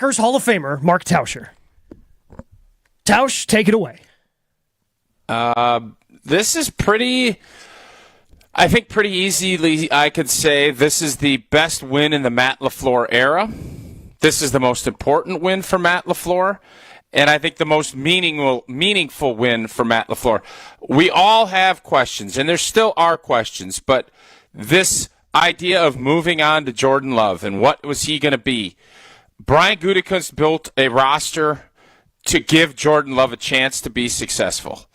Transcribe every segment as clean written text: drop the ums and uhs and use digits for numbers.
Packers Hall of Famer, Mark Tauscher. Tausch, take it away. This is pretty easily, I could say this is the best win in the Matt LaFleur era. This is the most important win for Matt LaFleur, and I think the most meaningful win for Matt LaFleur. We all have questions, and there still are questions, but this idea of moving on to Jordan Love and what was he going to be, Brian Gutekunst built a roster to give Jordan Love a chance to be successful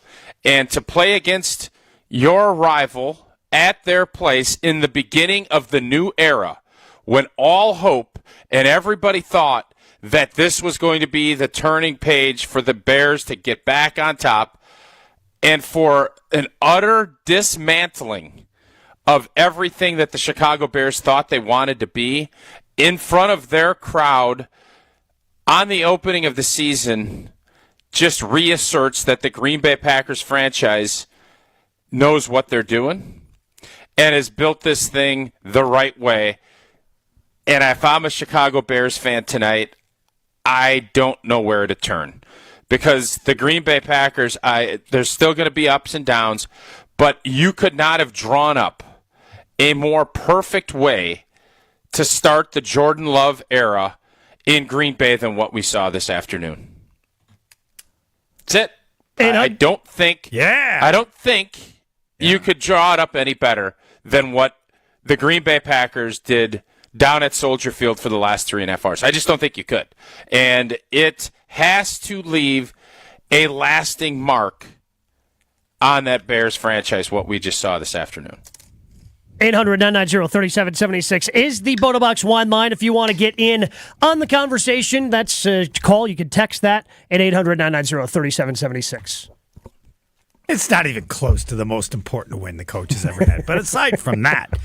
and to play against your rival at their place in the beginning of the new era when all hope and everybody thought that this was going to be the turning page for the Bears to get back on top, and for an utter dismantling of everything that the Chicago Bears thought they wanted to be in front of their crowd on the opening of the season, just reasserts that the Green Bay Packers franchise knows what they're doing and has built this thing the right way. And if I'm a Chicago Bears fan tonight, I don't know where to turn, because the Green Bay Packers, there's still going to be ups and downs, but you could not have drawn up a more perfect way to start the Jordan Love era in Green Bay than what we saw this afternoon. That's it. And I don't think you could draw it up any better than what the Green Bay Packers did down at Soldier Field for the last 3.5 hours. I just don't think you could. And it has to leave a lasting mark on that Bears franchise, what we just saw this afternoon. 800-990-3776 is the Bono Box Wine line. If you want to get in on the conversation, that's a call. You can text that at 800-990-3776. It's not even close to the most important win the coach has ever had. But aside from that,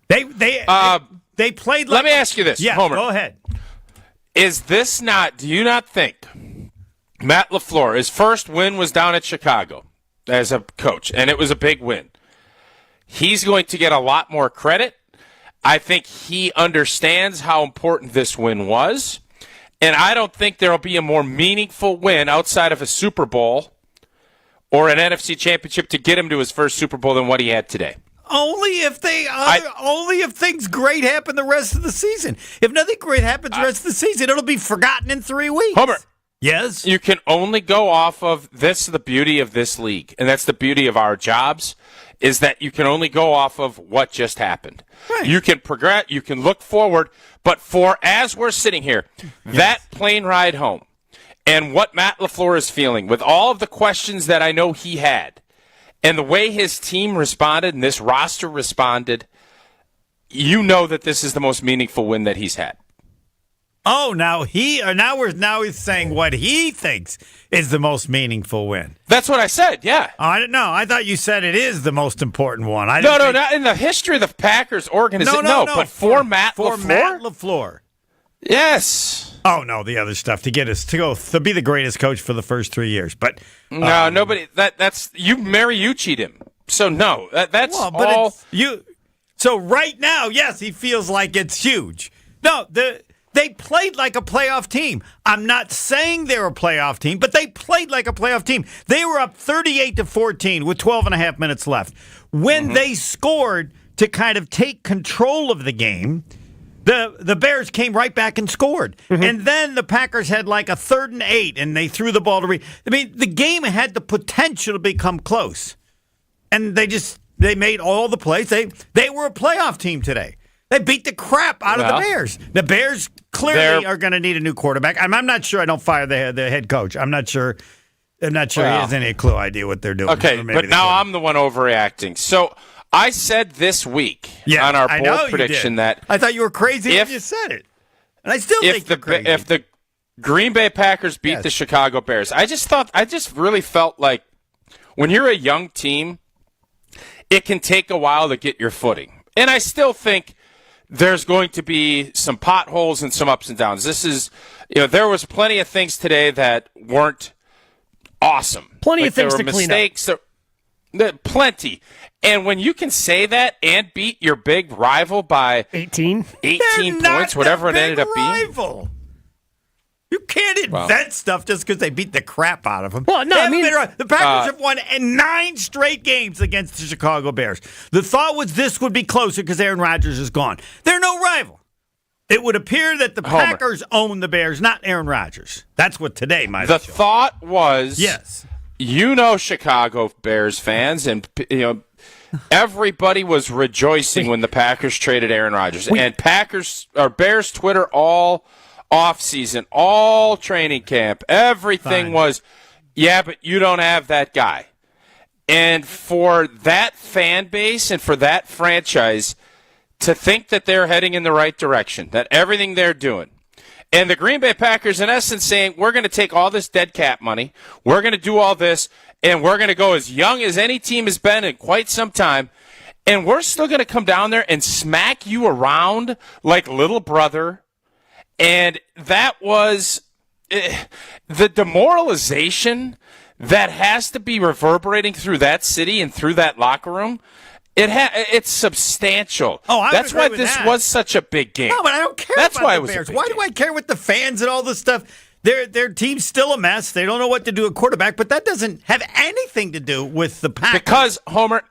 they played like... Let me ask you this, yeah, Homer. Go ahead. Is this not... Do you not think Matt LaFleur, his first win was down at Chicago as a coach, and it was a big win. He's going to get a lot more credit. I think he understands how important this win was. And I don't think there will be a more meaningful win outside of a Super Bowl or an NFC championship to get him to his first Super Bowl than what he had today. Only if things great happen the rest of the season. If nothing great happens the rest of the season, it'll be forgotten in 3 weeks. Homer. Yes? You can only go off of this, the beauty of this league, and that's the beauty of our jobs, is that you can only go off of what just happened. Right. You can progress, you can look forward, but as we're sitting here, that plane ride home and what Matt LaFleur is feeling with all of the questions that I know he had and the way his team responded and this roster responded, you know that this is the most meaningful win that he's had. Oh, now he's saying what he thinks is the most meaningful win. That's what I said, yeah. Oh, I didn't know. I thought you said it is the most important one. No, not in the history of the Packers organization. No, but for Matt LaFleur? For Matt LaFleur. Yes. Oh, no, the other stuff to get us to be the greatest coach for the first 3 years. But no, nobody. That's you. Mariucci'd him. So no, that's all. So right now, yes, he feels like it's huge. No, they played like a playoff team. I'm not saying they're a playoff team, but they played like a playoff team. They were up 38-14 with 12 and a half minutes left. When they scored to kind of take control of the game, the Bears came right back and scored. And then the Packers had like a 3rd and 8, and they threw the ball to the game had the potential to become close. And they made all the plays. They were a playoff team today. They beat the crap out of the Bears. The Bears clearly are going to need a new quarterback. I'm not sure I don't fire the head coach. I'm not sure he has any idea what they're doing. Okay, but now I'm the one overreacting. So I said this week on our bold prediction that I thought you were crazy when you said it. And I still think you're crazy. If the Green Bay Packers beat the Chicago Bears, I just really felt like when you're a young team, it can take a while to get your footing. And I still think there's going to be some potholes and some ups and downs. This is, there was plenty of things today that weren't awesome. Plenty of things to clean up. Plenty. And when you can say that and beat your big rival by 18 points, whatever it ended up being. can't invent stuff just because they beat the crap out of them. Well, no, the Packers have won 9 straight games against the Chicago Bears. The thought was this would be closer because Aaron Rodgers is gone. They're no rival. It would appear that the Packers own the Bears, not Aaron Rodgers. That's what today might have shown. The thought was, yes, Chicago Bears fans, and everybody was rejoicing when the Packers traded Aaron Rodgers. And Bears Twitter all offseason, all training camp, everything was, yeah, but you don't have that guy. And for that fan base and for that franchise to think that they're heading in the right direction, that everything they're doing, and the Green Bay Packers, in essence, saying, we're going to take all this dead cap money, we're going to do all this, and we're going to go as young as any team has been in quite some time, and we're still going to come down there and smack you around like little brother. And that was the demoralization that has to be reverberating through that city and through that locker room. It's substantial. That's why this was such a big game. No, but I don't care about the Bears. Why do I care with the fans and all this stuff? Their team's still a mess. They don't know what to do at quarterback, but that doesn't have anything to do with the Packers. Because, Homer,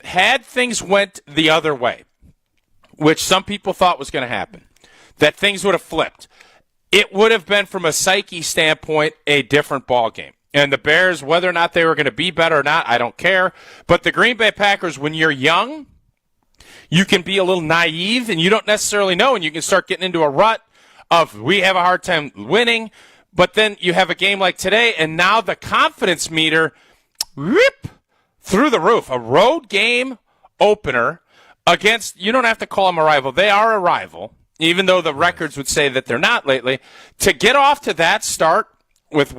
had things went the other way, which some people thought was going to happen, that things would have flipped, it would have been, from a psyche standpoint, a different ball game. And the Bears, whether or not they were going to be better or not, I don't care. But the Green Bay Packers, when you're young, you can be a little naive and you don't necessarily know, and you can start getting into a rut of, we have a hard time winning. But then you have a game like today, and now the confidence meter, whoop, through the roof. A road game opener against, you don't have to call them a rival. They are a rival, even though the records would say that they're not lately. To get off to that start with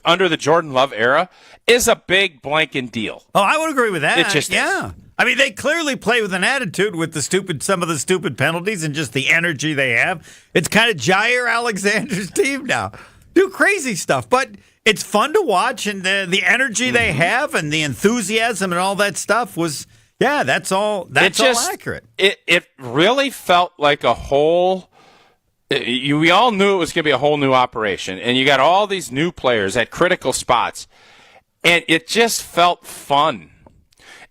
under the Jordan Love era is a big blanking deal. Oh, I would agree with that. It just is. I mean, they clearly play with an attitude with some of the stupid penalties and just the energy they have. It's kind of Jair Alexander's team now. Do crazy stuff, but it's fun to watch, and the energy they have and the enthusiasm and all that stuff was, that's all accurate. It really felt like a whole. We all knew it was going to be a whole new operation, and you got all these new players at critical spots, and it just felt fun.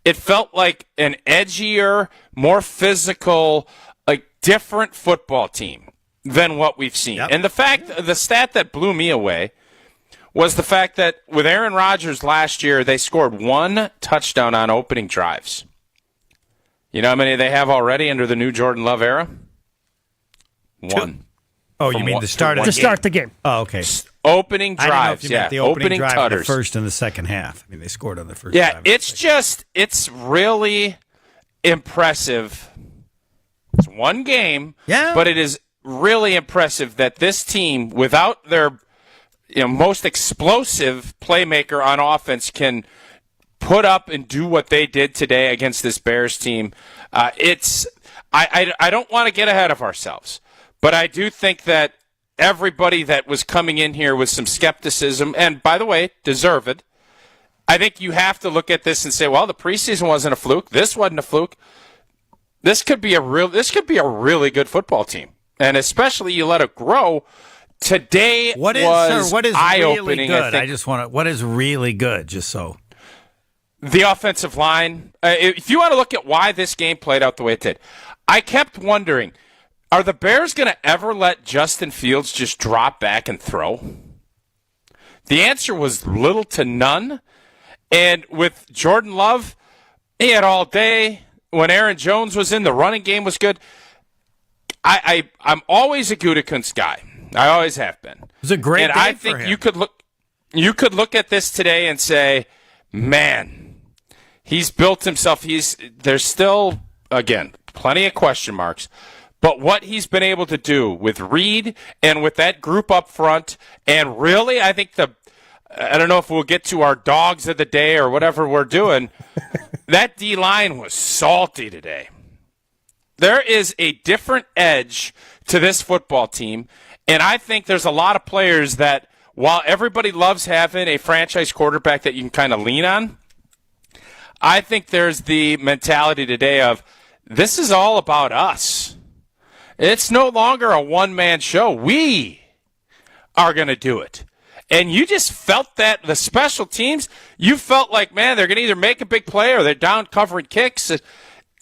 It felt like an edgier, more physical, like different football team than what we've seen. Yep. And the stat that blew me away was the fact that with Aaron Rodgers last year, they scored 1 touchdown on opening drives. You know how many they have already under the new Jordan Love era? 1. Oh, you mean to start the game? Oh, okay. Opening drives, I don't know if you meant the opening drive tutters. In the first and the second half. I mean, they scored on the first. Yeah, it's really impressive. It's one game, but it is really impressive that this team, without their most explosive playmaker on offense, can put up and do what they did today against this Bears team. I don't want to get ahead of ourselves. But I do think that everybody that was coming in here with some skepticism, and by the way, deserved, I think you have to look at this and say, well, the preseason wasn't a fluke. This wasn't a fluke. This could be a really good football team, and especially you let it grow. Today what is eye-opening. Really good? What is really good? Just so the offensive line. If you want to look at why this game played out the way it did, I kept wondering, are the Bears going to ever let Justin Fields just drop back and throw? The answer was little to none. And with Jordan Love, he had all day. When Aaron Jones was in, the running game was good. I'm always a Gutekunst guy. I always have been. It was a great day I for think him. you could look at this today and say, man, he's built himself. There's still, again, plenty of question marks. But what he's been able to do with Reed and with that group up front, and really, I think I don't know if we'll get to our dogs of the day or whatever we're doing, that D-line was salty today. There is a different edge to this football team, and I think there's a lot of players that, while everybody loves having a franchise quarterback that you can kind of lean on, I think there's the mentality today of, this is all about us. It's no longer a one-man show. We are going to do it. And you just felt that the special teams, you felt like, man, they're going to either make a big play or they're down covering kicks.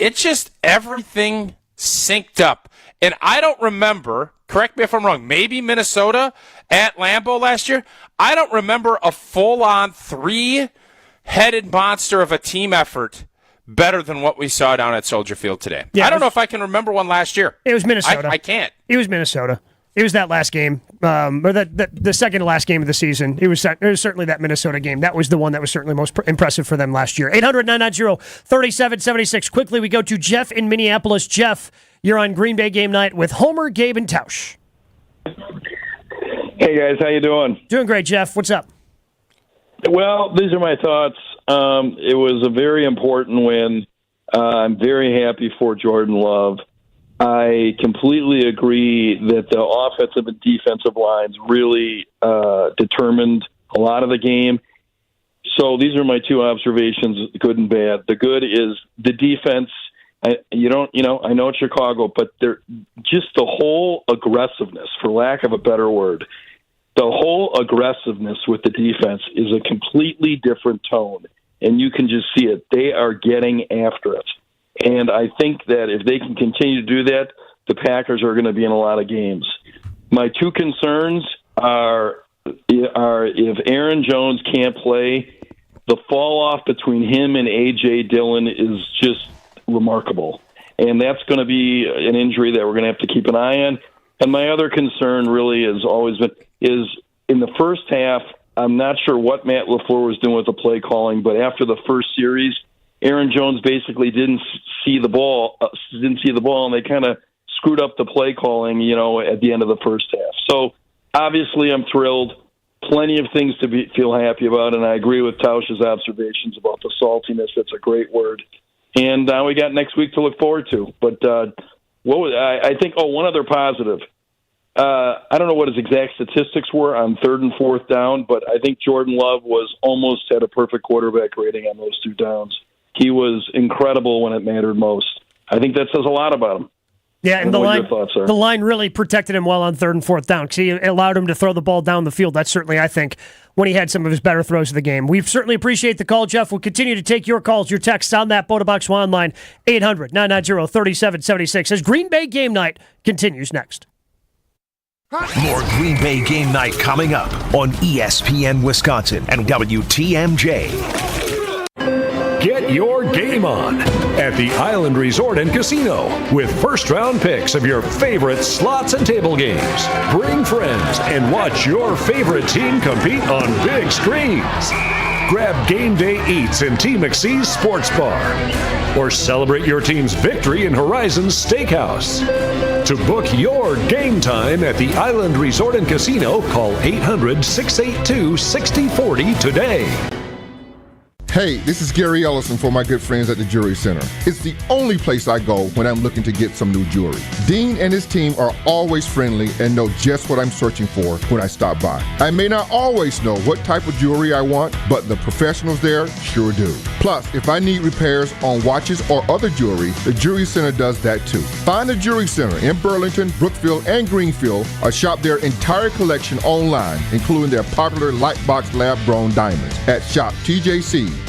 It's just everything synced up. And I don't remember, correct me if I'm wrong, maybe Minnesota at Lambeau last year. I don't remember a full-on three-headed monster of a team effort better than what we saw down at Soldier Field today. Yeah, I don't know if I can remember one last year. It was Minnesota. I can't. It was Minnesota. It was that last game, or the second to last game of the season. It was certainly that Minnesota game. That was the one that was certainly most impressive for them last year. 800-990-3776. Quickly, we go to Jeff in Minneapolis. Jeff, you're on Green Bay Game Night with Homer, Gabe, and Tausch. Hey, guys. How you doing? Doing great, Jeff. What's up? Well, these are my thoughts. It was a very important win. I'm very happy for Jordan Love. I completely agree that the offensive and defensive lines really determined a lot of the game. So these are my two observations, good and bad. The good is the defense. I know it's Chicago, but they're just the whole aggressiveness, for lack of a better word. The whole aggressiveness with the defense is a completely different tone, and you can just see it. They are getting after it. And I think that if they can continue to do that, the Packers are going to be in a lot of games. My two concerns are if Aaron Jones can't play, the fall off between him and A.J. Dillon is just remarkable. And that's going to be an injury that we're going to have to keep an eye on. And my other concern really has always been is in the first half, I'm not sure what Matt LaFleur was doing with the play calling, but after the first series, Aaron Jones basically didn't see the ball, and they kind of screwed up the play calling, at the end of the first half. So obviously, I'm thrilled. Plenty of things to feel happy about, and I agree with Tausch's observations about the saltiness. That's a great word. And now we got next week to look forward to. But I think? Oh, one other positive. I don't know what his exact statistics were on third and fourth down, but I think Jordan Love almost had a perfect quarterback rating on those two downs. He was incredible when it mattered most. I think that says a lot about him. Yeah, and the line really protected him well on third and fourth down because he allowed him to throw the ball down the field. That's certainly, I think, when he had some of his better throws of the game. We certainly appreciate the call, Jeff. We'll continue to take your calls, your texts on that Botobox One line, 800-990-3776, as Green Bay Game Night continues next. More Green Bay Game Night coming up on ESPN Wisconsin and WTMJ. Get your game on at the Island Resort and Casino with first-round picks of your favorite slots and table games. Bring friends and watch your favorite team compete on big screens. Grab game day eats in T. McSee's Sports Bar or celebrate your team's victory in Horizon's Steakhouse. To book your game time at the Island Resort and Casino, call 800-682-6040 today. Hey, this is Gary Ellison for my good friends at the Jewelry Center. It's the only place I go when I'm looking to get some new jewelry. Dean and his team are always friendly and know just what I'm searching for when I stop by. I may not always know what type of jewelry I want, but the professionals there sure do. Plus, if I need repairs on watches or other jewelry, the Jewelry Center does that too. Find the Jewelry Center in Burlington, Brookfield, and Greenfield, or shop their entire collection online, including their popular Lightbox lab-grown diamonds at shoptjc.com.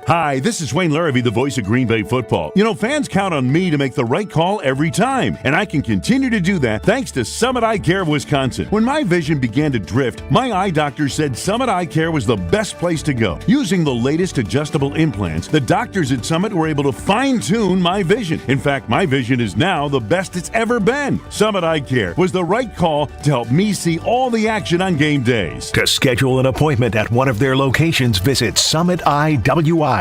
Hi, this is Wayne Larrabee, the voice of Green Bay football. You know, fans count on me to make the right call every time, and I can continue to do that thanks to Summit Eye Care of Wisconsin. When my vision began to drift, my eye doctor said Summit Eye Care was the best place to go. Using the latest adjustable implants, the doctors at Summit were able to fine-tune my vision. In fact, my vision is now the best it's ever been. Summit Eye Care was the right call to help me see all the action on game days. To schedule an appointment at one of their locations, visit summitiwi.com.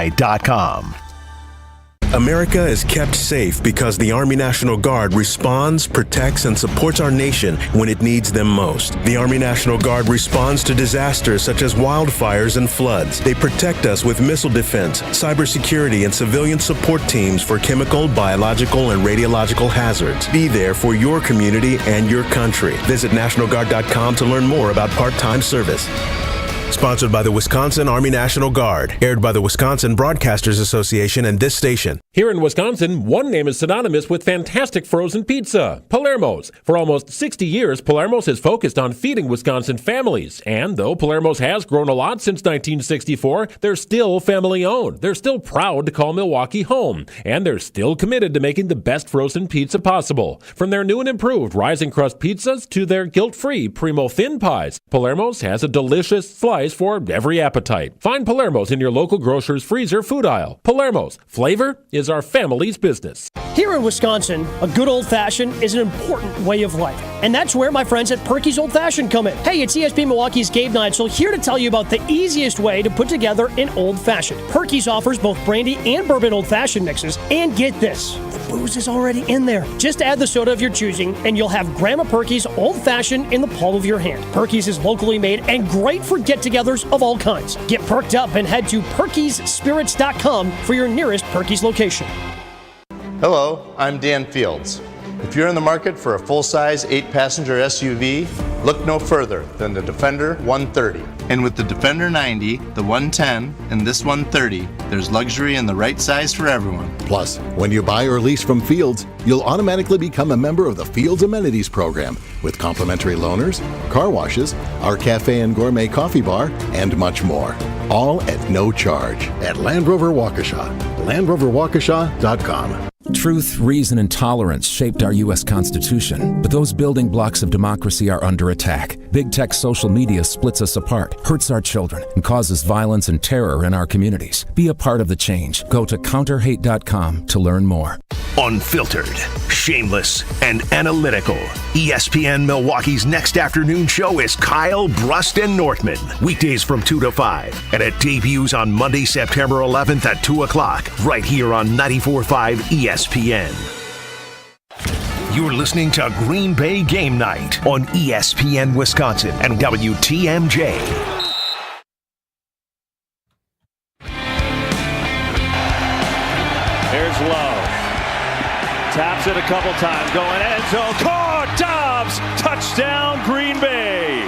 America is kept safe because the Army National Guard responds, protects, and supports our nation when it needs them most. The Army National Guard responds to disasters such as wildfires and floods. They protect us with missile defense, cybersecurity, and civilian support teams for chemical, biological, and radiological hazards. Be there for your community and your country. Visit NationalGuard.com to learn more about part-time service. Sponsored by the Wisconsin Army National Guard. Aired by the Wisconsin Broadcasters Association and this station. Here in Wisconsin, one name is synonymous with fantastic frozen pizza, Palermo's. For almost 60 years, Palermo's has focused on feeding Wisconsin families. And though Palermo's has grown a lot since 1964, they're still family-owned. They're still proud to call Milwaukee home. And they're still committed to making the best frozen pizza possible. From their new and improved rising crust pizzas to their guilt-free Primo thin pies, Palermo's has a delicious slice for every appetite. Find Palermo's in your local grocer's freezer food aisle. Palermo's. Flavor is our family's business. Here in Wisconsin, a good old-fashioned is an important way of life. And that's where my friends at Perky's Old Fashioned come in. Hey, it's ESPN Milwaukee's Gabe Neitzel here to tell you about the easiest way to put together an old-fashioned. Perky's offers both brandy and bourbon old-fashioned mixes. And get this, the booze is already in there. Just add the soda of your choosing, and you'll have Grandma Perky's old-fashioned in the palm of your hand. Perky's is locally made and great for get-togethers of all kinds. Get perked up and head to perkysspirits.com for your nearest Perky's location. Hello, I'm Dan Fields. If you're in the market for a full-size 8-passenger SUV, look no further than the Defender 130. And with the Defender 90, the 110, and this 130, there's luxury in the right size for everyone. Plus, when you buy or lease from Fields, you'll automatically become a member of the Fields Amenities Program with complimentary loaners, car washes, our cafe and gourmet coffee bar, and much more. All at no charge at Land Rover Waukesha. LandRoverWaukesha.com. Truth, reason, and tolerance shaped our U.S. Constitution, but those building blocks of democracy are under attack. Big tech social media splits us apart, hurts our children, and causes violence and terror in our communities. Be a part of the change. Go to counterhate.com to learn more. Unfiltered, shameless, and analytical. ESPN Milwaukee's next afternoon show is Kyle, Brust, and Northman. Weekdays from 2 to 5. And it debuts on Monday, September 11th at 2 o'clock. Right here on 94.5 ESPN. You're listening to Green Bay Game Night on ESPN Wisconsin and WTMJ. There's Love. Taps it a couple times. Going end zone. Caught. Dobbs. Touchdown, Green Bay.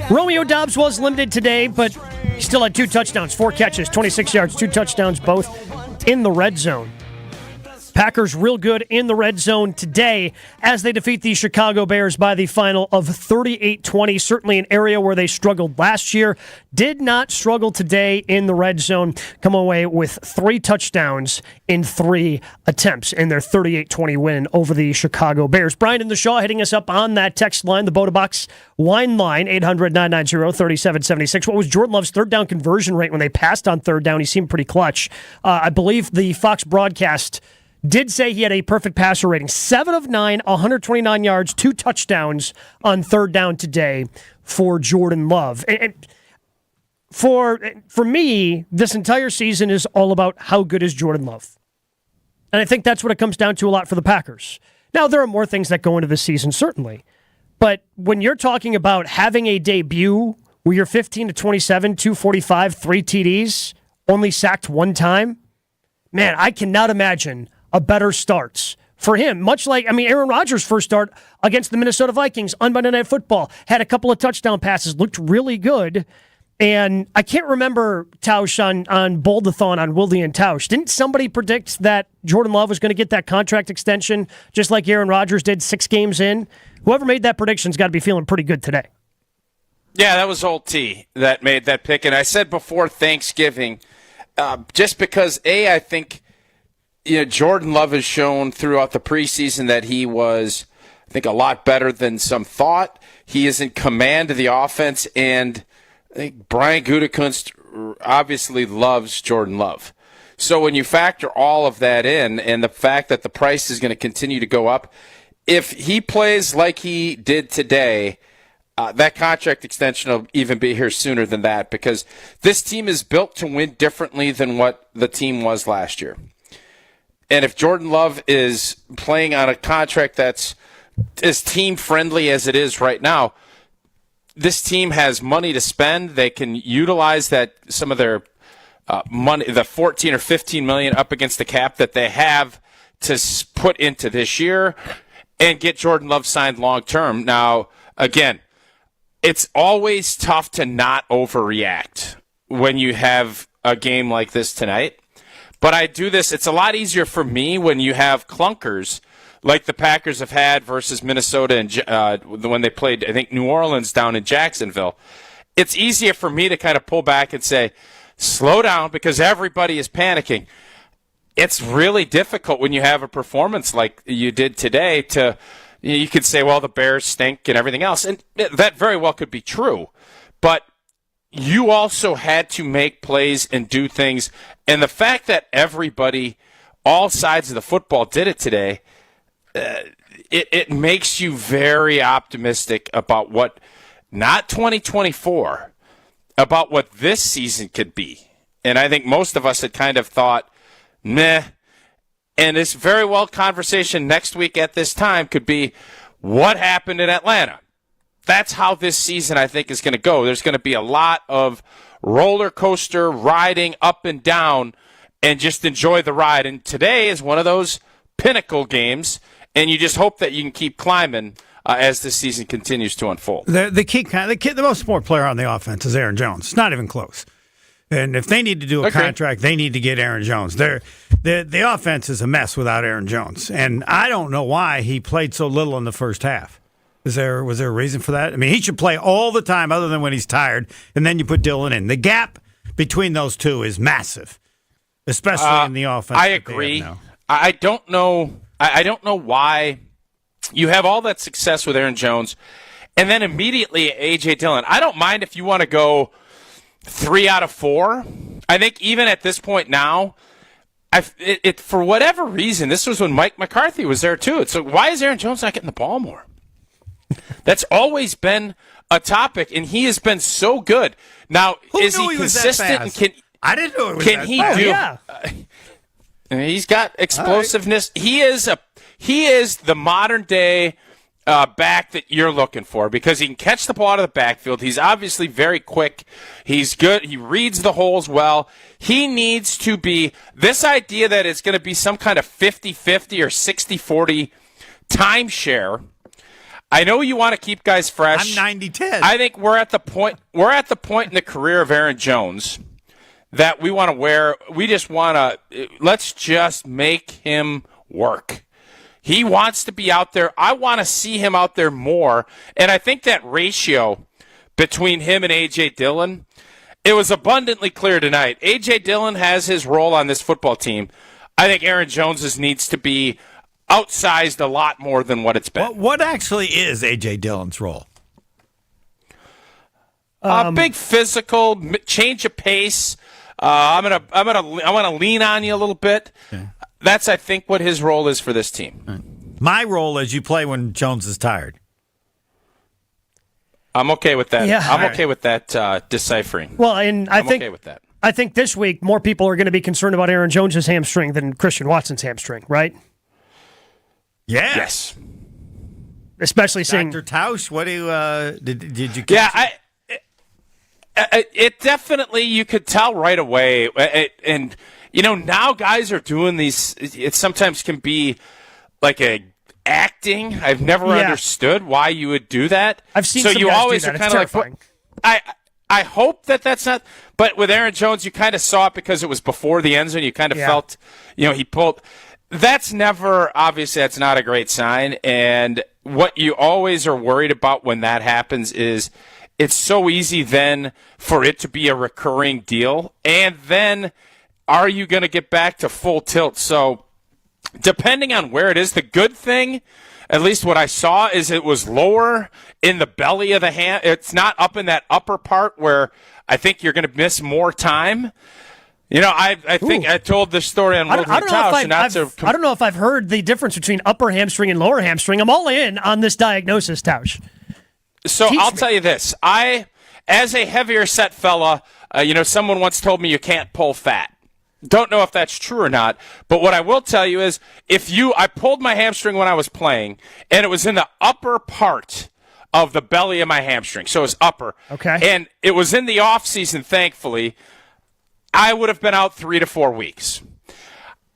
Romeo Dobbs was limited today, but he still had 2 touchdowns, 4 catches, 26 yards, 2 touchdowns, both in the red zone. Packers real good in the red zone today as they defeat the Chicago Bears by the final of 38-20. Certainly an area where they struggled last year. Did not struggle today in the red zone. Come away with 3 touchdowns in 3 attempts in their 38-20 win over the Chicago Bears. Brian and the Shaw hitting us up on that text line, the Boda Box wine line, 800-990-3776. What was Jordan Love's third down conversion rate when they passed on third down? He seemed pretty clutch. I believe the Fox broadcast did say he had a perfect passer rating. 7 of 9, 129 yards, 2 touchdowns on third down today for Jordan Love. And for me, this entire season is all about how good is Jordan Love. And I think that's what it comes down to a lot for the Packers. Now, there are more things that go into this season, certainly. But when you're talking about having a debut where you're 15 to 27, 245, 3 TDs, only sacked 1 time, man, I cannot imagine a better starts for him. Much like, Aaron Rodgers' first start against the Minnesota Vikings on Monday Night Football, had a couple of touchdown passes, looked really good. And I can't remember, Tausch, on Boldathon on Wilde and Tausch. Didn't somebody predict that Jordan Love was going to get that contract extension just like Aaron Rodgers did 6 games in? Whoever made that prediction's got to be feeling pretty good today. Yeah, that was Old T that made that pick. And I said before Thanksgiving, just because, I think, Jordan Love has shown throughout the preseason that he was, I think, a lot better than some thought. He is in command of the offense, and I think Brian Gutekunst obviously loves Jordan Love. So when you factor all of that in, and the fact that the price is going to continue to go up, if he plays like he did today, that contract extension will even be here sooner than that, because this team is built to win differently than what the team was last year. And if Jordan Love is playing on a contract that's as team-friendly as it is right now, this team has money to spend. They can utilize that, some of their money, the $14 or $15 million up against the cap that they have to put into this year, and get Jordan Love signed long-term. Now, again, it's always tough to not overreact when you have a game like this tonight. But I do this. It's a lot easier for me when you have clunkers like the Packers have had versus Minnesota and when they played, I think, New Orleans down in Jacksonville. It's easier for me to kind of pull back and say, slow down, because everybody is panicking. It's really difficult when you have a performance like you did today to, you could say, well, the Bears stink and everything else. And that very well could be true. But you also had to make plays and do things. And the fact that everybody, all sides of the football, did it today, it makes you very optimistic about what, not 2024, about what this season could be. And I think most of us had kind of thought, meh. And this very well conversation next week at this time could be, what happened in Atlanta? That's how this season, I think, is going to go. There's going to be a lot of roller coaster riding up and down and just enjoy the ride. And today is one of those pinnacle games, and you just hope that you can keep climbing as the season continues to unfold. The most important player on the offense is Aaron Jones. It's not even close. And if they need to do a contract, they need to get Aaron Jones. The offense is a mess without Aaron Jones. And I don't know why he played so little in the first half. Was there a reason for that? I mean, he should play all the time other than when he's tired, and then you put Dillon in. The gap between those two is massive, especially in the offense. I agree. I don't know. I don't know why you have all that success with Aaron Jones, and then immediately A.J. Dillon. I don't mind if you want to go 3 out of 4. I think even at this point now, for whatever reason, this was when Mike McCarthy was there too. So why is Aaron Jones not getting the ball more? That's always been a topic, and he has been so good. Now, is he consistent? And can I didn't know it was can that he fast. do? Yeah. He's got explosiveness. Right. He is the modern day back that you're looking for, because he can catch the ball out of the backfield. He's obviously very quick. He's good. He reads the holes well. He needs to be this idea that it's going to be some kind of 50-50 or 60-40 timeshare. I know you want to keep guys fresh. I'm 90-10. I think we're at the point in the career of Aaron Jones that let's just make him work. He wants to be out there. I want to see him out there more. And I think that ratio between him and A.J. Dillon, it was abundantly clear tonight. A.J. Dillon has his role on this football team. I think Aaron Jones's needs to be outsized a lot more than what it's been. What actually is A.J. Dillon's role? Big physical, change of pace. I want to lean on you a little bit. Okay. That's, I think, what his role is for this team. Right. My role is you play when Jones is tired. I'm okay with that. Yeah. I'm okay with that deciphering. Well, and I'm okay with that. I think this week more people are going to be concerned about Aaron Jones' hamstring than Christian Watson's hamstring, right? Yeah. Yes. Especially seeing Dr. Tausch, what do you did you catch? Yeah, it definitely, you could tell right away. And now guys are doing these, it sometimes can be like a acting. I've never understood why you would do that. I've seen so some you guys always do that. are kind of like, I hope that's not, but with Aaron Jones, you kind of saw it because it was before the end zone. You kind of felt, he pulled. That's not a great sign. And what you always are worried about when that happens is it's so easy then for it to be a recurring deal. And then are you going to get back to full tilt? So depending on where it is, the good thing, at least what I saw, is it was lower in the belly of the hand. It's not up in that upper part where I think you're going to miss more time. I think I told this story on World I don't know if I've heard the difference between upper hamstring and lower hamstring. I'm all in on this diagnosis, Tausch. So I'll tell you this. As a heavier set fella, someone once told me you can't pull fat. Don't know if that's true or not, but what I will tell you is I pulled my hamstring when I was playing, and it was in the upper part of the belly of my hamstring. So it was upper. Okay. And it was in the off season, thankfully. I would have been out 3 to 4 weeks.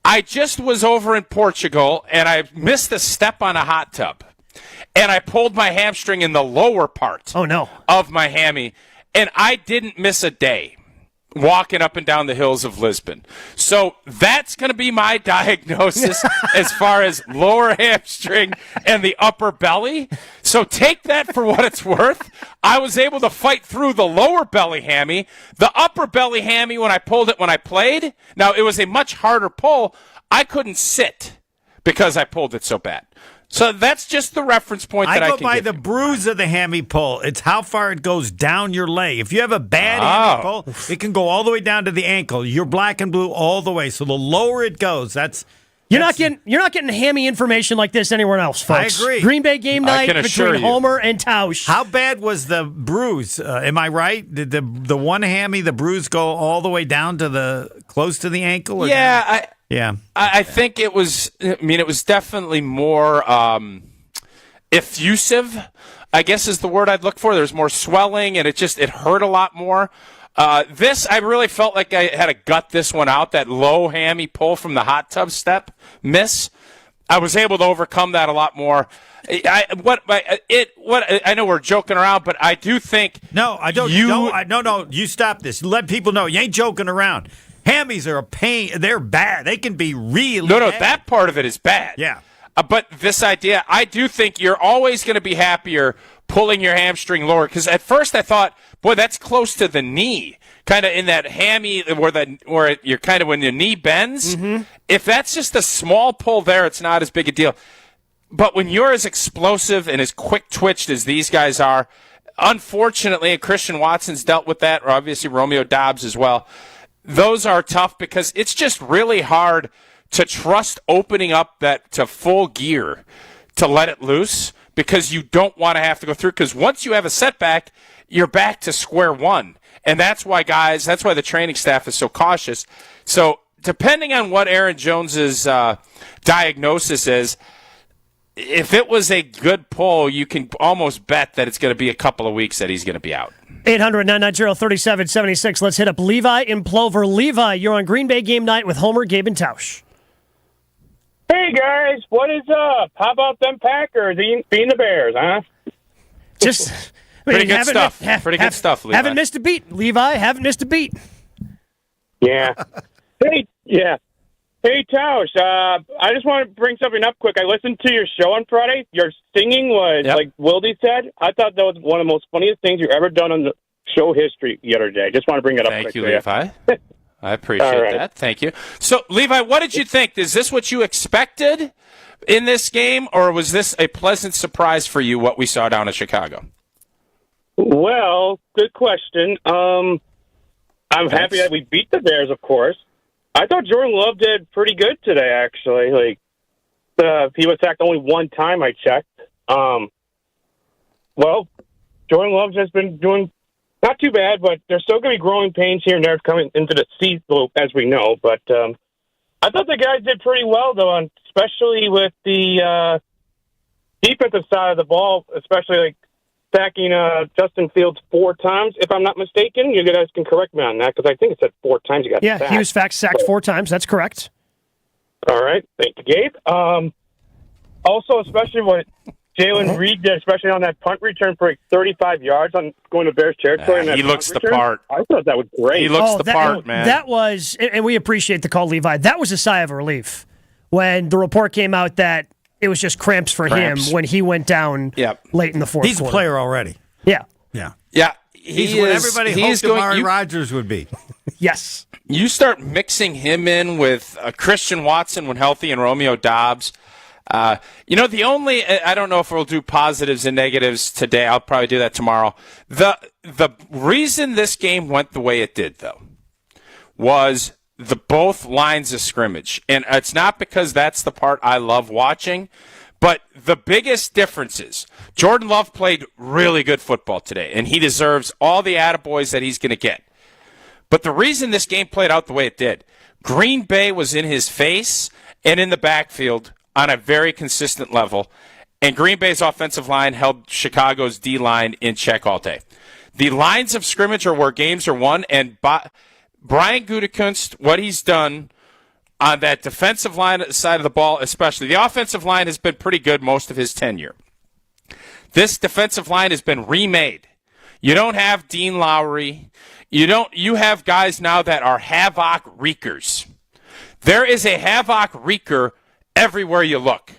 I just was over in Portugal, and I missed a step on a hot tub. And I pulled my hamstring in the lower part of my hammy, and I didn't miss a day. walking up and down the hills of Lisbon. So that's going to be my diagnosis as far as lower hamstring and the upper belly. So take that for what it's worth. I was able to fight through the lower belly hammy. The upper belly hammy, when I pulled it when I played, now it was a much harder pull. I couldn't sit because I pulled it so bad. So that's just the reference point that I can go by give the you. bruise of the hammy pull. It's how far it goes down your leg. If you have a bad hammy pull, it can go all the way down to the ankle. You're black and blue all the way. So the lower it goes, you're not getting hammy information like this anywhere else, folks. I agree. Green Bay game night between Homer and Tausch. How bad was the bruise? Am I right? Did the one hammy, the bruise, go all the way down to close to the ankle? Or Yeah, I think it was. I mean, it was definitely more effusive, I guess is the word I'd look for. There's more swelling, and it hurt a lot more. This, I really felt like I had to gut this one out. That low hammy pull from the hot tub step miss, I was able to overcome that a lot more. I know we're joking around, but I do think no, I don't. No, you stop this. Let people know you ain't joking around. Hammies are a pain. They're bad. They can be really bad. That part of it is bad. Yeah. But this idea, I do think you're always going to be happier pulling your hamstring lower. Because at first I thought, boy, that's close to the knee. Kind of in that hammy where you're kind of when your knee bends. Mm-hmm. If that's just a small pull there, it's not as big a deal. But when you're as explosive and as quick-twitched as these guys are, unfortunately, and Christian Watson's dealt with that, or obviously Romeo Doubs as well, those are tough because it's just really hard to trust opening up that to full gear to let it loose because you don't want to have to go through. Because once you have a setback, you're back to square one. And that's why the training staff is so cautious. So depending on what Aaron Jones's diagnosis is, if it was a good pull, you can almost bet that it's going to be a couple of weeks that he's going to be out. 800-990-3776. Let's hit up Levi in Plover. Levi, you're on Green Bay game night with Homer, Gabe, and Tausch. Hey, guys. What is up? How about them Packers beating the Bears, huh? Pretty good stuff. Pretty good stuff, Levi. Haven't missed a beat, Levi. Haven't missed a beat. Yeah. Hey, Tausch, I just want to bring something up quick. I listened to your show on Friday. Your singing was, like Wildy said, I thought that was one of the most funniest things you've ever done on the show history the other day. Just want to bring it up quick. Thank you, Levi. I appreciate that. Thank you. So, Levi, what did you think? Is this what you expected in this game, or was this a pleasant surprise for you, what we saw down in Chicago? Well, good question. I'm happy that we beat the Bears, of course. I thought Jordan Love did pretty good today, actually. He was sacked only one time, I checked. Jordan Love's just been doing not too bad, but there's still going to be growing pains here and there coming into the season, as we know. But I thought the guys did pretty well, though, especially with the defensive side of the ball, especially sacking Justin Fields 4 times, if I'm not mistaken. You guys can correct me on that, because I think it said 4 times he got sacked. Yeah, he was sacked 4 times. That's correct. All right. Thank you, Gabe. Also, especially what Jalen Reed did, especially on that punt return for 35 yards on going to Bears territory. He looks the part. I thought that was great. He looks the part, man. That was, and we appreciate the call, Levi. That was a sigh of relief when the report came out that it was just cramps for him when he went down late in the fourth quarter. He's a player already. Yeah. He's what everybody hoped Amari Rodgers would be. Yes. You start mixing him in with Christian Watson when healthy and Romeo Doubs. I don't know if we'll do positives and negatives today. I'll probably do that tomorrow. The reason this game went the way it did, though, was both lines of scrimmage. And it's not because that's the part I love watching, but the biggest difference is Jordan Love played really good football today, and he deserves all the attaboys that he's going to get. But the reason this game played out the way it did, Green Bay was in his face and in the backfield on a very consistent level, and Green Bay's offensive line held Chicago's D-line in check all day. The lines of scrimmage are where games are won, and Brian Gutekunst, what he's done on that defensive line side of the ball especially, the offensive line has been pretty good most of his tenure. This defensive line has been remade. You don't have Dean Lowry. You have guys now that are havoc wreakers. There is a havoc wreaker everywhere you look.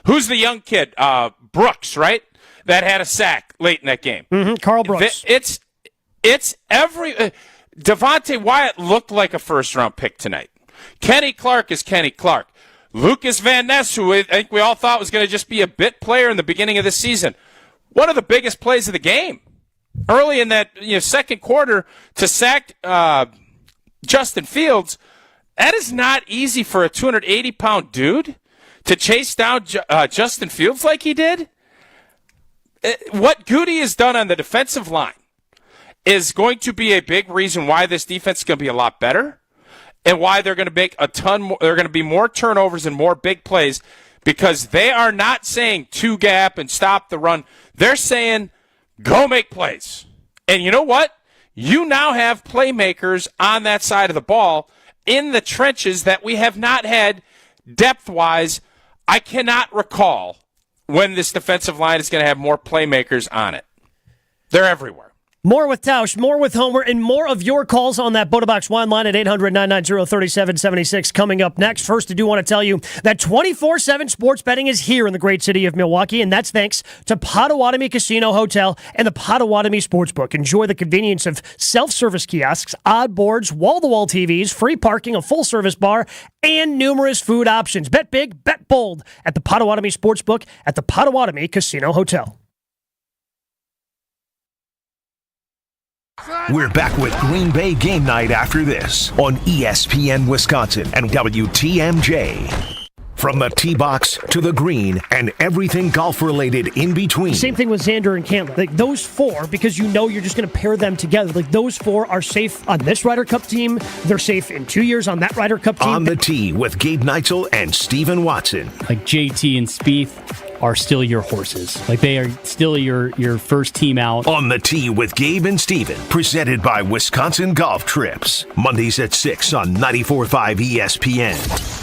Who's the young kid? Brooks, right? That had a sack late in that game. Mm-hmm. Carl Brooks. It's every Devontae Wyatt looked like a first-round pick tonight. Kenny Clark is Kenny Clark. Lucas Van Ness, who I think we all thought was going to just be a bit player in the beginning of the season, one of the biggest plays of the game. Early in that second quarter to sack Justin Fields, that is not easy for a 280-pound dude to chase down Justin Fields like he did. What Goody has done on the defensive line is going to be a big reason why this defense is going to be a lot better and why they're going to make a ton more. They're going to be more turnovers and more big plays because they are not saying two gap and stop the run. They're saying go make plays. And you know what? You now have playmakers on that side of the ball in the trenches that we have not had depth-wise. I cannot recall when this defensive line is going to have more playmakers on it. They're everywhere. More with Tausch, more with Homer, and more of your calls on that BotoBox wine line at 800-990-3776 coming up next. First, I do want to tell you that 24/7 sports betting is here in the great city of Milwaukee, and that's thanks to Potawatomi Casino Hotel and the Potawatomi Sportsbook. Enjoy the convenience of self-service kiosks, odd boards, wall-to-wall TVs, free parking, a full-service bar, and numerous food options. Bet big, bet bold at the Potawatomi Sportsbook at the Potawatomi Casino Hotel. We're back with Green Bay Game Night after this on ESPN Wisconsin and WTMJ. From the tee box to the green and everything golf-related in between. Same thing with Xander and Cantley. Like those four, because you know you're just going to pair them together. Like those four are safe on this Ryder Cup team. They're safe in 2 years on that Ryder Cup team. On the tee with Gabe Neitzel and Steven Watson. Like JT and Spieth are still your horses. Like they are still your first team out. On the tee with Gabe and Steven. Presented by Wisconsin Golf Trips. Mondays at 6 on 94.5 ESPN.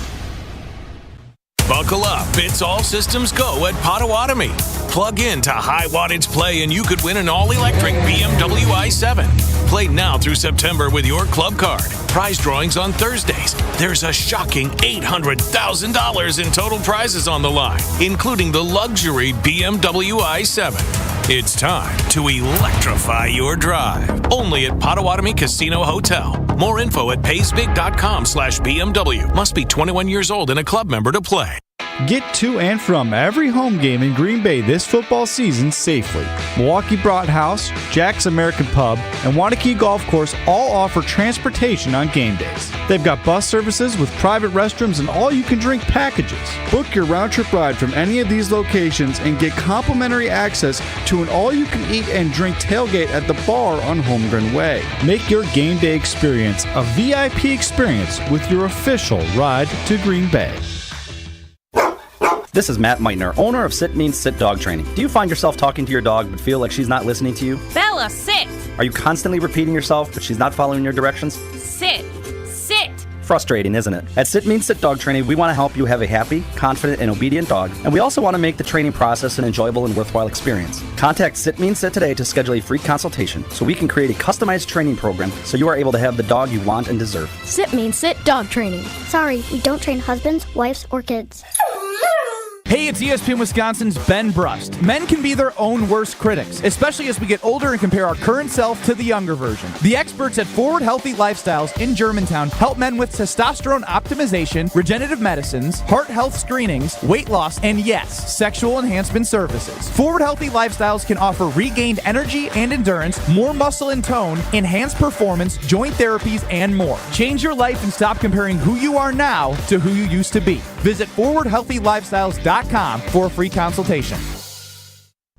Buckle up. It's all systems go at Potawatomi. Plug in to high wattage play and you could win an all-electric BMW i7. Play now through September with your club card. Prize drawings on Thursdays. There's a shocking $800,000 in total prizes on the line, including the luxury BMW i7. It's time to electrify your drive. Only at Potawatomi Casino Hotel. More info at paysbig.com/BMW. Must be 21 years old and a club member to play. Get to and from every home game in Green Bay this football season safely. Milwaukee Brought House, Jack's American Pub, and Wanakee Golf Course all offer transportation on game days. They've got bus services with private restrooms and all-you-can-drink packages. Book your round-trip ride from any of these locations and get complimentary access to an all-you-can-eat and drink tailgate at the bar on Holmgren Way. Make your game day experience a VIP experience with your official ride to Green Bay. This is Matt Meitner, owner of Sit Means Sit Dog Training. Do you find yourself talking to your dog but feel like she's not listening to you? Bella, sit! Are you constantly repeating yourself but she's not following your directions? Sit! Sit! Frustrating, isn't it? At Sit Means Sit Dog Training, we want to help you have a happy, confident, and obedient dog, and we also want to make the training process an enjoyable and worthwhile experience. Contact Sit Means Sit today to schedule a free consultation so we can create a customized training program so you are able to have the dog you want and deserve. Sit Means Sit Dog Training. Sorry, we don't train husbands, wives, or kids. Hey, it's ESPN Wisconsin's Ben Brust. Men can be their own worst critics, especially as we get older and compare our current self to the younger version. The experts at Forward Healthy Lifestyles in Germantown help men with testosterone optimization, regenerative medicines, heart health screenings, weight loss, and yes, sexual enhancement services. Forward Healthy Lifestyles can offer regained energy and endurance, more muscle and tone, enhanced performance, joint therapies, and more. Change your life and stop comparing who you are now to who you used to be. Visit forwardhealthylifestyles.com for a free consultation.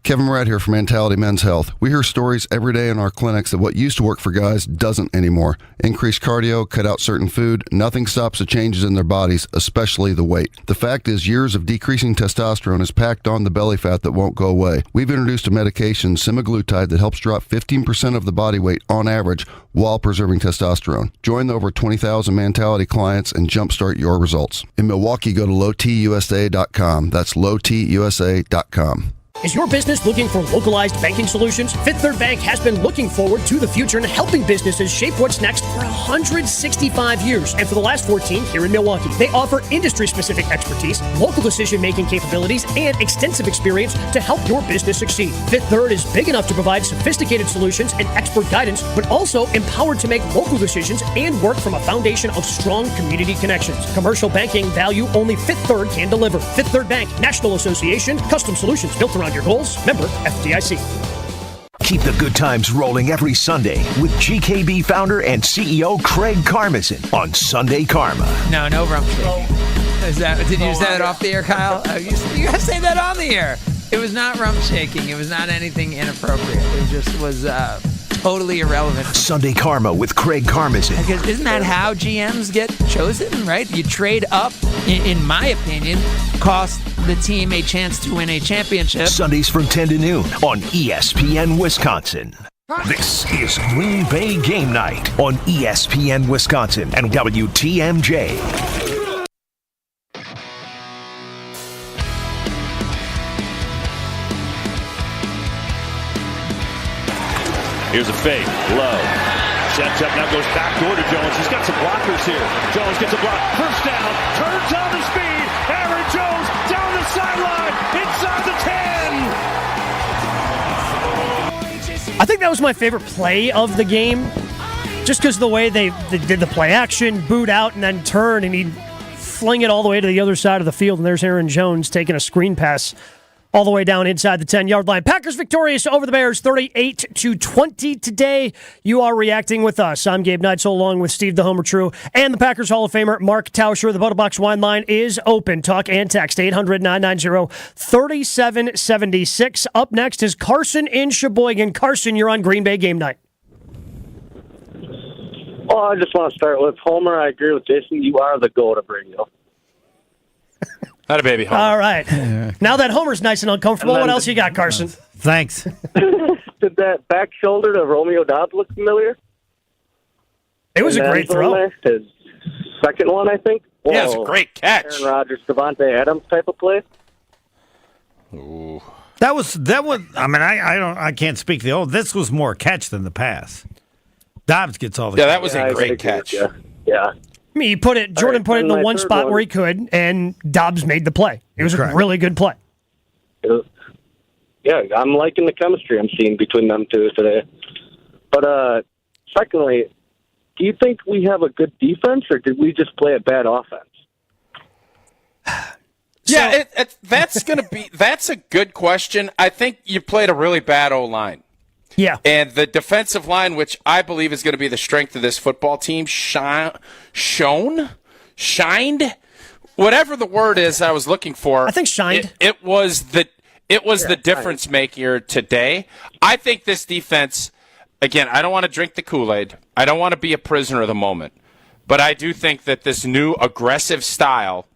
Kevin Murat here from Mentality Men's Health. We hear stories every day in our clinics that what used to work for guys doesn't anymore. Increase cardio, cut out certain food, nothing stops the changes in their bodies, especially the weight. The fact is, years of decreasing testosterone is packed on the belly fat that won't go away. We've introduced a medication, semaglutide, that helps drop 15% of the body weight on average while preserving testosterone. Join the over 20,000 Mentality clients and jumpstart your results. In Milwaukee, go to lowtusa.com. That's lowtusa.com. Is your business looking for localized banking solutions? Fifth Third Bank has been looking forward to the future and helping businesses shape what's next for 165 years. And for the last 14 here in Milwaukee, they offer industry-specific expertise, local decision-making capabilities, and extensive experience to help your business succeed. Fifth Third is big enough to provide sophisticated solutions and expert guidance, but also empowered to make local decisions and work from a foundation of strong community connections. Commercial banking value only Fifth Third can deliver. Fifth Third Bank, National Association, custom solutions built around your goals. Member FDIC. Keep the good times rolling every Sunday with GKB founder and CEO Craig Karmazin on Sunday Karma. No rump shaking. Did you say that off the air, Kyle? You gotta say that on the air. It was not rump shaking. It was not anything inappropriate. It just was totally irrelevant. Sunday Karma with Craig Karmazin. Because isn't that how GMs get chosen, right? You trade up, in my opinion, cost the team a chance to win a championship. Sundays from 10 to noon on ESPN Wisconsin. This is Green Bay Game Night on ESPN Wisconsin and WTMJ. Here's a fake, low. Sets up, now goes back door to Jones. He's got some blockers here. Jones gets a block. First down, turns on the speed. Aaron Jones down the sideline, inside the 10. I think that was my favorite play of the game, just because of the way they did the play action, boot out, and then turn, and he'd fling it all the way to the other side of the field, and there's Aaron Jones taking a screen pass all the way down inside the 10-yard line. Packers victorious over the Bears, 38-20 today. You are reacting with us. I'm Gabe Neitzel, along with Steve the Homer True and the Packers Hall of Famer Mark Tauscher. The Butter Box wine line is open. Talk and text 800-990-3776. Up next is Carson in Sheboygan. Carson, you're on Green Bay Game Night. Well, I just want to start with Homer. I agree with Jason. You are the GOAT of radio. Not a baby, Homer. All right. Now that Homer's nice and uncomfortable, what else you got, Carson? Thanks. Did that back shoulder to Romeo Dobbs look familiar? It was a great throw. His second one, I think. Yeah, it was a great catch. Aaron Rodgers, Devontae Adams type of play. Ooh. That was. I mean, I can't speak the old. This was more catch than the pass. Dobbs gets all the. Yeah, that was a great catch. Yeah. I mean, Jordan put it in the one spot where he could, and Dobbs made the play. It was a really good play. Yeah, I'm liking the chemistry I'm seeing between them two today. But secondly, do you think we have a good defense, or did we just play a bad offense? Yeah, that's a good question. I think you played a really bad O-line. Yeah. And the defensive line, which I believe is going to be the strength of this football team, shined, whatever the word is I was looking for. I think shined. It was the difference maker today. I think this defense, again, I don't want to drink the Kool-Aid. I don't want to be a prisoner of the moment. But I do think that this new aggressive style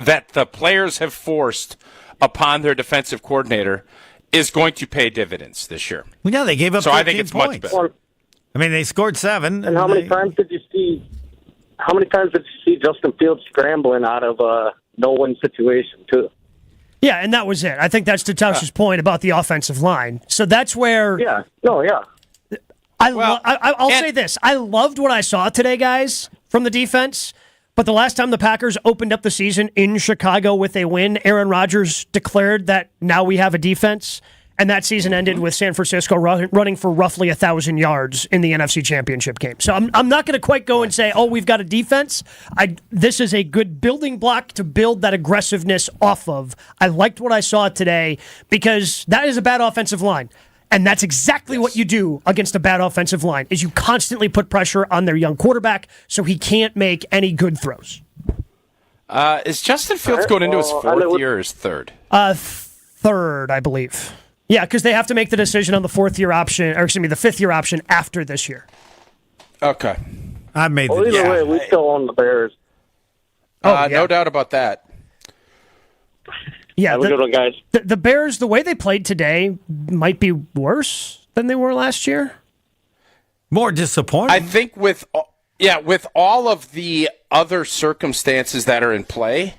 that the players have forced upon their defensive coordinator is going to pay dividends this year. Well, yeah, they gave up. So I think it's points. much better. I mean, they scored 7. And how many times did you see Justin Fields scrambling out of a no-win situation too? Yeah, and that was it. I think that's to Tausch's point about the offensive line. So that's where. Yeah. No. Yeah. I'll say this: I loved what I saw today, guys, from the defense. But the last time the Packers opened up the season in Chicago with a win, Aaron Rodgers declared that now we have a defense, and that season ended with San Francisco running for roughly 1,000 yards in the NFC Championship game. So I'm not going to quite go and say, oh, we've got a defense. This is a good building block to build that aggressiveness off of. I liked what I saw today because that is a bad offensive line. And that's exactly what you do against a bad offensive line, is you constantly put pressure on their young quarterback so he can't make any good throws. Is Justin Fields going into his fourth year or his third? Third, I believe. Yeah, because they have to make the decision on the the fifth-year option after this year. Okay. I made the either way, we still own the Bears. No doubt about that. Yeah, have a good one, guys. The Bears, the way they played today, might be worse than they were last year. More disappointing. I think with all of the other circumstances that are in play,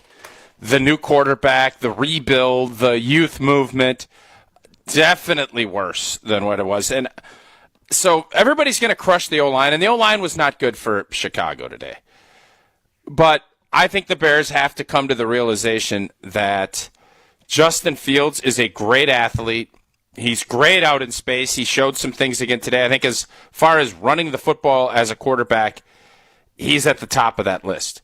the new quarterback, the rebuild, the youth movement, definitely worse than what it was. And so everybody's going to crush the O-line, and the O-line was not good for Chicago today. But I think the Bears have to come to the realization that Justin Fields is a great athlete. He's great out in space. He showed some things again today. I think as far as running the football as a quarterback, he's at the top of that list.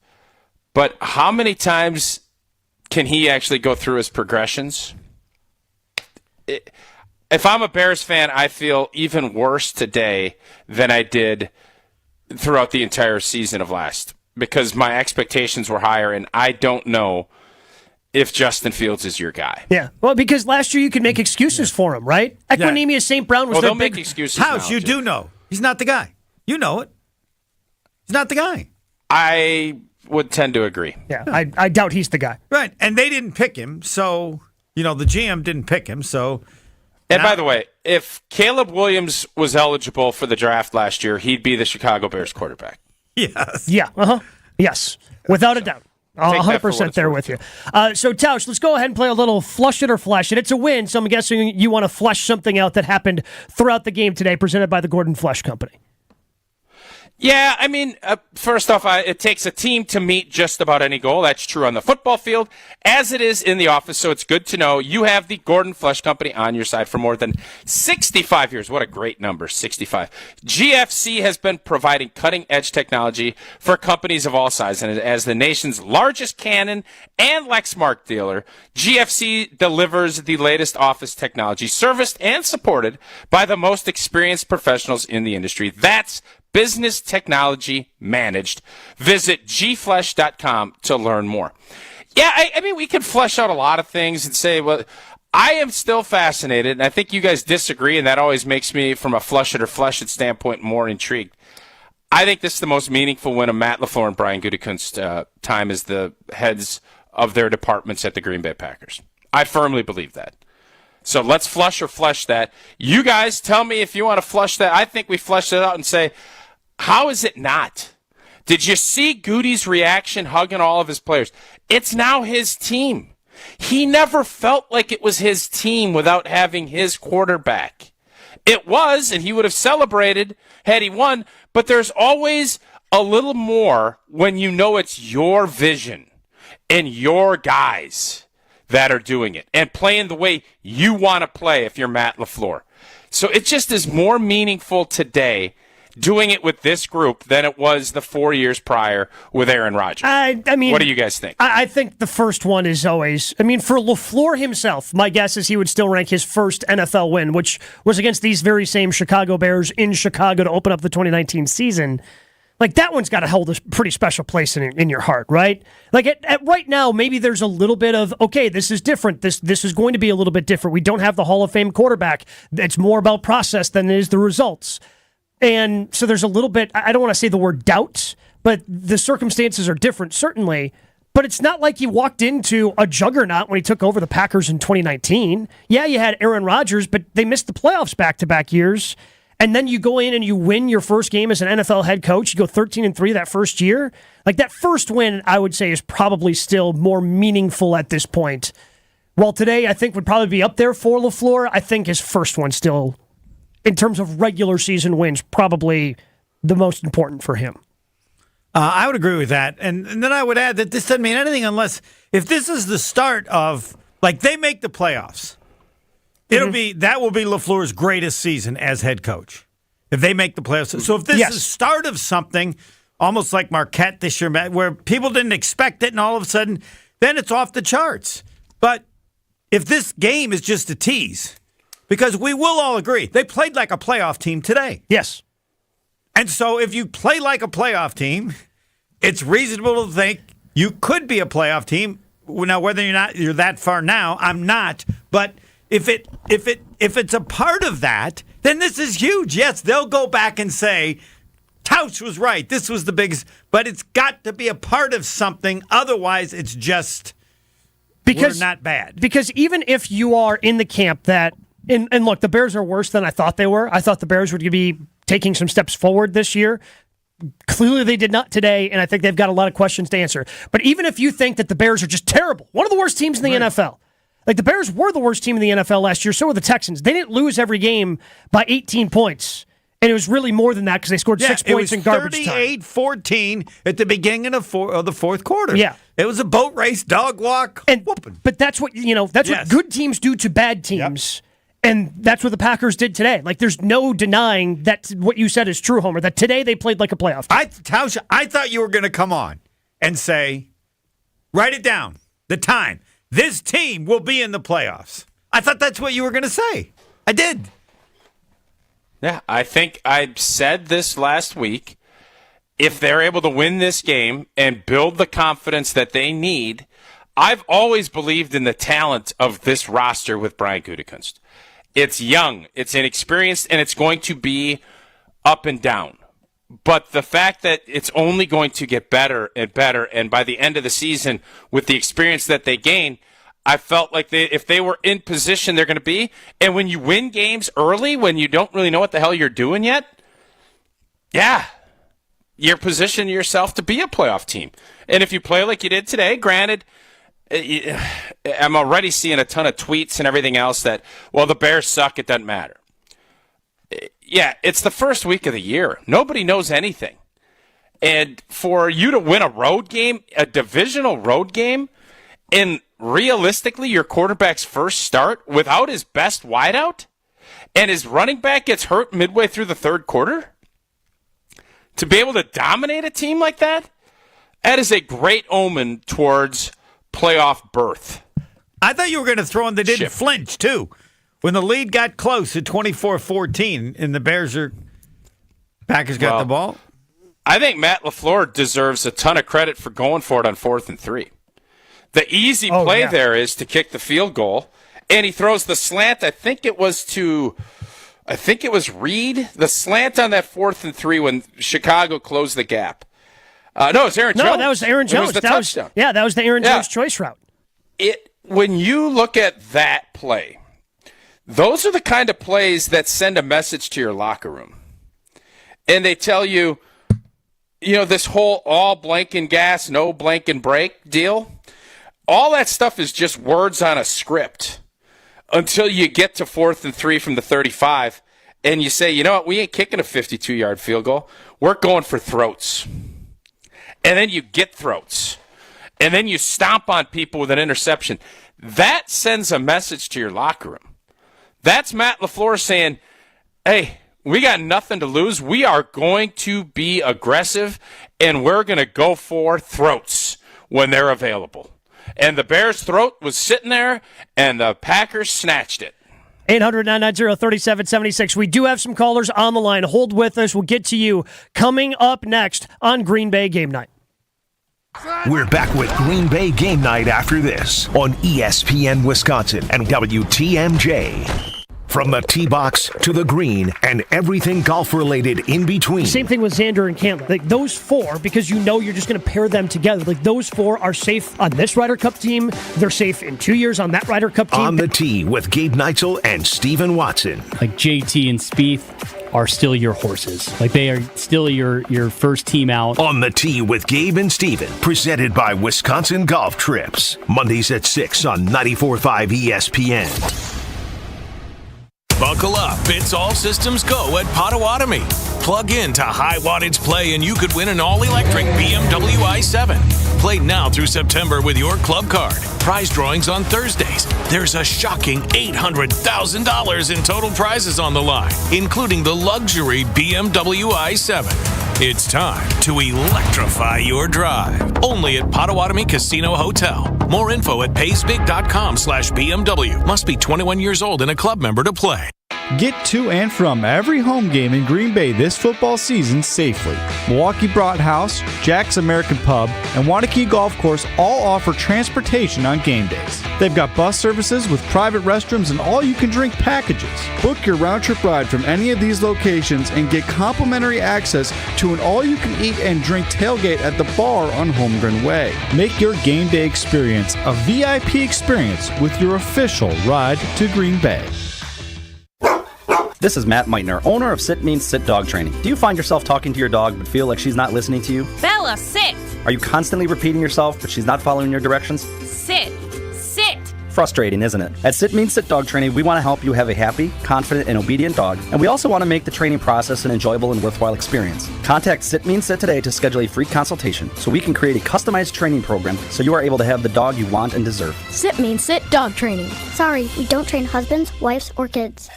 But how many times can he actually go through his progressions? If I'm a Bears fan, I feel even worse today than I did throughout the entire season of last, because my expectations were higher, and I don't know if Justin Fields is your guy. Yeah, well, because last year you could make excuses for him, right? Equinemius St. Brown was their big... make excuses House, now, you do know. He's not the guy. You know it. He's not the guy. I would tend to agree. Yeah, I doubt he's the guy. Right, and they didn't pick him, so, the GM didn't pick him, so... And by the way, if Caleb Williams was eligible for the draft last year, he'd be the Chicago Bears quarterback. Yes. Yeah, yes, without a doubt. 100% there with you. So, Tausch, let's go ahead and play a little flush it or flesh it. It's a win, so I'm guessing you want to flesh something out that happened throughout the game today, presented by the Gordon Flesh Company. Yeah, I mean, first off, it takes a team to meet just about any goal. That's true on the football field, as it is in the office, so it's good to know you have the Gordon Flesh Company on your side for more than 65 years. What a great number, 65. GFC has been providing cutting-edge technology for companies of all sizes, and as the nation's largest Canon and Lexmark dealer, GFC delivers the latest office technology, serviced and supported by the most experienced professionals in the industry. That's business technology managed. Visit gflesh.com to learn more. Yeah, I mean, we could flesh out a lot of things and say, well, I am still fascinated, and I think you guys disagree, and that always makes me, from a flush it or flesh it standpoint, more intrigued. I think this is the most meaningful win of Matt LaFleur and Brian Gutekunst's time as the heads of their departments at the Green Bay Packers. I firmly believe that. So let's flush or flesh that. You guys tell me if you want to flush that. I think we flesh it out and say, how is it not? Did you see Goody's reaction hugging all of his players? It's now his team. He never felt like it was his team without having his quarterback. It was, and he would have celebrated had he won, but there's always a little more when you know it's your vision and your guys that are doing it and playing the way you want to play if you're Matt LaFleur. So it just is more meaningful today doing it with this group than it was the 4 years prior with Aaron Rodgers. I mean, what do you guys think? I think the first one is always, I mean, for LaFleur himself, my guess is he would still rank his first NFL win, which was against these very same Chicago Bears in Chicago to open up the 2019 season. Like, that one's got to hold a pretty special place in your heart, right? Like, at right now, maybe there's a little bit of, okay, this is different. This is going to be a little bit different. We don't have the Hall of Fame quarterback. It's more about process than it is the results. And so there's a little bit, I don't want to say the word doubt, but the circumstances are different, certainly. But it's not like he walked into a juggernaut when he took over the Packers in 2019. Yeah, you had Aaron Rodgers, but they missed the playoffs back-to-back years. And then you go in and you win your first game as an NFL head coach. You go 13-3 that first year. Like, that first win, I would say, is probably still more meaningful at this point. While today, I think, would probably be up there for LaFleur, I think his first one still, in terms of regular season wins, probably the most important for him. I would agree with that. And then I would add that this doesn't mean anything unless, if this is the start of, like, they make the playoffs, that will be LaFleur's greatest season as head coach, if they make the playoffs. So if this is the start of something, almost like Marquette this year, where people didn't expect it and all of a sudden, then it's off the charts. But if this game is just a tease, because we will all agree, they played like a playoff team today. Yes. And so if you play like a playoff team, it's reasonable to think you could be a playoff team. Now, whether you're that far now, I'm not. But if it's a part of that, then this is huge. Yes, they'll go back and say, Tausch was right. This was the biggest. But it's got to be a part of something. Otherwise, it's just we're not bad. Because even if you are in the camp that, and look, the Bears are worse than I thought they were. I thought the Bears would be taking some steps forward this year. Clearly they did not today, and I think they've got a lot of questions to answer. But even if you think that the Bears are just terrible, one of the worst teams in the NFL, like the Bears were the worst team in the NFL last year, so were the Texans. They didn't lose every game by 18 points. And it was really more than that because they scored 6 points in garbage time. 38-14 at the beginning of the fourth quarter. Yeah. It was a boat race, dog walk, whooping. But that's what, what good teams do to bad teams. Yep. And that's what the Packers did today. Like, there's no denying that what you said is true, Homer, that today they played like a playoff team. I thought you were going to come on and say, write it down, the time. This team will be in the playoffs. I thought that's what you were going to say. I did. Yeah, I think I said this last week. If they're able to win this game and build the confidence that they need, I've always believed in the talent of this roster with Brian Gutekunst. It's young, it's inexperienced, and it's going to be up and down. But the fact that it's only going to get better and better, and by the end of the season, with the experience that they gain, I felt like if they were in position, they're going to be. And when you win games early, when you don't really know what the hell you're doing yet, yeah, you're positioning yourself to be a playoff team. And if you play like you did today, granted, I'm already seeing a ton of tweets and everything else that, well, the Bears suck, it doesn't matter. Yeah, it's the first week of the year. Nobody knows anything. And for you to win a road game, a divisional road game, and realistically your quarterback's first start without his best wideout, and his running back gets hurt midway through the third quarter, to be able to dominate a team like that, that is a great omen towards playoff berth. I thought you were going to throw in they didn't flinch, too. When the lead got close at 24-14 and the Packers got the ball. I think Matt LaFleur deserves a ton of credit for going for it on 4th and 3. The easy play there is to kick the field goal, and he throws the slant. I think it was Reed, the slant on that 4th and 3 when Chicago closed the gap. No, it was Aaron Jones. No, that was Aaron Jones. It was the touchdown. That was the Aaron Jones choice route. When you look at that play, those are the kind of plays that send a message to your locker room. And they tell you, this whole all blank and gas, no blank and break deal, all that stuff is just words on a script until you get to 4th and 3 from the 35 and you say, you know what, we ain't kicking a 52-yard field goal. We're going for throats. And then you get throats. And then you stomp on people with an interception. That sends a message to your locker room. That's Matt LaFleur saying, hey, we got nothing to lose. We are going to be aggressive, and we're going to go for throats when they're available. And the Bears' throat was sitting there, and the Packers snatched it. 800-990-3776. We do have some callers on the line. Hold with us. We'll get to you coming up next on Green Bay Game Night. We're back with Green Bay Game Night after this on ESPN Wisconsin and WTMJ. From the tee box to the green and everything golf-related in between. Same thing with Xander and Cantley. Like those four, because you're just going to pair them together. Like those four are safe on this Ryder Cup team. They're safe in 2 years on that Ryder Cup team. On the tee with Gabe Neitzel and Steven Watson. Like JT and Spieth are still your horses. Like they are still your first team out. On the tee with Gabe and Steven. Presented by Wisconsin Golf Trips. Mondays at 6 on 94.5 ESPN. Buckle up. It's all systems go at Potawatomi. Plug in to high wattage play and you could win an all-electric BMW i7. Play now through September with your club card. Prize drawings on Thursdays. There's a shocking $800,000 in total prizes on the line, including the luxury BMW i7. It's time to electrify your drive. Only at Potawatomi Casino Hotel. More info at paysbig.com/BMW. Must be 21 years old and a club member to play. Get to and from every home game in Green Bay this football season safely. Milwaukee Brought House, Jack's American Pub, and Wanakee Golf Course all offer transportation on game days. They've got bus services with private restrooms and all-you-can-drink packages. Book your round-trip ride from any of these locations and get complimentary access to an all-you-can-eat and drink tailgate at the bar on Holmgren Way. Make your game day experience a VIP experience with your official ride to Green Bay. This is Matt Meitner, owner of Sit Means Sit Dog Training. Do you find yourself talking to your dog but feel like she's not listening to you? Bella, sit. Are you constantly repeating yourself but she's not following your directions? Sit. Sit. Frustrating, isn't it? At Sit Means Sit Dog Training, we want to help you have a happy, confident, and obedient dog, and we also want to make the training process an enjoyable and worthwhile experience. Contact Sit Means Sit today to schedule a free consultation so we can create a customized training program so you are able to have the dog you want and deserve. Sit Means Sit Dog Training. Sorry, we don't train husbands, wives, or kids.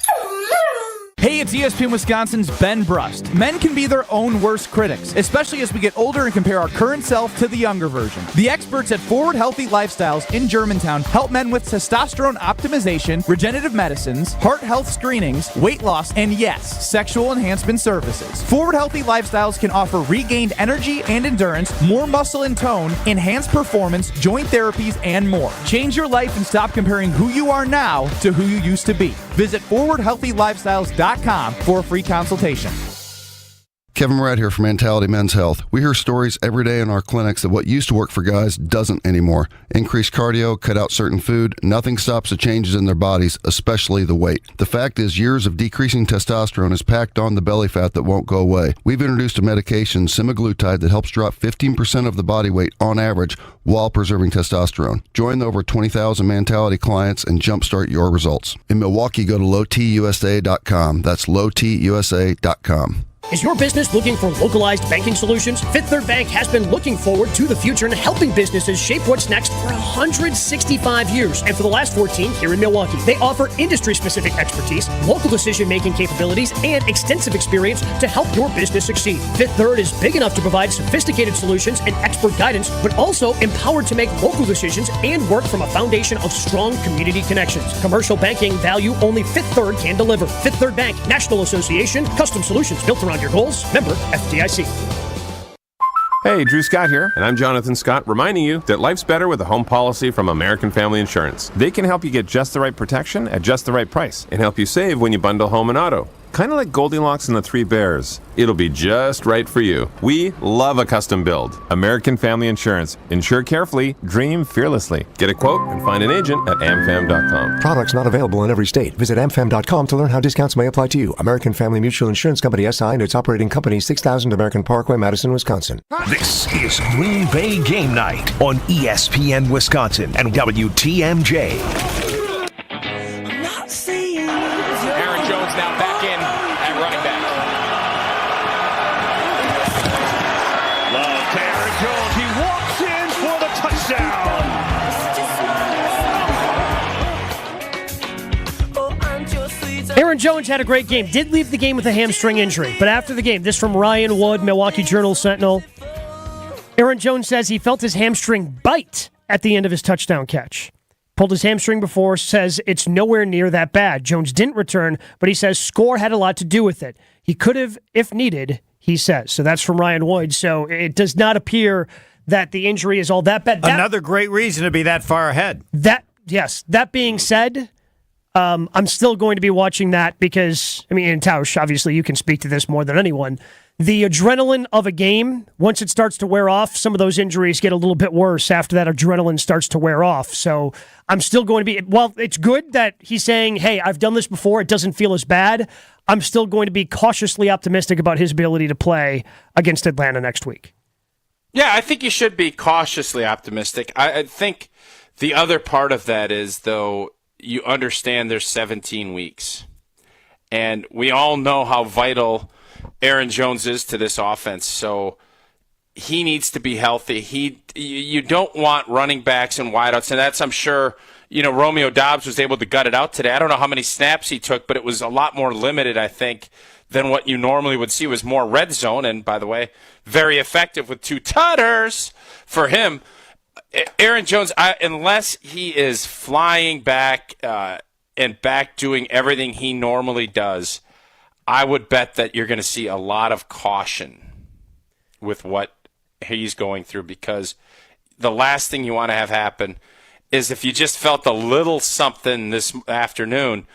Hey, it's ESPN Wisconsin's Ben Brust. Men can be their own worst critics, especially as we get older and compare our current self to the younger version. The experts at Forward Healthy Lifestyles in Germantown help men with testosterone optimization, regenerative medicines, heart health screenings, weight loss, and yes, sexual enhancement services. Forward Healthy Lifestyles can offer regained energy and endurance, more muscle and tone, enhanced performance, joint therapies, and more. Change your life and stop comparing who you are now to who you used to be. Visit forwardhealthylifestyles.com for a free consultation. Kevin Murat here for Mentality Men's Health. We hear stories every day in our clinics that what used to work for guys doesn't anymore. Increased cardio, cut out certain food, nothing stops the changes in their bodies, especially the weight. The fact is, years of decreasing testosterone has packed on the belly fat that won't go away. We've introduced a medication, semaglutide, that helps drop 15% of the body weight on average while preserving testosterone. Join the over 20,000 Mentality clients and jumpstart your results. In Milwaukee, go to lowtusa.com. That's lowtusa.com. Is your business looking for localized banking solutions? Fifth Third Bank has been looking forward to the future and helping businesses shape what's next for 165 years. And for the last 14 here in Milwaukee, they offer industry-specific expertise, local decision-making capabilities, and extensive experience to help your business succeed. Fifth Third is big enough to provide sophisticated solutions and expert guidance, but also empowered to make local decisions and work from a foundation of strong community connections. Commercial banking value only Fifth Third can deliver. Fifth Third Bank, National Association, custom solutions built around your goals. Member FDIC. Hey, Drew Scott here, and I'm Jonathan Scott, reminding you that life's better with a home policy from American Family Insurance. They can help you get just the right protection at just the right price and help you save when you bundle home and auto. Kind of like Goldilocks and the Three Bears. It'll be just right for you. We love a custom build. American Family Insurance. Insure carefully, dream fearlessly. Get a quote and find an agent at amfam.com. Products not available in every state. Visit amfam.com to learn how discounts may apply to you. American Family Mutual Insurance Company SI and its operating company 6000 American Parkway, Madison, Wisconsin. This is Green Bay Game Night on ESPN Wisconsin and WTMJ. Aaron Jones now back in at running back. Love to Aaron Jones. He walks in for the touchdown. Aaron Jones had a great game. Did leave the game with a hamstring injury. But after the game, this from Ryan Wood, Milwaukee Journal-Sentinel. Aaron Jones says he felt his hamstring bite at the end of his touchdown catch. Pulled his hamstring before, says it's nowhere near that bad. Jones didn't return, but he says score had a lot to do with it. He could have, if needed, he says. So that's from Ryan Wood. So it does not appear that the injury is all that bad. Another great reason to be that far ahead. Yes. That being said, I'm still going to be watching that because, I mean, and Tausch, obviously you can speak to this more than anyone. The adrenaline of a game, once it starts to wear off, some of those injuries get a little bit worse after that adrenaline starts to wear off. So I'm still going to be, well, it's good that he's saying, hey, I've done this before. It doesn't feel as bad. I'm still going to be cautiously optimistic about his ability to play against Atlanta next week. Yeah, I think you should be cautiously optimistic. I think the other part of that is, though, you understand there's 17 weeks. And we all know how vital Aaron Jones is to this offense, so he needs to be healthy. You don't want running backs and wideouts, and that's, I'm sure, Romeo Doubs was able to gut it out today. I don't know how many snaps he took, but it was a lot more limited, I think, than what you normally would see. It was more red zone, and by the way, very effective with 2 tutters for him. Aaron Jones, unless he is flying back and back doing everything he normally does, I would bet that you're going to see a lot of caution with what he's going through, because the last thing you want to have happen is if you just felt a little something this afternoon,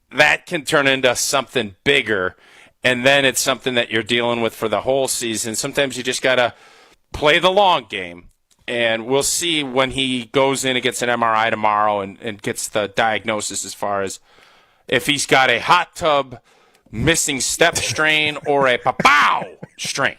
that can turn into something bigger, and then it's something that you're dealing with for the whole season. Sometimes you just got to play the long game, and we'll see when he goes in and gets an MRI tomorrow and gets the diagnosis as far as if he's got a hot tub missing step strain or a pow strain.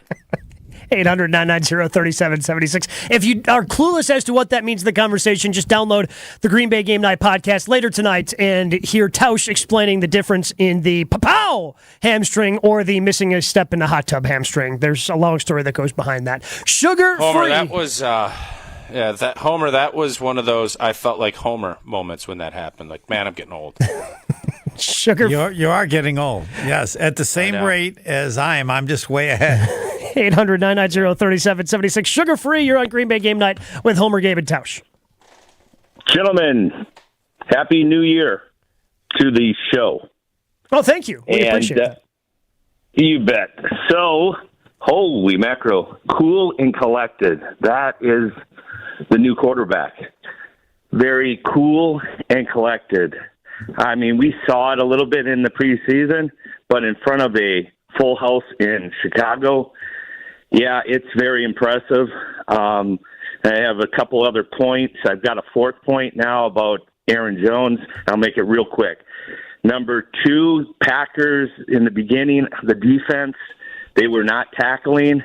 800-990-3776. If you are clueless as to what that means in the conversation, just download the Green Bay Game Night podcast later tonight and hear Tausch explaining the difference in the pow hamstring or the missing a step in the hot tub hamstring. There's a long story that goes behind that. Sugar-free. Homer, that was that was one of those I felt like Homer moments when that happened. Like, man, I'm getting old. Sugar. You are getting old. Yes, at the same rate as I am. I'm just way ahead. 800-990-3776. Sugar-free. You're on Green Bay Game Night with Homer, Gabe, and Tausch. Gentlemen, Happy New Year to the show. Oh, thank you. We appreciate it. You bet. So, holy macro, cool and collected. That is the new quarterback. Very cool and collected. I mean, we saw it a little bit in the preseason, but in front of a full house in Chicago, yeah, it's very impressive. I have a couple other points. I've got a fourth point now about Aaron Jones. I'll make it real quick. Number 2, Packers in the beginning, the defense, they were not tackling.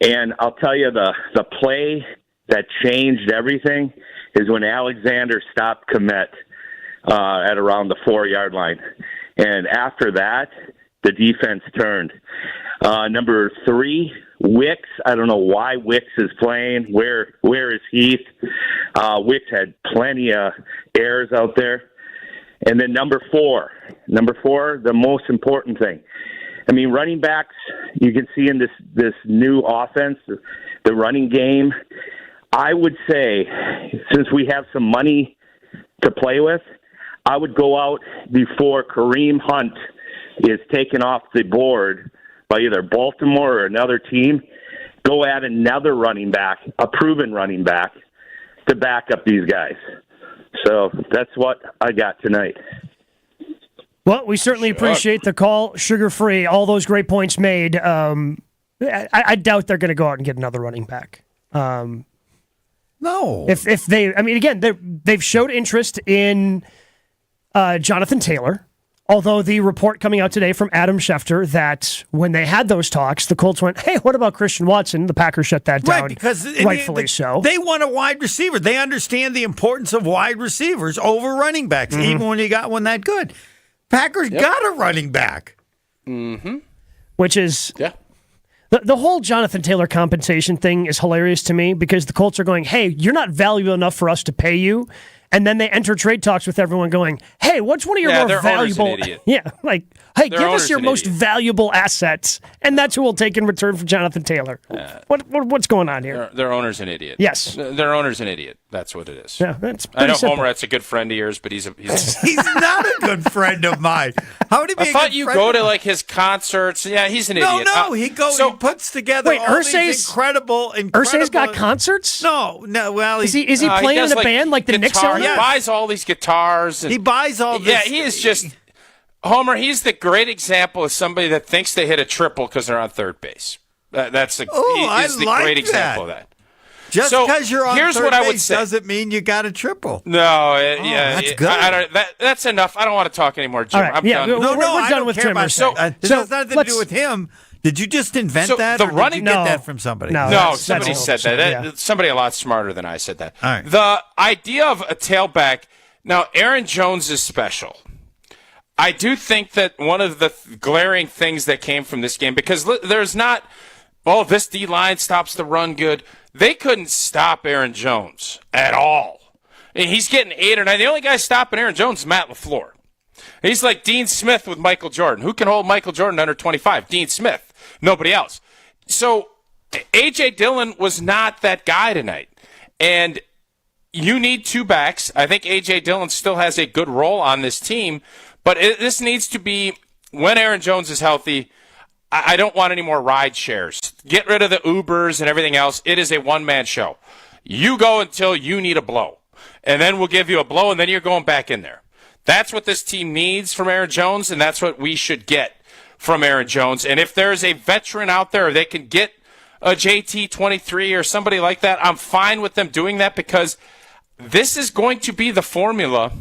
And I'll tell you, the play that changed everything is when Alexander stopped commit at around the 4-yard line. And after that, the defense turned. Number 3, Wicks. I don't know why Wicks is playing. Where is Heath? Wicks had plenty of errors out there. And then number 4, the most important thing. I mean, running backs, you can see in this new offense, the running game. I would say, since we have some money to play with, I would go out before Kareem Hunt is taken off the board by either Baltimore or another team. Go add another running back, a proven running back, to back up these guys. So that's what I got tonight. Well, we certainly appreciate the call. Sugar-free, all those great points made. I doubt they're going to go out and get another running back. No. If they, I mean, again, they've showed interest in Jonathan Taylor. Although the report coming out today from Adam Schefter that when they had those talks, the Colts went, hey, what about Christian Watson? The Packers shut that down, right, because rightfully so. They want a wide receiver. They understand the importance of wide receivers over running backs, even when you got one that good. Packers got a running back. Mm-hmm. Which is... Yeah. The whole Jonathan Taylor compensation thing is hilarious to me because the Colts are going, hey, you're not valuable enough for us to pay you. And then they enter trade talks with everyone going, hey, what's one of your more valuable... Yeah, like, hey, give us your most valuable assets, and that's who we'll take in return for Jonathan Taylor. What's going on here? Their owner's an idiot. Yes. Their owner's an idiot. That's what it is. Yeah, that's I know simple. Homer, that's a good friend of yours, but he's He's not a good friend of mine. How would he be I thought you go to, like, his concerts. Yeah, he's an idiot. No, he puts together all these incredible... Irsay's got concerts? No, well... Is he playing in a band like the Knicks owner? He buys all these guitars. He buys all this. Yeah, he is just... Homer, he's the great example of somebody that thinks they hit a triple because they're on third base. He's the great example of that. Just because you're on here's third what I would base say. doesn't mean you got a triple. No, that's good. That's enough. I don't want to talk anymore, Jim. Right, I'm done. We're done with Trimmer. This has nothing to do with him. Did you just invent that, or did you get that from somebody? No, somebody said that. Yeah. Somebody a lot smarter than I said that. All right. The idea of a tailback. Now, Aaron Jones is special. I do think that one of the glaring things that came from this game, because there's not, this D-line stops the run good. They couldn't stop Aaron Jones at all. And he's getting 8 or 9. The only guy stopping Aaron Jones is Matt LaFleur. He's like Dean Smith with Michael Jordan. Who can hold Michael Jordan under 25? Dean Smith. Nobody else. So A.J. Dillon was not that guy tonight. And you need 2 backs. I think A.J. Dillon still has a good role on this team. But this needs to be, when Aaron Jones is healthy, I don't want any more ride shares. Get rid of the Ubers and everything else. It is a one-man show. You go until you need a blow. And then we'll give you a blow, and then you're going back in there. That's what this team needs from Aaron Jones, and that's what we should get from Aaron Jones. And if there's a veteran out there, they can get a JT23 or somebody like that, I'm fine with them doing that because this is going to be the formula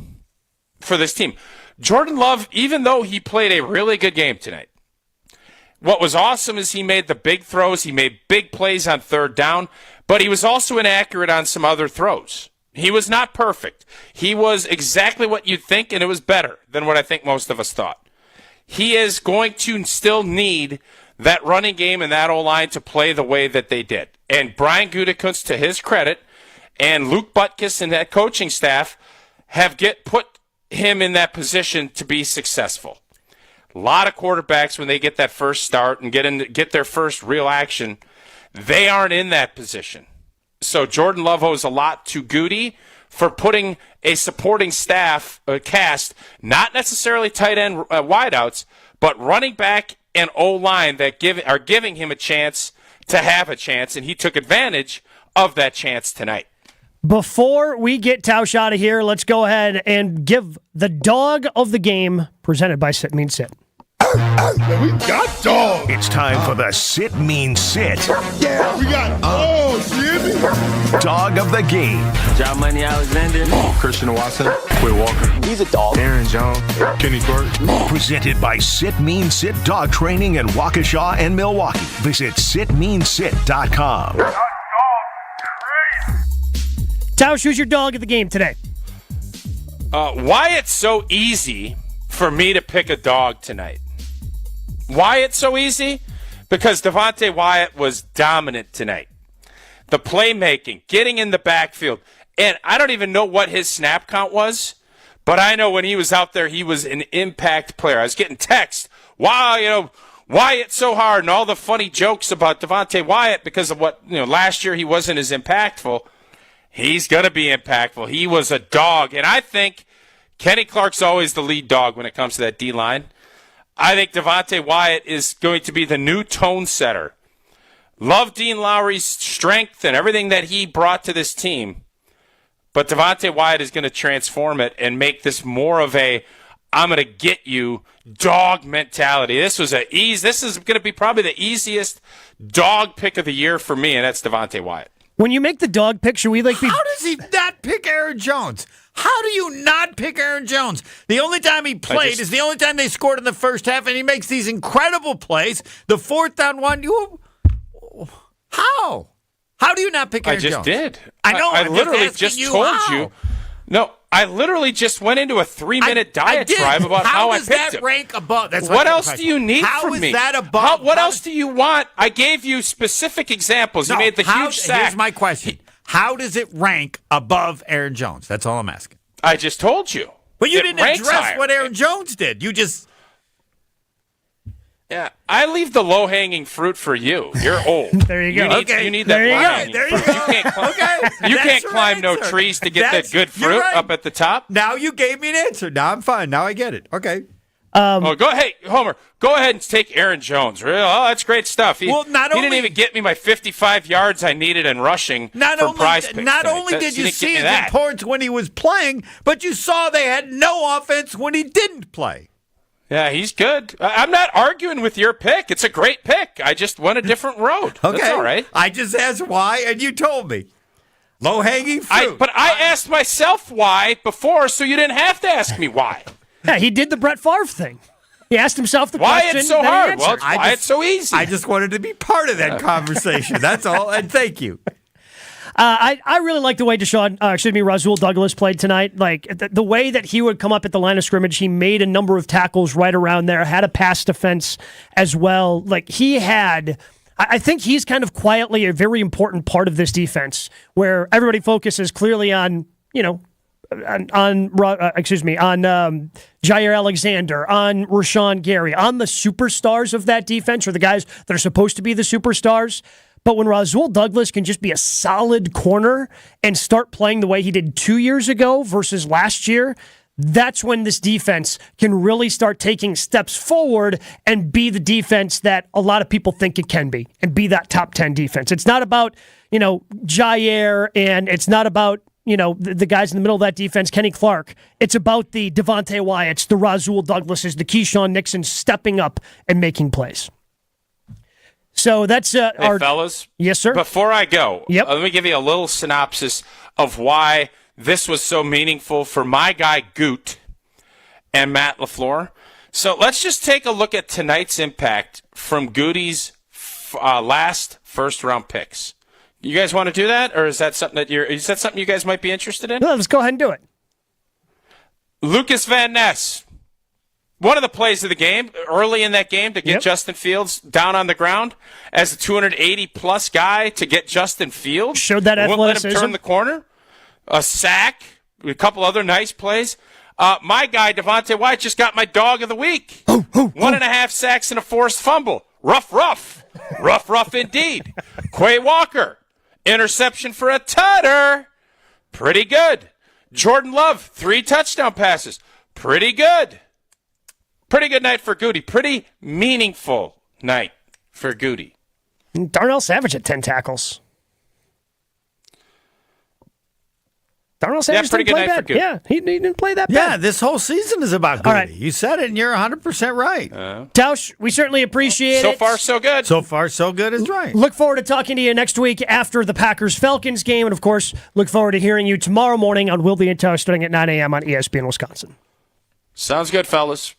for this team. Jordan Love, even though he played a really good game tonight, what was awesome is he made the big throws. He made big plays on third down, but he was also inaccurate on some other throws. He was not perfect. He was exactly what you'd think, and it was better than what I think most of us thought. He is going to still need that running game and that O-line to play the way that they did. And Brian Gutekunst, to his credit, and Luke Butkus and that coaching staff have put him in that position to be successful. A lot of quarterbacks, when they get that first start and get their first real action, they aren't in that position. So Jordan Love owes a lot to Goody for putting a supporting staff cast, not necessarily tight end wideouts, but running back and O-line that are giving him a chance to have a chance, and he took advantage of that chance tonight. Before we get Tausch out of here, let's go ahead and give the dog of the game, presented by Sit Mean Sit. We got dog. It's time for the Sit Mean Sit. Yeah, we got Jimmy. Dog of the game. John Money Alexander. Christian Watson. Quay Walker. He's a dog. Aaron Jones. Kenny Clark. Presented by Sit Mean Sit Dog Training in Waukesha and Milwaukee. Visit sitmeansit.com. Tausch, who's your dog of the game today? Why it's so easy for me to pick a dog tonight. Why it's so easy? Because Devontae Wyatt was dominant tonight. The playmaking, getting in the backfield. And I don't even know what his snap count was, but I know when he was out there, he was an impact player. I was getting texts, wow, Wyatt's so hard, and all the funny jokes about Devontae Wyatt because of what, last year he wasn't as impactful. He's going to be impactful. He was a dog. And I think Kenny Clark's always the lead dog when it comes to that D-line. I think Devontae Wyatt is going to be the new tone setter. Love Dean Lowry's strength and everything that he brought to this team. But Devontae Wyatt is going to transform it and make this more of a I'm going to get you dog mentality. This is going to be probably the easiest dog pick of the year for me, and that's Devontae Wyatt. When you make the dog pick, should we How does he not pick Aaron Jones? How do you not pick Aaron Jones? The only time he played is the only time they scored in the first half, and he makes these incredible plays. The fourth down one, how? How do you not pick Aaron Jones? I just did. I know. I literally just told you. No, I literally just went into a 3-minute diatribe about how I picked him. How does that rank above? That's what else do you need from me? How is that above? What else do you want? I gave you specific examples. You made the huge sack. Here's my question. How does it rank above Aaron Jones? That's all I'm asking. I just told you. But you didn't address what Aaron Jones did. You just... Yeah, I leave the low-hanging fruit for you. You're old. There you go. You need that low-hanging fruit. You can't climb no trees to get that good fruit up at the top. Now you gave me an answer. Now I'm fine. Now I get it. Okay. Go ahead, Homer. Go ahead and take Aaron Jones. Oh, that's great stuff. He didn't even get me my 55 yards I needed in rushing for prize picks. Not only did you see his importance when he was playing, but you saw they had no offense when he didn't play. Yeah, he's good. I'm not arguing with your pick. It's a great pick. I just went a different road. Okay. That's all right. I just asked why, and you told me. Low-hanging fruit. But I asked myself why before, so you didn't have to ask me why. Yeah, he did the Brett Favre thing. He asked himself the why question. Why it's so hard? Well, why it's so easy? I just wanted to be part of that conversation. That's all, and thank you. I really like the way Rasul Douglas played tonight. Like the way that he would come up at the line of scrimmage, he made a number of tackles right around there, had a pass defense as well. Like I think he's kind of quietly a very important part of this defense, where everybody focuses clearly on Jair Alexander, on Rashawn Gary, on the superstars of that defense, or the guys that are supposed to be the superstars. But when Rasul Douglas can just be a solid corner and start playing the way he did 2 years ago versus last year, that's when this defense can really start taking steps forward and be the defense that a lot of people think it can be, and be that top 10 defense. It's not about, Jair, and it's not about, the guys in the middle of that defense, Kenny Clark. It's about the Devontae Wyatts, the Rasul Douglases, the Keyshawn Nixons stepping up and making plays. So that's hey, fellas. Yes, sir. Before I go, let me give you a little synopsis of why this was so meaningful for my guy Goot and Matt LaFleur. So let's just take a look at tonight's impact from Goody's last first-round picks. You guys want to do that, or is that something you guys might be interested in? No, let's go ahead and do it. Lucas Van Ness, one of the plays of the game, early in that game to get Justin Fields down on the ground as a 280-plus guy to get Justin Fields. Showed that athleticism. Wouldn't let him turn the corner. A sack, a couple other nice plays. My guy, Devontae White, just got my dog of the week. 1.5 sacks and a forced fumble. Rough. Rough indeed. Quay Walker, interception for a tutter. Pretty good. Jordan Love, 3 touchdown passes. Pretty good. Pretty good night for Goody. Pretty meaningful night for Goody. Darnell Savage at 10 tackles. Darnell Savage pretty didn't good play night for bad. Goody. Yeah, he didn't play that bad. Yeah, this whole season is about Goody. All right. You said it, and you're 100% right. Tausch, we certainly appreciate it. So far, so good. So far, so good is right. Look forward to talking to you next week after the Packers-Falcons game. And, of course, look forward to hearing you tomorrow morning on Wilby and Tausch starting at 9 a.m. on ESPN Wisconsin. Sounds good, fellas.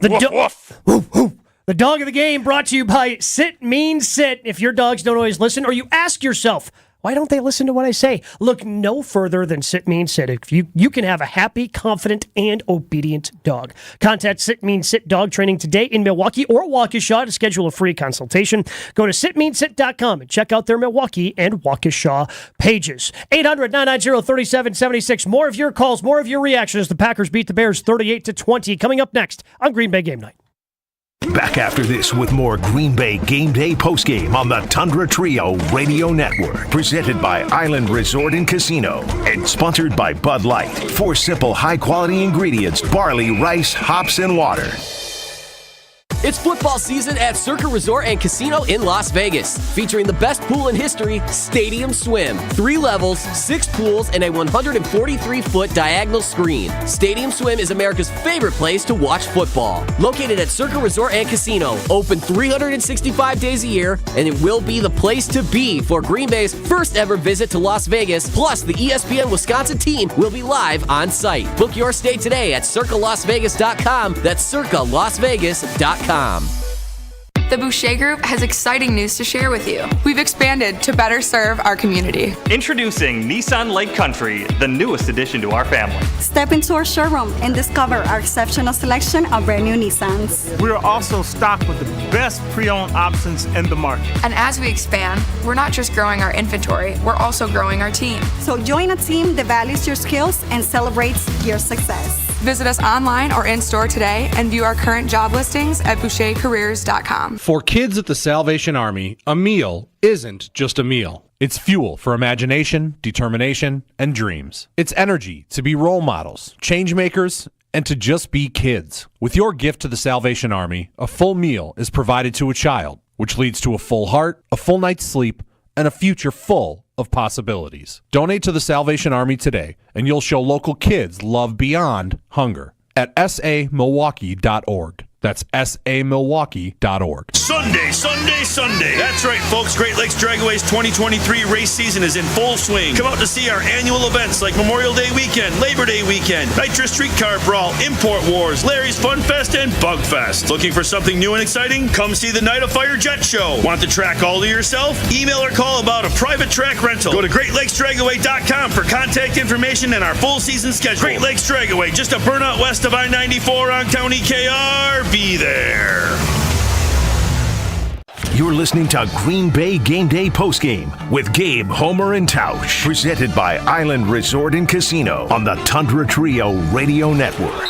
Woof. The dog of the game brought to you by Sit Means Sit. If your dogs don't always listen, or you ask yourself, why don't they listen to what I say? Look no further than Sit Means Sit. If you can have a happy, confident, and obedient dog. Contact Sit Means Sit Dog Training today in Milwaukee or Waukesha to schedule a free consultation. Go to sitmeansit.com and check out their Milwaukee and Waukesha pages. 800-990-3776. More of your calls, more of your reactions. The Packers beat the Bears 38-20. Coming up next on Green Bay Game Night. Back after this with more Green Bay Game Day postgame on the Tundra Trio Radio Network. Presented by Island Resort and Casino and sponsored by Bud Light. 4 simple, high-quality ingredients: barley, rice, hops, and water. It's football season at Circa Resort and Casino in Las Vegas, featuring the best pool in history, Stadium Swim. 3 levels, 6 pools, and a 143-foot diagonal screen. Stadium Swim is America's favorite place to watch football. Located at Circa Resort and Casino, open 365 days a year, and it will be the place to be for Green Bay's first ever visit to Las Vegas. Plus, the ESPN Wisconsin team will be live on site. Book your stay today at circalasvegas.com. That's circalasvegas.com. The Boucher Group has exciting news to share with you. We've expanded to better serve our community. Introducing Nissan Lake Country, the newest addition to our family. Step into our showroom and discover our exceptional selection of brand new Nissans. We are also stocked with the best pre-owned options in the market. And as we expand, we're not just growing our inventory, we're also growing our team. So join a team that values your skills and celebrates your success. Visit us online or in-store today and view our current job listings at bouchercareers.com. For kids at the Salvation Army, a meal isn't just a meal. It's fuel for imagination, determination, and dreams. It's energy to be role models, change makers, and to just be kids. With your gift to the Salvation Army, a full meal is provided to a child, which leads to a full heart, a full night's sleep, and a future full of possibilities. Donate to the Salvation Army today, and you'll show local kids love beyond hunger at samilwaukee.org. That's samilwaukee.org. Sunday. That's right, folks. Great Lakes Dragway's 2023 race season is in full swing. Come out to see our annual events like Memorial Day Weekend, Labor Day Weekend, Nitro Streetcar Brawl, Import Wars, Larry's Fun Fest, and Bug Fest. Looking for something new and exciting? Come see the Night of Fire Jet Show. Want the track all to yourself? Email or call about a private track rental. Go to GreatLakesDragaway.com for contact information and our full season schedule. Great Lakes Dragaway, just a burnout west of I-94 on County KR. Be there. You're listening to Green Bay Game Day postgame with Gabe, Homer, and Tausch. Presented by Island Resort and Casino on the Tundra Trio Radio Network.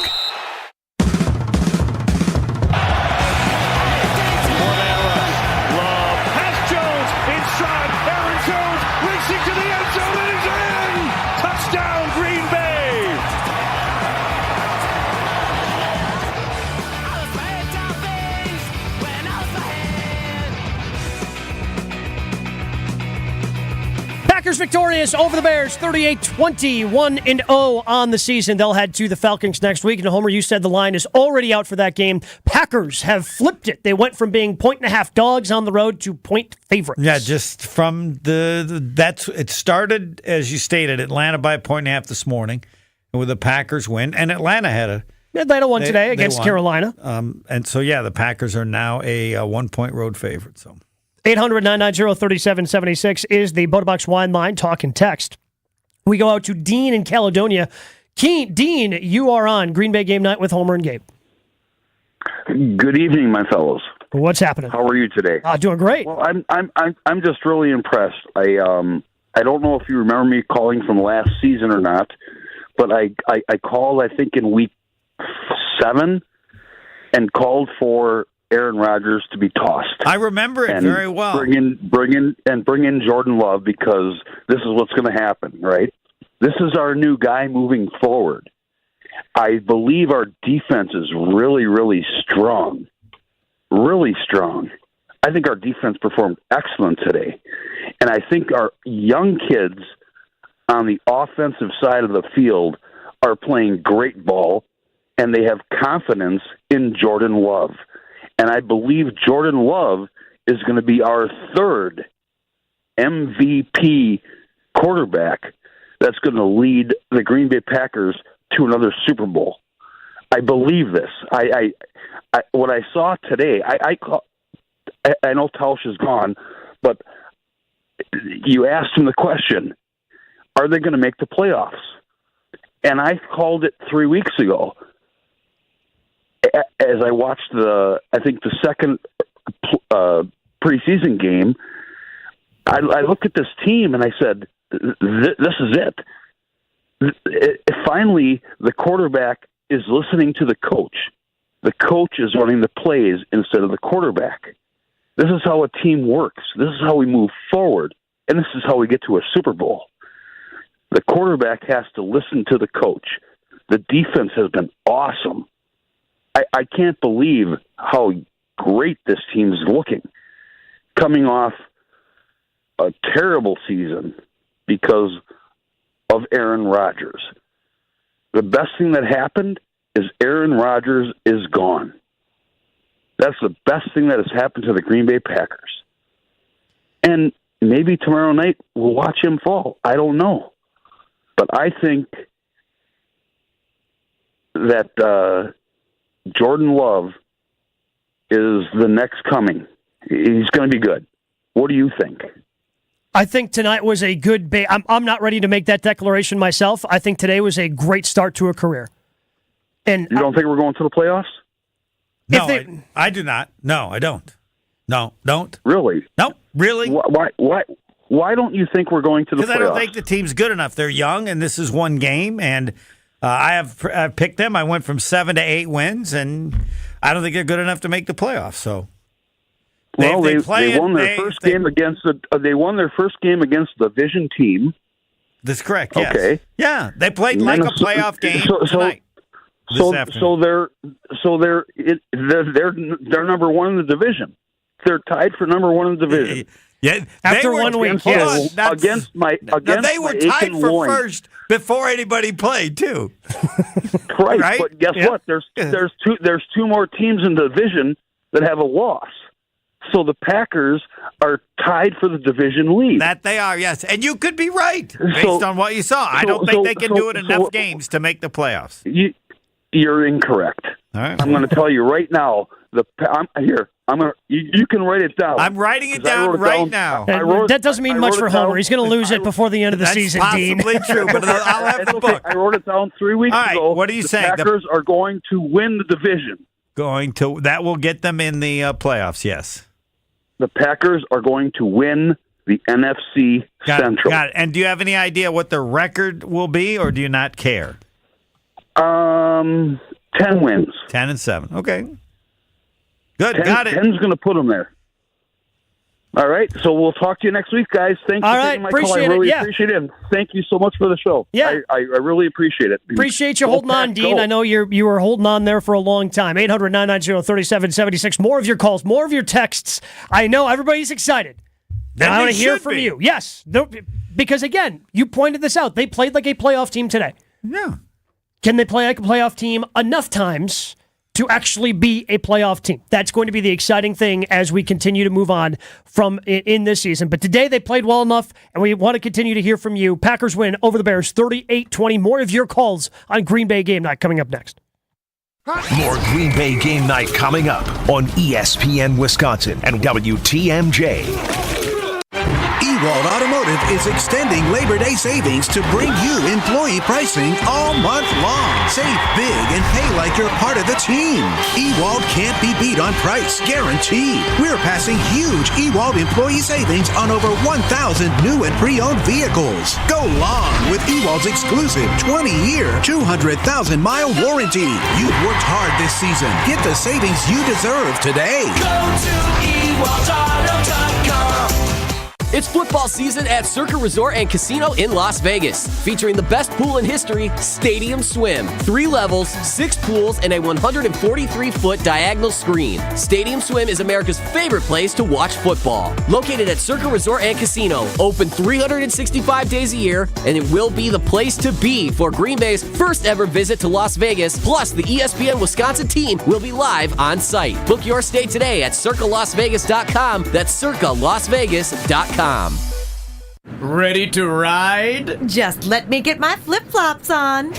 Packers victorious over the Bears, 38-20, 1-0 on the season. They'll head to the Falcons next week. And Homer, you said the line is already out for that game. Packers have flipped it. They went from being 1.5 dogs on the road to point favorites. Yeah, just from it started, as you stated, Atlanta by 1.5 this morning with the Packers win. And Atlanta had Atlanta won today against Carolina. And so, the Packers are now a 1-point road favorite. So 800-990-3776 is the Bodabox Wine Line talk and text. We go out to Dean in Caledonia. Dean, you are on Green Bay Game Night with Homer and Gabe. Good evening, my fellows. What's happening? How are you today? Doing great. Well, I'm just really impressed. I don't know if you remember me calling from last season or not, but I called, I think, in week 7 and called for Aaron Rodgers to be tossed. I remember it very well. Bring in Jordan Love, because this is what's going to happen, right? This is our new guy moving forward. I believe our defense is really, really strong. Really strong. I think our defense performed excellent today. And I think our young kids on the offensive side of the field are playing great ball, and they have confidence in Jordan Love. And I believe Jordan Love is going to be our third MVP quarterback that's going to lead the Green Bay Packers to another Super Bowl. I believe this. I what I saw today, I know Tausch is gone, but you asked him the question, are they going to make the playoffs? And I called it 3 weeks ago. As I watched the second preseason game, I looked at this team and I said, this is it. Finally, the quarterback is listening to the coach. The coach is running the plays instead of the quarterback. This is how a team works. This is how we move forward. And this is how we get to a Super Bowl. The quarterback has to listen to the coach. The defense has been awesome. I can't believe how great this team is looking. Coming off a terrible season because of Aaron Rodgers. The best thing that happened is Aaron Rodgers is gone. That's the best thing that has happened to the Green Bay Packers. And maybe tomorrow night we'll watch him fall. I don't know. But I think that Jordan Love is the next coming. He's going to be good. What do you think? I think tonight was a good I'm not ready to make that declaration myself. I think today was a great start to a career. And you don't think we're going to the playoffs? No, I do not. No, I don't. No, don't. Really? No, really? Why don't you think we're going to the playoffs? Because I don't think the team's good enough. They're young, and this is one game, and I've picked them. I went from 7 to 8 wins, and I don't think they're good enough to make the playoffs. So, they won their first game against the division team. That's correct. Yes. Okay. Yeah, they played like a playoff game tonight. So they're number one in the division. They're tied for number one in the division. Yeah, after 1 week, yes. Against they were tied for loin. First before anybody played too. Right, but guess what? There's two more teams in the division that have a loss. So the Packers are tied for the division lead. That they are, yes. And you could be right based on what you saw. I don't think they can do it enough games to make the playoffs. You're incorrect. All right. I'm going to tell you right now. You can write it down. I'm writing it down right now. That doesn't mean much for Homer. He's going to lose it before the end of the season, Dean. That's possibly true, but I'll have the book. I wrote it down 3 weeks ago. What are you saying? The Packers are going to win the division. That will get them in the playoffs, yes. The Packers are going to win the NFC Central. Got it. And do you have any idea what the record will be, or do you not care? 10 wins. 10-7. Okay. Good. 10, got it. 10's going to put them there. All right. So we'll talk to you next week, guys. Thanks for taking my call. I really appreciate it. And thank you so much for the show. Yeah. I really appreciate it. Appreciate you holding on, Dean. I know you were holding on there for a long time. 800-990-3776. More of your calls, more of your texts. I know everybody's excited. I want to hear from you. Yes. Because, again, you pointed this out. They played like a playoff team today. Yeah. Can they play like a playoff team enough times to actually be a playoff team? That's going to be the exciting thing as we continue to move on from in this season. But today they played well enough, and we want to continue to hear from you. Packers win over the Bears 38-20. More of your calls on Green Bay Game Night coming up next. More Green Bay Game Night coming up on ESPN Wisconsin and WTMJ. Ewald Automotive is extending Labor Day savings to bring you employee pricing all month long. Save big and pay like you're part of the team. Ewald can't be beat on price, guaranteed. We're passing huge Ewald employee savings on over 1,000 new and pre-owned vehicles. Go long with Ewald's exclusive 20-year, 200,000-mile warranty. You've worked hard this season. Get the savings you deserve today. Go to EWaldAuto.com. It's football season at Circa Resort and Casino in Las Vegas, featuring the best pool in history, Stadium Swim. 3 levels, 6 pools, and a 143-foot diagonal screen. Stadium Swim is America's favorite place to watch football. Located at Circa Resort and Casino, open 365 days a year, and it will be the place to be for Green Bay's first ever visit to Las Vegas. Plus, the ESPN Wisconsin team will be live on site. Book your stay today at CircaLasVegas.com. That's CircaLasVegas.com. Ready to ride? Just let me get my flip-flops on.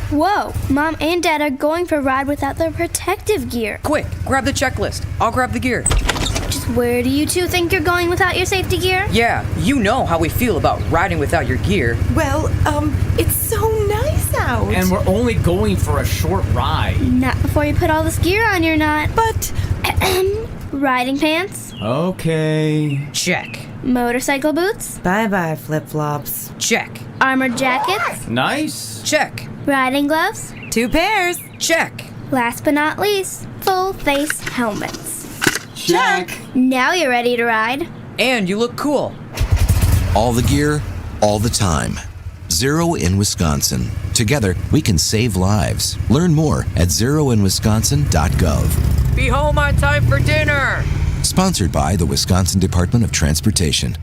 Whoa, Mom and Dad are going for a ride without their protective gear. Quick, grab the checklist. I'll grab the gear. Just where do you two think you're going without your safety gear? Yeah, you know how we feel about riding without your gear. Well, it's so nice out. And we're only going for a short ride. Not before you put all this gear on, you're not. But... riding pants? Okay. Check. Motorcycle boots? Bye-bye, flip-flops. Check. Armored jackets? Nice. Check. Riding gloves? 2 pairs. Check. Last but not least, full face helmets. Check. Now you're ready to ride. And you look cool. All the gear, all the time. Zero in Wisconsin. Together, we can save lives. Learn more at zeroinwisconsin.gov. Be home on time for dinner. Sponsored by the Wisconsin Department of Transportation.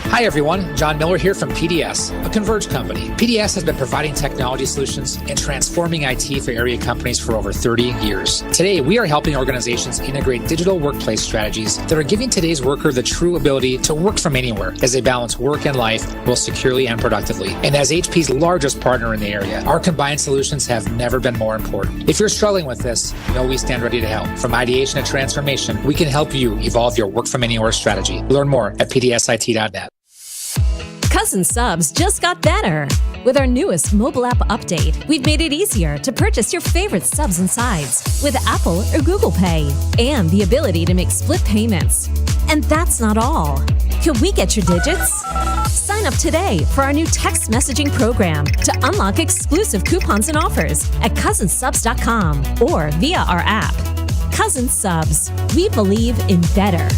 Hi everyone, John Miller here from PDS, a Converge company. PDS has been providing technology solutions and transforming IT for area companies for over 30 years. Today, we are helping organizations integrate digital workplace strategies that are giving today's worker the true ability to work from anywhere as they balance work and life both securely and productively. And as HP's largest partner in the area, our combined solutions have never been more important. If you're struggling with this, know we stand ready to help. From ideation to transformation, we can help you evolve your work from anywhere strategy. Learn more at pdsit.net. Cousin Subs just got better. With our newest mobile app update, we've made it easier to purchase your favorite subs and sides with Apple or Google Pay, and the ability to make split payments. And that's not all. Can we get your digits? Sign up today for our new text messaging program to unlock exclusive coupons and offers at cousinsubs.com or via our app. Cousin Subs. We believe in better.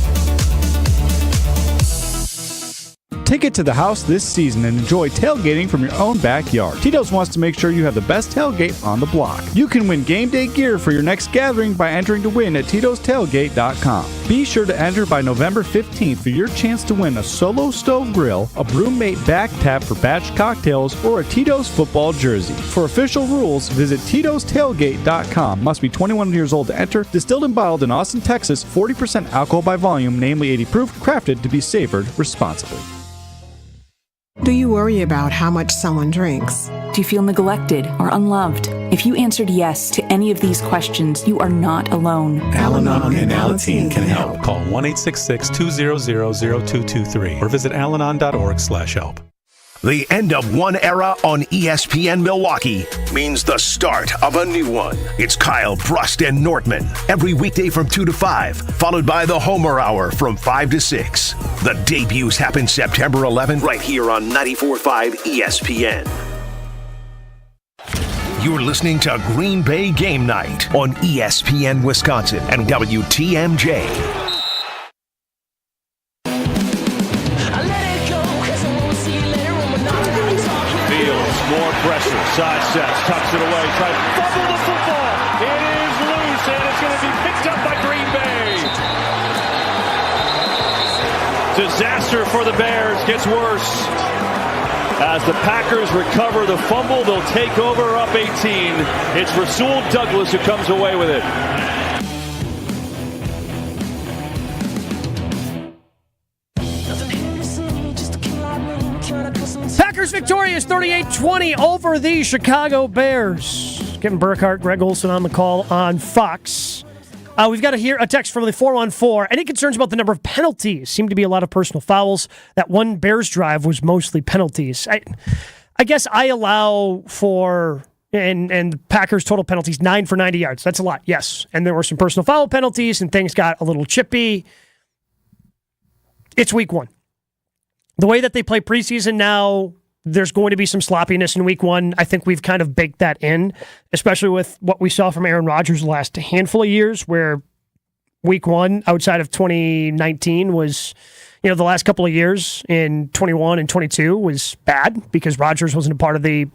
Take it to the house this season and enjoy tailgating from your own backyard. Tito's wants to make sure you have the best tailgate on the block. You can win game day gear for your next gathering by entering to win at Tito'sTailgate.com. Be sure to enter by November 15th for your chance to win a Solo Stove Grill, a Brewmate Back Tap for batch cocktails, or a Tito's football jersey. For official rules, visit Tito'sTailgate.com. Must be 21 years old to enter. Distilled and bottled in Austin, Texas. 40% alcohol by volume, namely 80 proof. Crafted to be savored responsibly. Do you worry about how much someone drinks? Do you feel neglected or unloved? If you answered yes to any of these questions, you are not alone. Al-Anon and Alateen can help. Call 1-866-200-0223 or visit alanon.org/help. The end of one era on ESPN Milwaukee means the start of a new one. It's Kyle Brust and Nortman every weekday from 2 to 5, followed by the Homer Hour from 5 to 6. The debuts happen September 11th right here on 94.5 ESPN. You're listening to Green Bay Game Night on ESPN Wisconsin and WTMJ. More pressure, side steps, tucks it away, tries to fumble the football. It is loose, and it's going to be picked up by Green Bay. Disaster for the Bears gets worse. As the Packers recover the fumble, they'll take over up 18. It's Rasul Douglas who comes away with it. Packers victory victorious 38-20 over the Chicago Bears. Kevin Burkhardt, Greg Olson on the call on Fox. We've got a text from the 414. Any concerns about the number of penalties? Seem to be a lot of personal fouls. That one Bears drive was mostly penalties. I guess I allow for, and Packers total penalties, 9 for 90 yards. That's a lot, yes. And there were some personal foul penalties, and things got a little chippy. It's week 1. The way that they play preseason now, there's going to be some sloppiness in week 1. I think we've kind of baked that in, especially with what we saw from Aaron Rodgers the last handful of years, where week 1 outside of 2019 was, the last couple of years in 21 and 22 was bad because Rodgers wasn't a part of the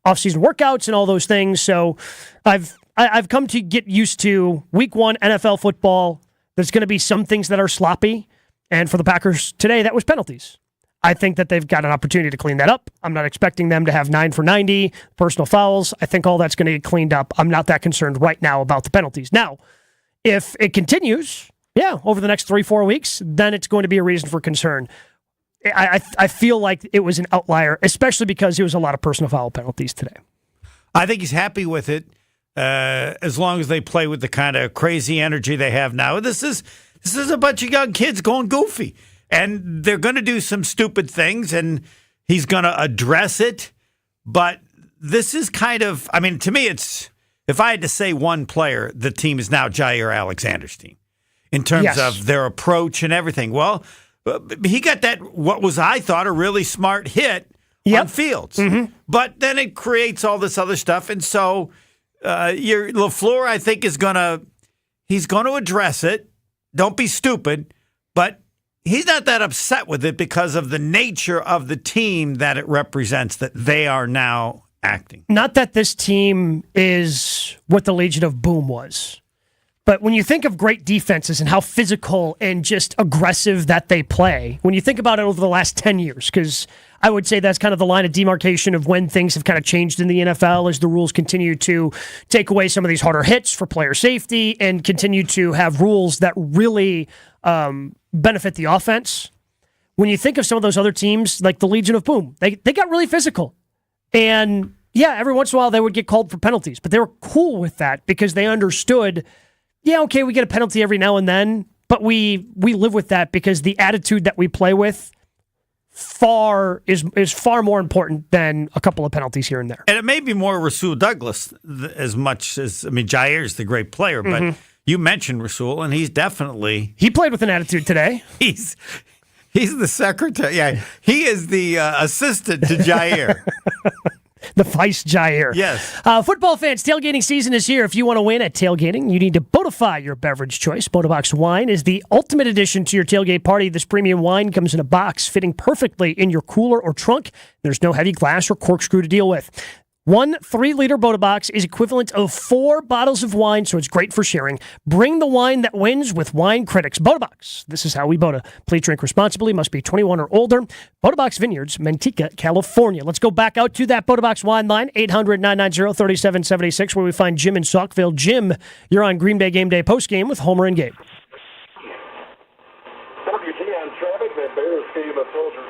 offseason workouts and all those things. So I've come to get used to week 1 NFL football. There's going to be some things that are sloppy. And for the Packers today, that was penalties. I think that they've got an opportunity to clean that up. I'm not expecting them to have 9 for 90 personal fouls. I think all that's going to get cleaned up. I'm not that concerned right now about the penalties. Now, if it continues, over the next 3-4 weeks, then it's going to be a reason for concern. I feel like it was an outlier, especially because it was a lot of personal foul penalties today. I think he's happy with it as long as they play with the kind of crazy energy they have now. This is a bunch of young kids going goofy, and they're going to do some stupid things, and he's going to address it. But this is kind of, to me, it's, if I had to say one player, the team is now Jair Alexander's team in terms of their approach and everything. Well, he got that, what was, I thought, a really smart hit on Fields. Mm-hmm. But then it creates all this other stuff. And so LaFleur, I think, he's going to address it. Don't be stupid. But he's not that upset with it because of the nature of the team that it represents, that they are now acting. Not that this team is what the Legion of Boom was. But when you think of great defenses and how physical and just aggressive that they play, when you think about it over the last 10 years, because I would say that's kind of the line of demarcation of when things have kind of changed in the NFL as the rules continue to take away some of these harder hits for player safety and continue to have rules that really benefit the offense. When you think of some of those other teams, like the Legion of Boom, they got really physical. And every once in a while they would get called for penalties, but they were cool with that because they understood, okay, we get a penalty every now and then, but we live with that because the attitude that we play with is far more important than a couple of penalties here and there. And it may be more Rasul Douglas as much as, Jair's the great player, but you mentioned Rasul, and he's definitely... He played with an attitude today. He's the secretary. Yeah, he is the assistant to Jair. The Vice Jair. Yes. Football fans, tailgating season is here. If you want to win at tailgating, you need to Botify your beverage choice. Botobox wine is the ultimate addition to your tailgate party. This premium wine comes in a box fitting perfectly in your cooler or trunk. There's no heavy glass or corkscrew to deal with. One 3-liter Botobox is equivalent of 4 bottles of wine, so it's great for sharing. Bring the wine that wins with Wine Critics. Botobox. This is how we Bota. Please drink responsibly. Must be 21 or older. Botobox Vineyards, Manteca, California. Let's go back out to that Botobox wine line, 800-990-3776, where we find Jim in Saukville. Jim, you're on Green Bay Game Day postgame with Homer and Gabe.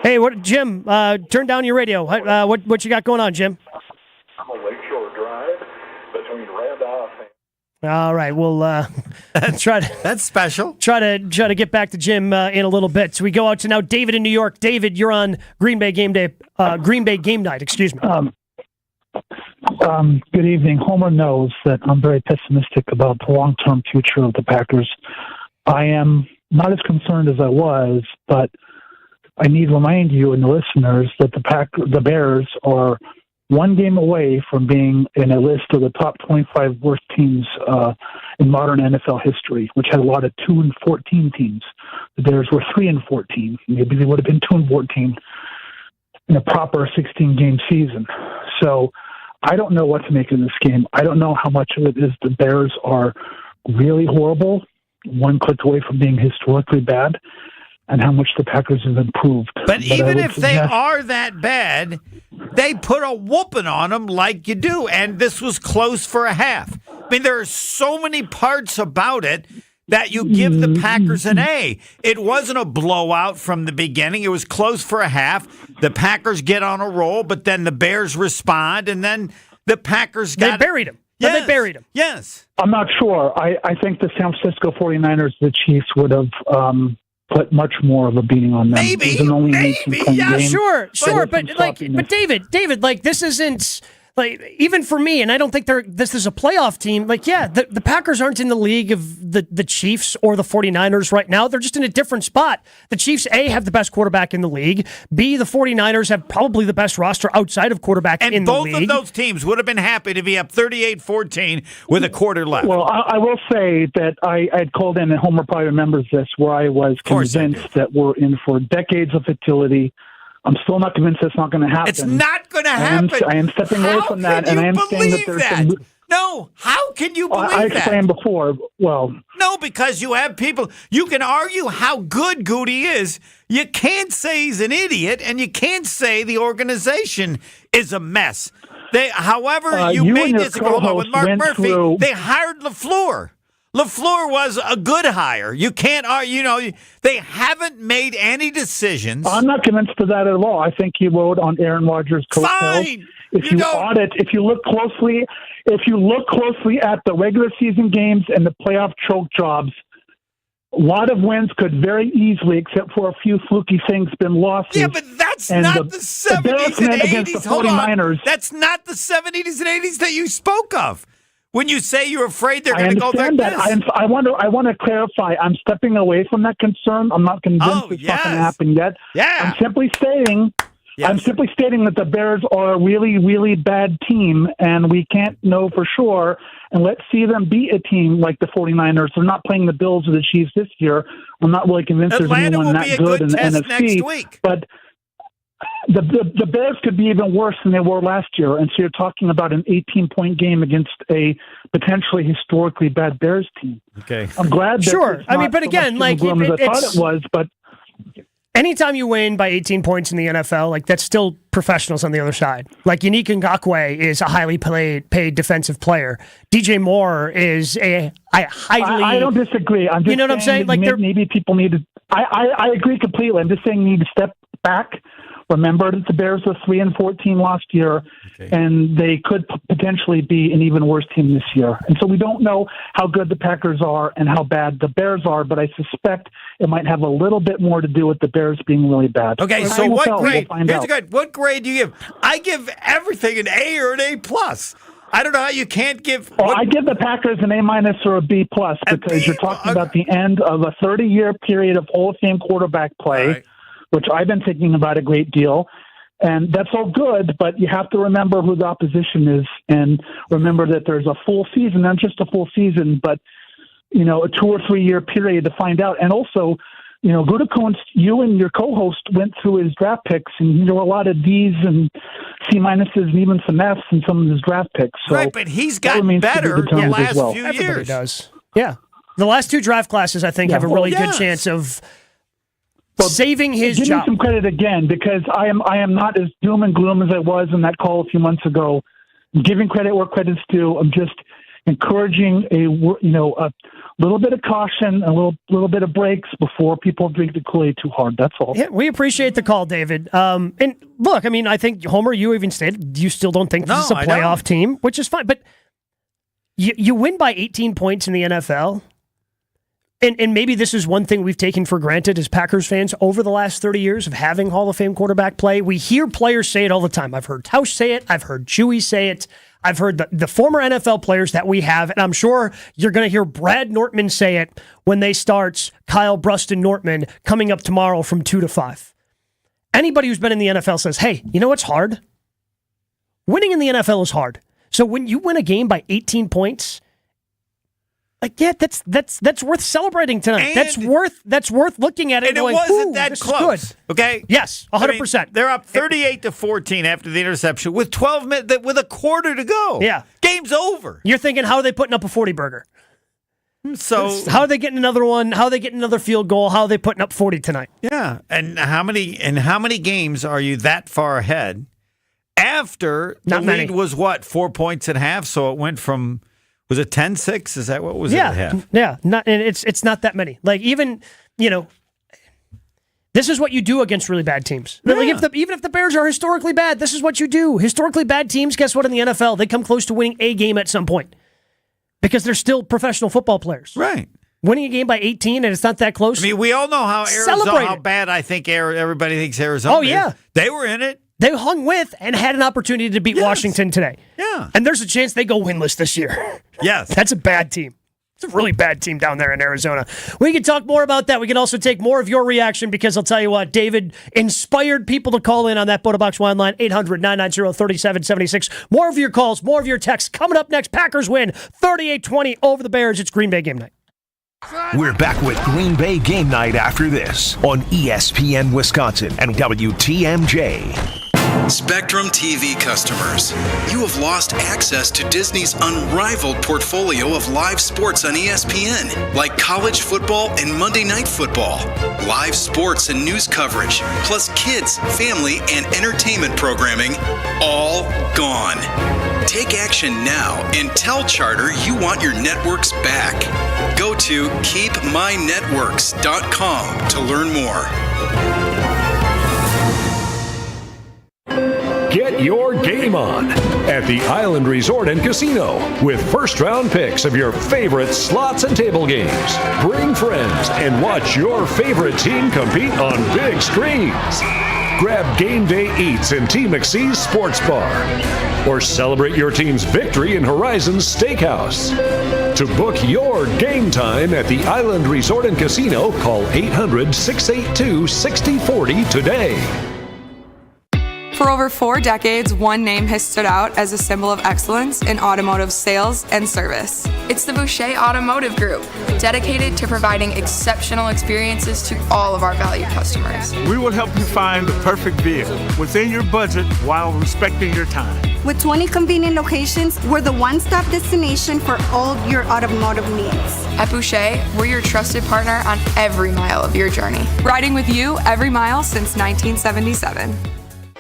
Hey, Jim? Turn down your radio. What you got going on, Jim? Lakeshore Drive between Randolph and... All right, we'll try to... That's special. Try to get back to Jim in a little bit. So we go out to now David in New York. David, you're on Green Bay Game Night, excuse me. Good evening. Homer knows that I'm very pessimistic about the long-term future of the Packers. I am not as concerned as I was, but I need to remind you and the listeners that the Bears are one game away from being in a list of the top 25 worst teams in modern NFL history, which had a lot of 2-14 teams. The Bears were 3-14. Maybe they would have been 2-14 in a proper 16-game season. So I don't know what to make of this game. I don't know how much of it is the Bears are really horrible, one click away from being historically bad, and how much the Packers have improved. But even if they are that bad, they put a whooping on them like you do, and this was close for a half. There are so many parts about it that you give the Packers an A. It wasn't a blowout from the beginning. It was close for a half. The Packers get on a roll, but then the Bears respond, and then the Packers They buried him. Yes. They buried him. Yes. I'm not sure. I think the San Francisco 49ers, the Chiefs, would have put much more of a beating on them. Maybe. Yeah, game. Sure. But David, like this isn't. Like, even for me, and I don't think this is a playoff team, like, yeah, the Packers aren't in the league of the Chiefs or the 49ers right now. They're just in a different spot. The Chiefs, A, have the best quarterback in the league. B, the 49ers have probably the best roster outside of quarterback in the league. And both of those teams would have been happy to be up 38-14 with a quarter left. Well, I will say that I had called in, and Homer probably remembers this, where I was convinced that we're in for decades of fertility. I'm still not convinced it's not going to happen. It's not going to happen. I am stepping away from that, and I am saying that there's some. No, how can you believe that? I explained before. Well, no, because you have people. You can argue how good Goody is. You can't say he's an idiot, and you can't say the organization is a mess. However, you made this agreement with Mark Murphy. They hired LaFleur. LaFleur was a good hire. You can't argue, they haven't made any decisions. I'm not convinced of that at all. I think he rode on Aaron Rodgers' coattails. Fine. If you look closely at the regular season games and the playoff choke jobs, a lot of wins could very easily, except for a few fluky things, been losses. Yeah, but that's not the 70s and 80s. Hold on. That's not the 70s and 80s that you spoke of. When you say you're afraid they're going to go like this. I want to clarify. I'm stepping away from that concern. I'm not convinced it's not going to happen yet. Yeah. I'm simply stating that the Bears are a really, really bad team, and we can't know for sure. And let's see them beat a team like the 49ers. They're not playing the Bills or the Chiefs this year. I'm not really convinced there's anyone that good in the NFC. Next week. But the Bears could be even worse than they were last year, and so you're talking about an 18-point game against a potentially historically bad Bears team. Okay, I'm glad. That sure, I mean, but so again, like as I thought it was, but anytime you win by 18 points in the NFL, like that's still professionals on the other side. Like Yannick Ngakoue is a highly paid defensive player. DJ Moore is a highly. I don't disagree. I'm just you know what I'm saying? Like maybe people need to. I agree completely. I'm just saying you need to step back. Remember that the Bears were 3-14 last year, and they could potentially be an even worse team this year. And so we don't know how good the Packers are and how bad the Bears are, but I suspect it might have a little bit more to do with the Bears being really bad. Okay, so what grade? Here's a good. What grade do you give? I give everything an A or an A+. I don't know how you can't give. I give the Packers an A- or a B+ because you're talking about the end of a 30-year period of Hall of Fame quarterback play. Which I've been thinking about a great deal. And that's all good, but you have to remember who the opposition is and remember that there's a full season, not just a full season, but, a 2 or 3 year period to find out. And also, Gutekunst, you and your co-host went through his draft picks, and there were a lot of Ds and C- and even some Fs in some of his draft picks. So right, but he's gotten better the last few Everybody years. Does. Yeah. The last 2 draft classes, I think, have a really good chance of saving his job. Give me some credit again, because I am not as doom and gloom as I was in that call a few months ago. I'm giving credit where credit's due. I'm just encouraging a little bit of caution, a little bit of breaks before people drink the Kool-Aid too hard. That's all. Yeah, we appreciate the call, David. And look, I mean, I think Homer, you even stated you still don't think this is a playoff team, which is fine. But you win by 18 points in the NFL. And maybe this is one thing we've taken for granted as Packers fans over the last 30 years of having Hall of Fame quarterback play. We hear players say it all the time. I've heard Tausch say it. I've heard Chewy say it. I've heard the former NFL players that we have, and I'm sure you're going to hear Brad Nortman say it when they start Kyle Bruston Nortman coming up tomorrow from 2 to 5. Anybody who's been in the NFL says, hey, you know what's hard? Winning in the NFL is hard. So when you win a game by 18 points, like, yeah, that's worth celebrating tonight. And That's worth looking at it. And going, it wasn't that close. Okay. Yes, 100%. They're up 38-14 after the interception with 12 minutes, with a quarter to go. Yeah, game's over. You're thinking, how are they putting up a 40 burger? So how are they getting another one? How are they getting another field goal? How are they putting up 40 tonight? Yeah, and how many games are you that far ahead? After the lead was 4 points at half, so it went from. Was it 10-6? Is that what was it at half? Yeah. And it's not that many. Like, even, this is what you do against really bad teams. Yeah. Like even if the Bears are historically bad, this is what you do. Historically bad teams, guess what, in the NFL? They come close to winning a game at some point because they're still professional football players. Right. Winning a game by 18 and it's not that close. I mean, we all know how bad I think everybody thinks Arizona is. Yeah. They were in it. They hung with and had an opportunity to beat Washington today. Yeah. And there's a chance they go winless this year. Yes. That's a bad team. It's a really bad team down there in Arizona. We can talk more about that. We can also take more of your reaction because I'll tell you what, David inspired people to call in on that Boda Box wine line, 800-990-3776. More of your calls, more of your texts. Coming up next, Packers win 38-20 over the Bears. It's Green Bay Game Night. We're back with Green Bay Game Night after this on ESPN Wisconsin and WTMJ. Spectrum TV customers, you have lost access to Disney's unrivaled portfolio of live sports on ESPN, like college football and Monday Night Football, live sports and news coverage, plus kids, family, and entertainment programming, all gone. Take action now and tell Charter you want your networks back. Go to keepmynetworks.com to learn more. Get your game on at the Island Resort and Casino with first-round picks of your favorite slots and table games. Bring friends and watch your favorite team compete on big screens. Grab game day eats in T. McSee's Sports Bar. Or celebrate your team's victory in Horizon's Steakhouse. To book your game time at the Island Resort and Casino, call 800-682-6040 today. For over 4 decades, one name has stood out as a symbol of excellence in automotive sales and service. It's the Boucher Automotive Group, dedicated to providing exceptional experiences to all of our valued customers. We will help you find the perfect vehicle within your budget while respecting your time. With 20 convenient locations, we're the one-stop destination for all your automotive needs. At Boucher, we're your trusted partner on every mile of your journey. Riding with you every mile since 1977.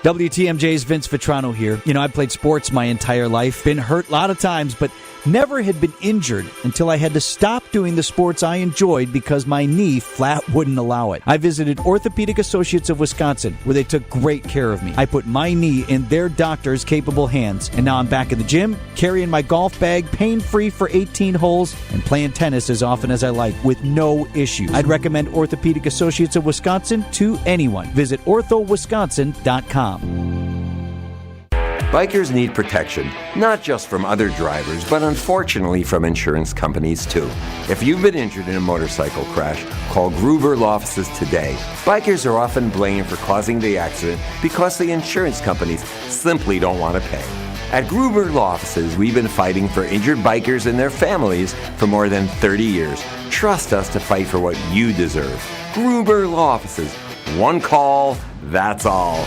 WTMJ's Vince Vitrano here. I played sports my entire life, been hurt a lot of times, but never had been injured until I had to stop doing the sports I enjoyed because my knee flat wouldn't allow it. I visited Orthopedic Associates of Wisconsin, where they took great care of me. I put my knee in their doctors' capable hands, and now I'm back in the gym, carrying my golf bag, pain-free for 18 holes, and playing tennis as often as I like with no issues. I'd recommend Orthopedic Associates of Wisconsin to anyone. Visit orthowisconsin.com. Bikers need protection, not just from other drivers, but unfortunately from insurance companies too. If you've been injured in a motorcycle crash, call Gruber Law Offices today. Bikers are often blamed for causing the accident because the insurance companies simply don't want to pay. At Gruber Law Offices, we've been fighting for injured bikers and their families for more than 30 years. Trust us to fight for what you deserve. Gruber Law Offices. One call, that's all.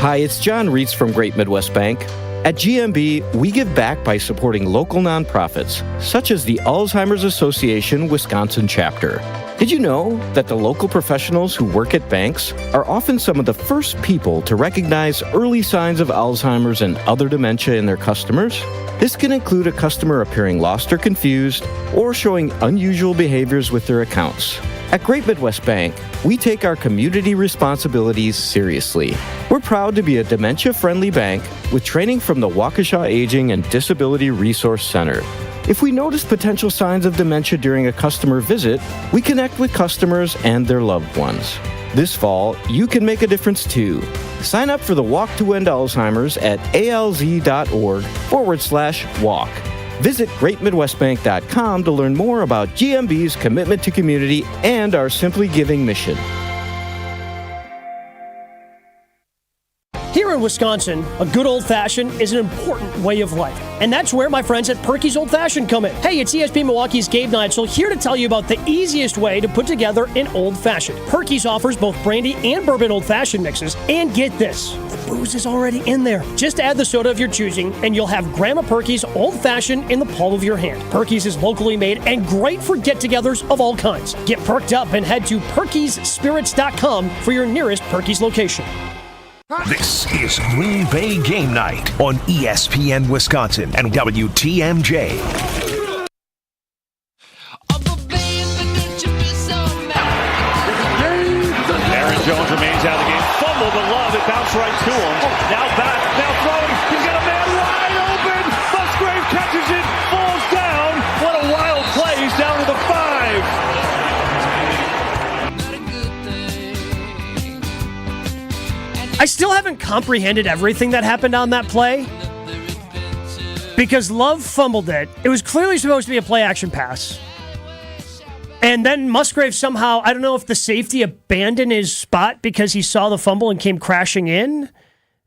Hi, it's John Reitz from Great Midwest Bank. At GMB, we give back by supporting local nonprofits, such as the Alzheimer's Association Wisconsin chapter. Did you know that the local professionals who work at banks are often some of the first people to recognize early signs of Alzheimer's and other dementia in their customers? This can include a customer appearing lost or confused, or showing unusual behaviors with their accounts. At Great Midwest Bank, we take our community responsibilities seriously. We're proud to be a dementia-friendly bank with training from the Waukesha Aging and Disability Resource Center. If we notice potential signs of dementia during a customer visit, we connect with customers and their loved ones. This fall, you can make a difference too. Sign up for the Walk to End Alzheimer's at alz.org/walk. Visit GreatMidwestBank.com to learn more about GMB's commitment to community and our Simply Giving mission. Here in Wisconsin, a good old-fashioned is an important way of life. And that's where my friends at Perky's Old Fashioned come in. Hey, it's ESPN Milwaukee's Game Night, so here to tell you about the easiest way to put together an old-fashioned. Perky's offers both brandy and bourbon old-fashioned mixes. And get this, the booze is already in there. Just add the soda of your choosing, and you'll have Grandma Perky's old-fashioned in the palm of your hand. Perky's is locally made and great for get-togethers of all kinds. Get perked up and head to perkysspirits.com for your nearest Perky's location. This is Green Bay Game Night on ESPN Wisconsin and WTMJ. Aaron Jones remains out of the game. Fumble the Love. It bounced right to him. Now back. Now throwing. He's got a man wide open. Musgrave catches it. Falls down. What a wild play. He's down to the 5. I still haven't comprehended everything that happened on that play because Love fumbled it. It was clearly supposed to be a play-action pass. And then Musgrave somehow, I don't know if the safety abandoned his spot because he saw the fumble and came crashing in.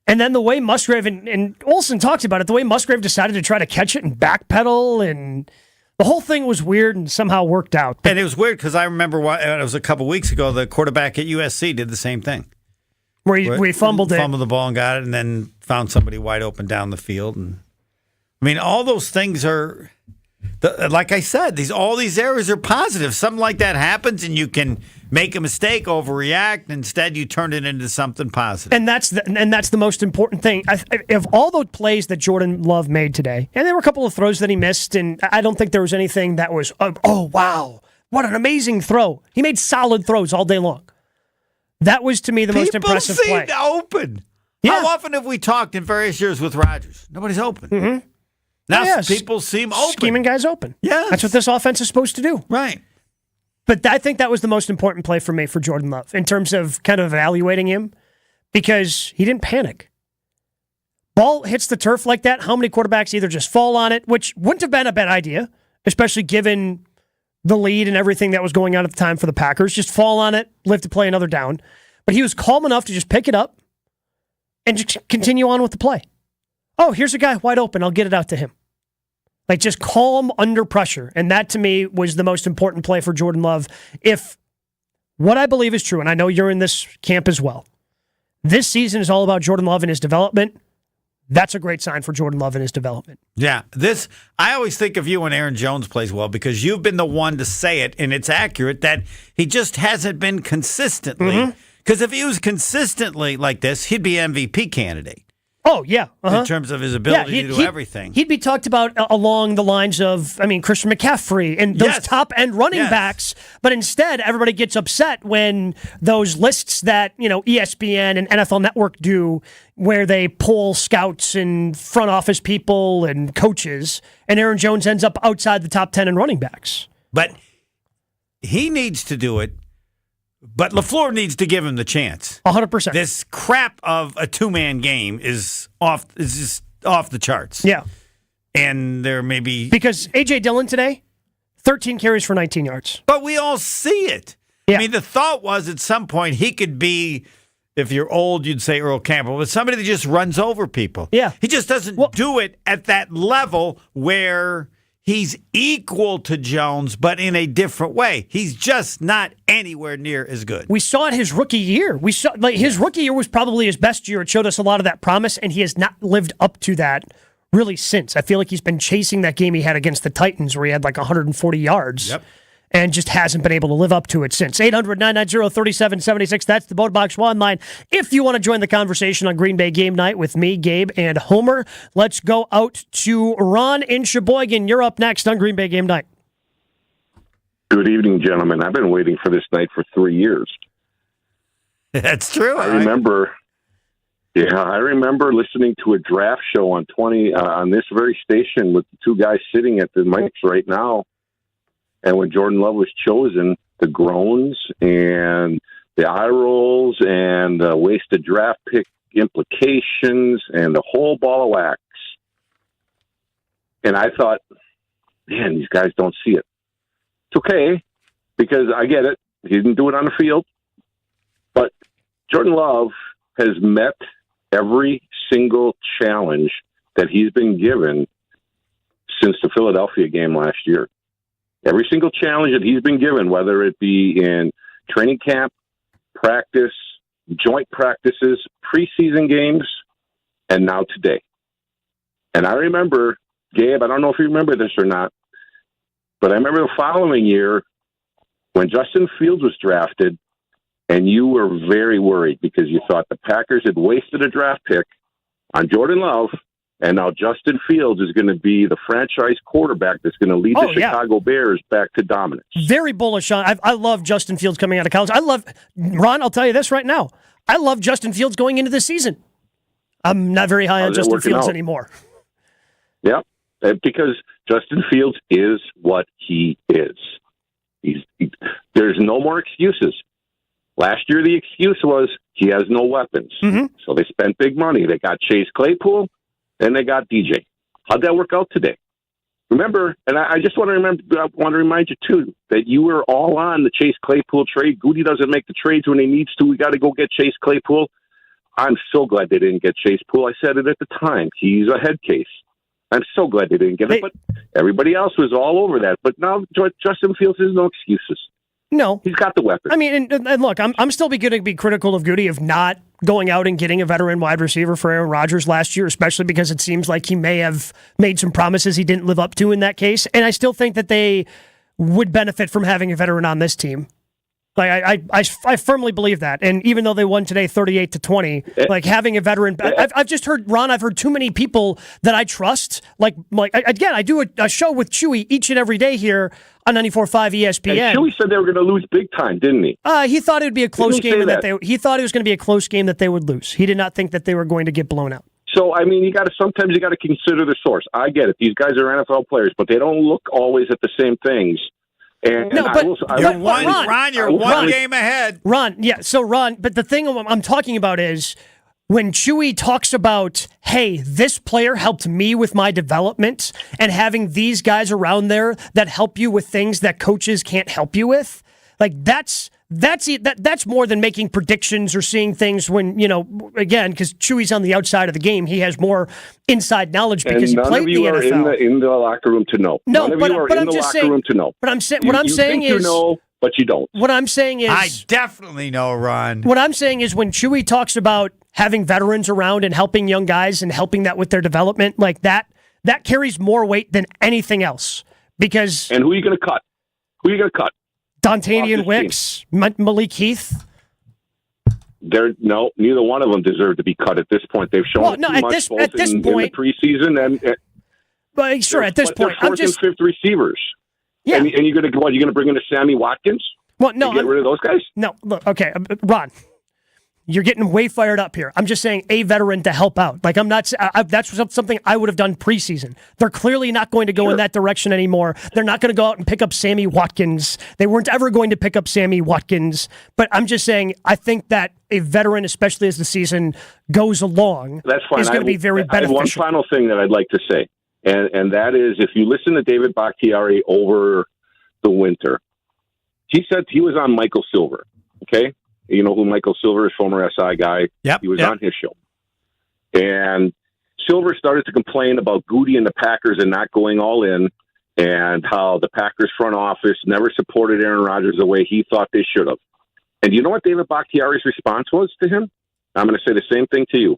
And then the way Musgrave, and Olsen talks about it, the way Musgrave decided to try to catch it and backpedal, and the whole thing was weird and somehow worked out. And it was weird because I remember it was a couple weeks ago, the quarterback at USC did the same thing. Where he fumbled it. Fumbled the ball and got it, and then found somebody wide open down the field. And I mean, all those things are, like I said, all these errors are positive. Something like that happens, and you can make a mistake, overreact. Instead, you turn it into something positive. And that's the most important thing. Of all the plays that Jordan Love made today, and there were a couple of throws that he missed, and I don't think there was anything that was, oh, wow, what an amazing throw. He made solid throws all day long. That was, to me, the most impressive play. People seemed open. Yeah. How often have we talked in various years with Rodgers? Nobody's open. Mm-hmm. Now people seem open. Scheming guys open. Yeah. That's what this offense is supposed to do. Right. But I think that was the most important play for me for Jordan Love in terms of kind of evaluating him because he didn't panic. Ball hits the turf like that, how many quarterbacks either just fall on it, which wouldn't have been a bad idea, especially given the lead and everything that was going on at the time for the Packers. Just fall on it, live to play another down. But he was calm enough to just pick it up and just continue on with the play. Oh, here's a guy wide open. I'll get it out to him. Like, just calm under pressure. And that, to me, was the most important play for Jordan Love. If what I believe is true, and I know you're in this camp as well, this season is all about Jordan Love and his development. That's a great sign for Jordan Love and his development. Yeah, I always think of you when Aaron Jones plays well because you've been the one to say it, and it's accurate that he just hasn't been consistently. Because if he was consistently like this, he'd be MVP candidate. Oh, yeah. In terms of his ability to do everything. He'd be talked about along the lines of, Christian McCaffrey and those top-end running backs. But instead, everybody gets upset when those lists that, ESPN and NFL Network do where they poll scouts and front office people and coaches, and Aaron Jones ends up outside the top 10 in running backs. But he needs to do it. But LaFleur needs to give him the chance. 100%. This crap of a two-man game is just off the charts. Yeah. And there may be... Because A.J. Dillon today, 13 carries for 19 yards. But we all see it. Yeah. I mean, the thought was at some point he could be, if you're old, you'd say Earl Campbell, but somebody that just runs over people. Yeah. He just doesn't do it at that level where... He's equal to Jones, but in a different way. He's just not anywhere near as good. We saw it his rookie year. His rookie year was probably his best year. It showed us a lot of that promise, and he has not lived up to that really since. I feel like he's been chasing that game he had against the Titans where he had like 140 yards. Yep. And just hasn't been able to live up to it since. 800-990-3776. That's the Boat Box One line. If you want to join the conversation on Green Bay Game Night with me, Gabe, and Homer, let's go out to Ron in Sheboygan. You're up next on Green Bay Game Night. Good evening, gentlemen. I've been waiting for this night for 3 years. That's true. I remember listening to a draft show on this very station with the two guys sitting at the mics right now. And when Jordan Love was chosen, the groans and the eye rolls and the wasted draft pick implications and the whole ball of wax. And I thought, man, these guys don't see it. It's okay, because I get it. He didn't do it on the field. But Jordan Love has met every single challenge that he's been given since the Philadelphia game last year. Every single challenge that he's been given, whether it be in training camp, practice, joint practices, preseason games, and now today. And I remember, Gabe, I don't know if you remember this or not, but I remember the following year when Justin Fields was drafted and you were very worried because you thought the Packers had wasted a draft pick on Jordan Love, and now Justin Fields is going to be the franchise quarterback that's going to lead the Chicago Bears back to dominance. Very bullish on. I love Justin Fields coming out of college. Ron, I'll tell you this right now. I love Justin Fields going into this season. I'm not very high on Justin Fields anymore. Yeah, because Justin Fields is what he is. There's no more excuses. Last year, the excuse was he has no weapons. Mm-hmm. So they spent big money. They got Chase Claypool, and they got DJ. How'd that work out today? Remember, and I just want to remind you, too, that you were all on the Chase Claypool trade. Goody doesn't make the trades when he needs to. We got to go get Chase Claypool. I'm so glad they didn't get Chase Poole. I said it at the time. He's a head case. I'm so glad they didn't get it, but everybody else was all over that. But now Justin Fields has no excuses. No. He's got the weapon. I mean, and look, I'm still going to be critical of Goody of not going out and getting a veteran wide receiver for Aaron Rodgers last year, especially because it seems like he may have made some promises he didn't live up to in that case. And I still think that they would benefit from having a veteran on this team. Like I firmly believe that, and even though they won today 38-20, like having a veteran, I've just heard Ron. I've heard too many people that I trust. Like again, I do a show with Chewy each and every day here on 94.5 ESPN. And Chewy said they were going to lose big time, didn't he? He thought it would be a close game, and he thought it was going to be a close game that they would lose. He did not think that they were going to get blown out. So I mean, sometimes you got to consider the source. I get it; these guys are NFL players, but they don't look always at the same things. And no, but you're one game ahead. Ron, yeah. So, Ron, but the thing I'm talking about is when Chewy talks about, hey, this player helped me with my development, and having these guys around there that help you with things that coaches can't help you with, like that's more than making predictions or seeing things when, again, because Chewy's on the outside of the game. He has more inside knowledge because he played the NFL. None of you are in the locker room to know. No, none of you are in the locker room to know. But I'm saying what I'm saying is, you know, but you don't. What I'm saying is, I definitely know, Ron. What I'm saying is when Chewy talks about having veterans around and helping young guys and helping that with their development, like that carries more weight than anything else. Because and who are you going to cut? Who are you going to cut? Dontanian Wicks, Malik Heath. Neither one of them deserve to be cut at this point. They've shown too much both in the preseason and. But sure, at this point, I'm just and fifth receivers. Yeah, and you're going to go. You're going to bring in a Sammy Watkins. Well, no, get rid of those guys. No, look, okay, Ron. You're getting way fired up here. I'm just saying a veteran to help out. Like I'm not. That's something I would have done preseason. They're clearly not going to go in that direction anymore. They're not going to go out and pick up Sammy Watkins. They weren't ever going to pick up Sammy Watkins. But I'm just saying, I think that a veteran, especially as the season goes along, is going to be very beneficial. I have one final thing that I'd like to say, and that is, if you listen to David Bakhtiari over the winter, he said he was on Michael Silver. Okay. You know who Michael Silver is, former SI guy. Yep, he was on his show. And Silver started to complain about Goody and the Packers and not going all in, and how the Packers front office never supported Aaron Rodgers the way he thought they should have. And you know what David Bakhtiari's response was to him? I'm going to say the same thing to you.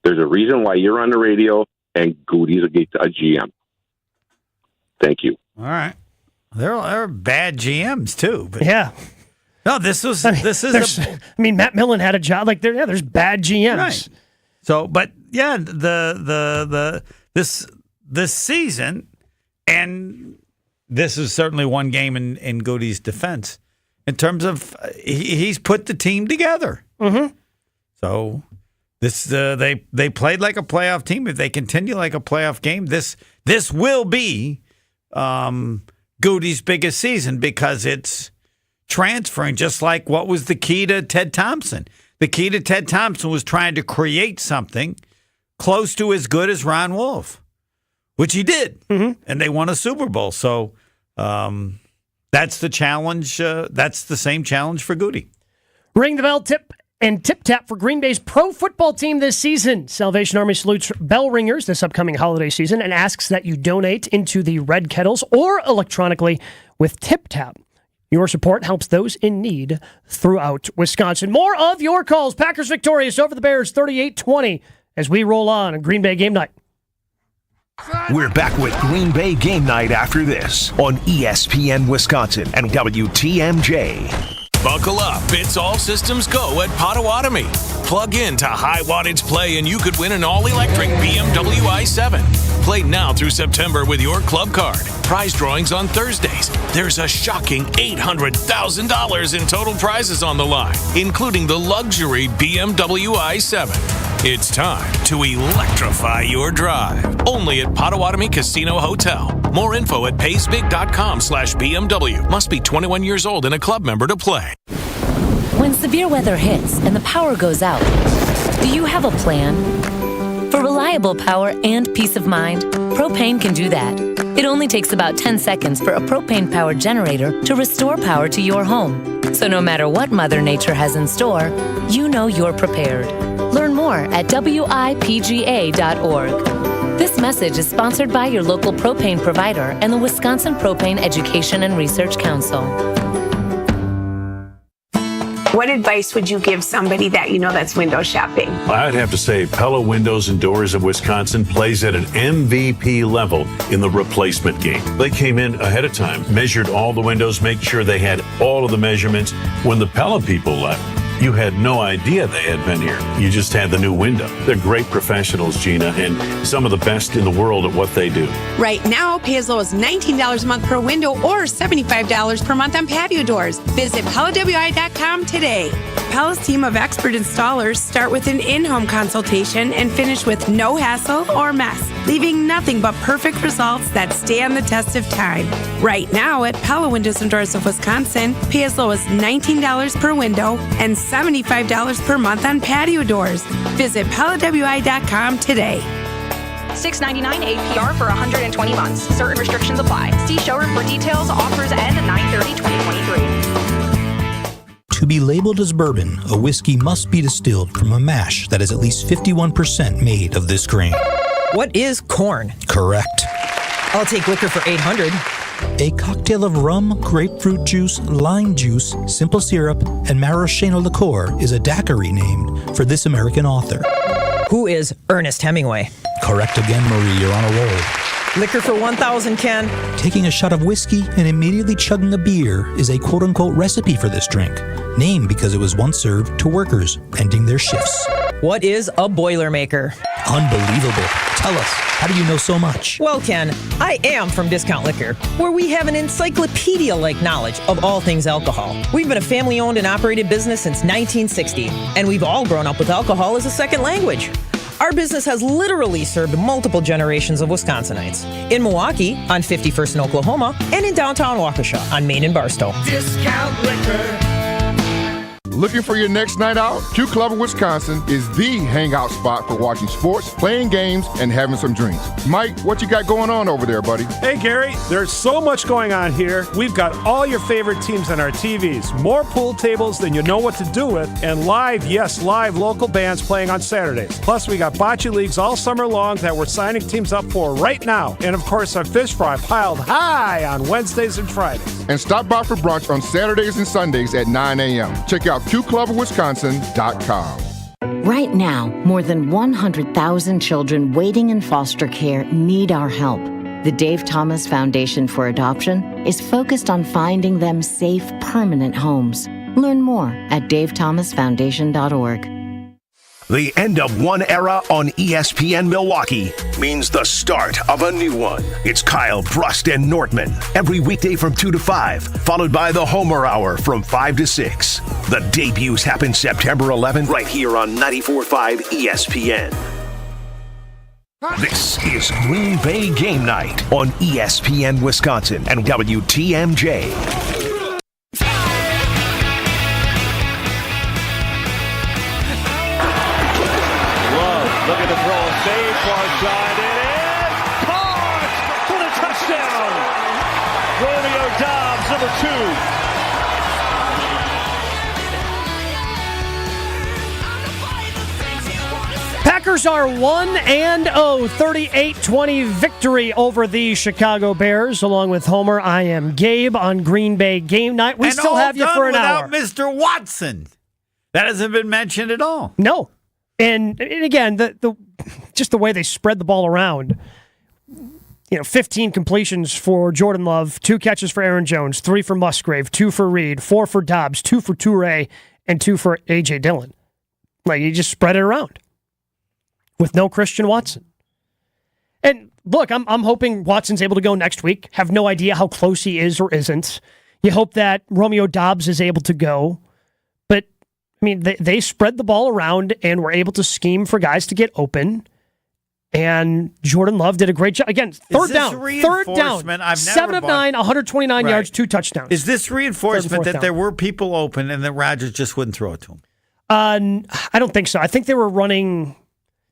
There's a reason why you're on the radio and Goody's a GM. Thank you. All right. There are bad GMs, too. But yeah. No, this is. Matt Millen had a job. Like there's bad GMs. Right. So, but yeah, this season, and this is certainly one game in Goody's defense in terms of he's put the team together. Mm-hmm. So this they played like a playoff team. If they continue like a playoff game, this will be Goody's biggest season because it's transferring, just like what was the key to Ted Thompson. The key to Ted Thompson was trying to create something close to as good as Ron Wolf, which he did, and they won a Super Bowl. So that's the challenge. That's the same challenge for Goody. Ring the bell, tip tap for Green Bay's pro football team this season. Salvation Army salutes bell ringers this upcoming holiday season and asks that you donate into the Red Kettles or electronically with Tip Tap. Your support helps those in need throughout Wisconsin. More of your calls. Packers victorious over the Bears 38-20 as we roll on Green Bay Game Night. We're back with Green Bay Game Night after this on ESPN Wisconsin and WTMJ. Buckle up. It's all systems go at Potawatomi. Plug in to high wattage play and you could win an all-electric BMW i7. Play now through September with your club card. Prize drawings on Thursdays. There's a shocking $800,000 in total prizes on the line, including the luxury BMW i7. It's time to electrify your drive. Only at Potawatomi Casino Hotel. More info at paysbig.com/BMW. Must be 21 years old and a club member to play. When severe weather hits and the power goes out, do you have a plan? For reliable power and peace of mind, propane can do that. It only takes about 10 seconds for a propane-powered generator to restore power to your home. So no matter what Mother Nature has in store, you know you're prepared. Learn more at wipga.org. This message is sponsored by your local propane provider and the Wisconsin Propane Education and Research Council. What advice would you give somebody that you know that's window shopping? I'd have to say Pella Windows and Doors of Wisconsin plays at an MVP level in the replacement game. They came in ahead of time, measured all the windows, make sure they had all of the measurements. When the Pella people left, you had no idea they had been here. You just had the new window. They're great professionals, Gina, and some of the best in the world at what they do. Right now, pay as low as $19 a month per window or $75 per month on patio doors. Visit PellaWI.com today. Pella's team of expert installers start with an in-home consultation and finish with no hassle or mess, leaving nothing but perfect results that stand the test of time. Right now at Pella Windows and Doors of Wisconsin, pay as low as $19 per window and $75 per month on patio doors. Visit PellaWI.com today. $6.99 APR for 120 months. Certain restrictions apply. See showroom for details. Offers end 9/30/2023. To be labeled as bourbon, a whiskey must be distilled from a mash that is at least 51% made of this grain. What is corn? Correct. I'll take liquor for 800. A cocktail of rum, grapefruit juice, lime juice, simple syrup, and maraschino liqueur is a daiquiri named for this American author. Who is Ernest Hemingway? Correct again, Marie. You're on a roll. Liquor for 1,000, Ken. Taking a shot of whiskey and immediately chugging a beer is a quote-unquote recipe for this drink, named because it was once served to workers ending their shifts. What is a Boilermaker? Unbelievable. Tell us, how do you know so much? Well, Ken, I am from Discount Liquor, where we have an encyclopedia-like knowledge of all things alcohol. We've been a family-owned and operated business since 1960, and we've all grown up with alcohol as a second language. Our business has literally served multiple generations of Wisconsinites. In Milwaukee, on 51st in Oklahoma, and in downtown Waukesha, on Main and Barstow. Discount Liquor. Looking for your next night out? Q Club of Wisconsin is the hangout spot for watching sports, playing games, and having some drinks. Mike, what you got going on over there, buddy? Hey, Gary, there's so much going on here. We've got all your favorite teams on our TVs, more pool tables than you know what to do with, and live local bands playing on Saturdays. Plus, we got bocce leagues all summer long that we're signing teams up for right now. And, of course, our fish fry piled high on Wednesdays and Fridays. And stop by for brunch on Saturdays and Sundays at 9 a.m. Check out QClubofWisconsin.com. Right now, more than 100,000 children waiting in foster care need our help. The Dave Thomas Foundation for Adoption is focused on finding them safe, permanent homes. Learn more at davethomasfoundation.org. The end of one era on ESPN Milwaukee means the start of a new one. It's Kyle Brust and Nortman every weekday from 2 to 5, followed by the Homer Hour from 5 to 6. The debuts happen September 11th right here on 94.5 ESPN. This is Green Bay Game Night on ESPN Wisconsin and WTMJ. Look at the throw, save far side, it is caught for the touchdown. Romeo Dobbs, number 2. Packers are 1-0, 38-20 victory over the Chicago Bears. Along with Homer, I am Gabe on Green Bay Game Night. We still have you for an hour. Mr. Watson. That hasn't been mentioned at all. No. And again, the just the way they spread the ball around. 15 completions for Jordan Love, 2 catches for Aaron Jones, 3 for Musgrave, 2 for Reed, 4 for Dobbs, 2 for Toure, and 2 for A.J. Dillon. Like, you just spread it around with no Christian Watson. And look, I'm hoping Watson's able to go next week. Have no idea how close he is or isn't. You hope that Romeo Dobbs is able to go. But, I mean, they spread the ball around and were able to scheme for guys to get open. And Jordan Love did a great job. Again, third down. 7 of 9, 129 yards, 2 touchdowns. Is this reinforcement that there were people open and that Rodgers just wouldn't throw it to him? I don't think so. I think they were running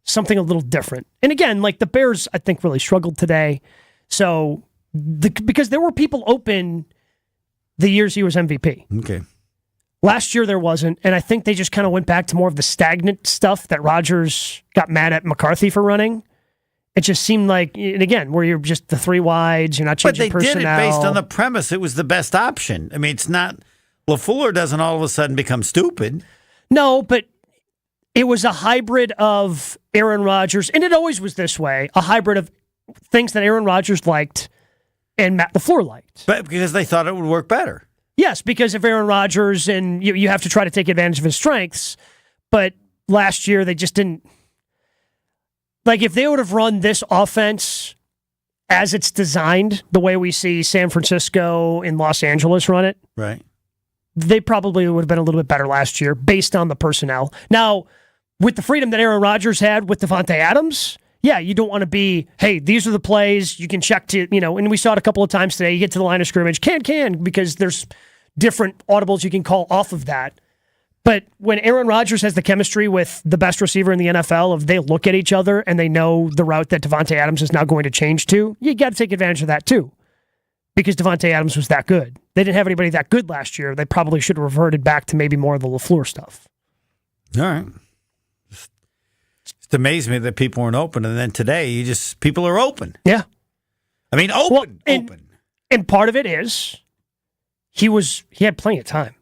something a little different. And again, like the Bears, I think really struggled today. So because there were people open the years he was MVP. Okay. Last year there wasn't, and I think they just kind of went back to more of the stagnant stuff that Rodgers got mad at McCarthy for running. It just seemed like, and again, where you're just the 3 wides, you're not changing personnel. But they did it based on the premise it was the best option. I mean, it's not, LaFleur doesn't all of a sudden become stupid. No, but it was a hybrid of Aaron Rodgers, and it always was this way, a hybrid of things that Aaron Rodgers liked and Matt LaFleur liked. But because they thought it would work better. Yes, because of Aaron Rodgers, and you have to try to take advantage of his strengths. But last year, they just didn't. Like, if they would have run this offense as it's designed, the way we see San Francisco and Los Angeles run it, right? They probably would have been a little bit better last year based on the personnel. Now, with the freedom that Aaron Rodgers had with Devontae Adams, yeah, you don't want to be, hey, these are the plays, you can check to, and we saw it a couple of times today, you get to the line of scrimmage, because there's different audibles you can call off of that. But when Aaron Rodgers has the chemistry with the best receiver in the NFL, if they look at each other and they know the route that Devontae Adams is now going to change to, you got to take advantage of that too. Because Devontae Adams was that good. They didn't have anybody that good last year. They probably should have reverted back to maybe more of the LaFleur stuff. All right. It amazed me that people weren't open, and then today, people are open. Yeah. I mean, open. And part of it is he had plenty of time.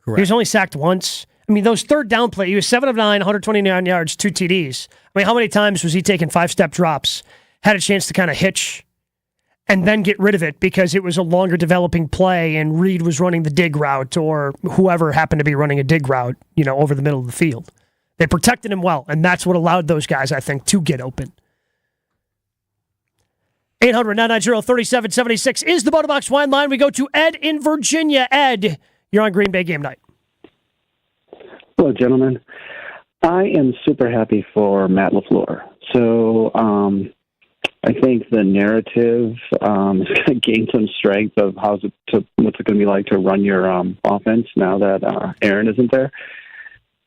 Correct. He was only sacked once. I mean, those third down plays, he was 7 of 9, 129 yards, 2 TDs. I mean, how many times was he taking 5-step drops, had a chance to kind of hitch, and then get rid of it because it was a longer developing play and Reed was running the dig route or whoever happened to be running a dig route, over the middle of the field. They protected him well, and that's what allowed those guys, I think, to get open. 800-990-3776 is the Botobox Wine Line. We go to Ed in Virginia. Ed, you're on Green Bay Game Night. Hello, gentlemen. I am super happy for Matt LaFleur. So I think the narrative is going to gain some strength of what's it going to be like to run your offense now that Aaron isn't there.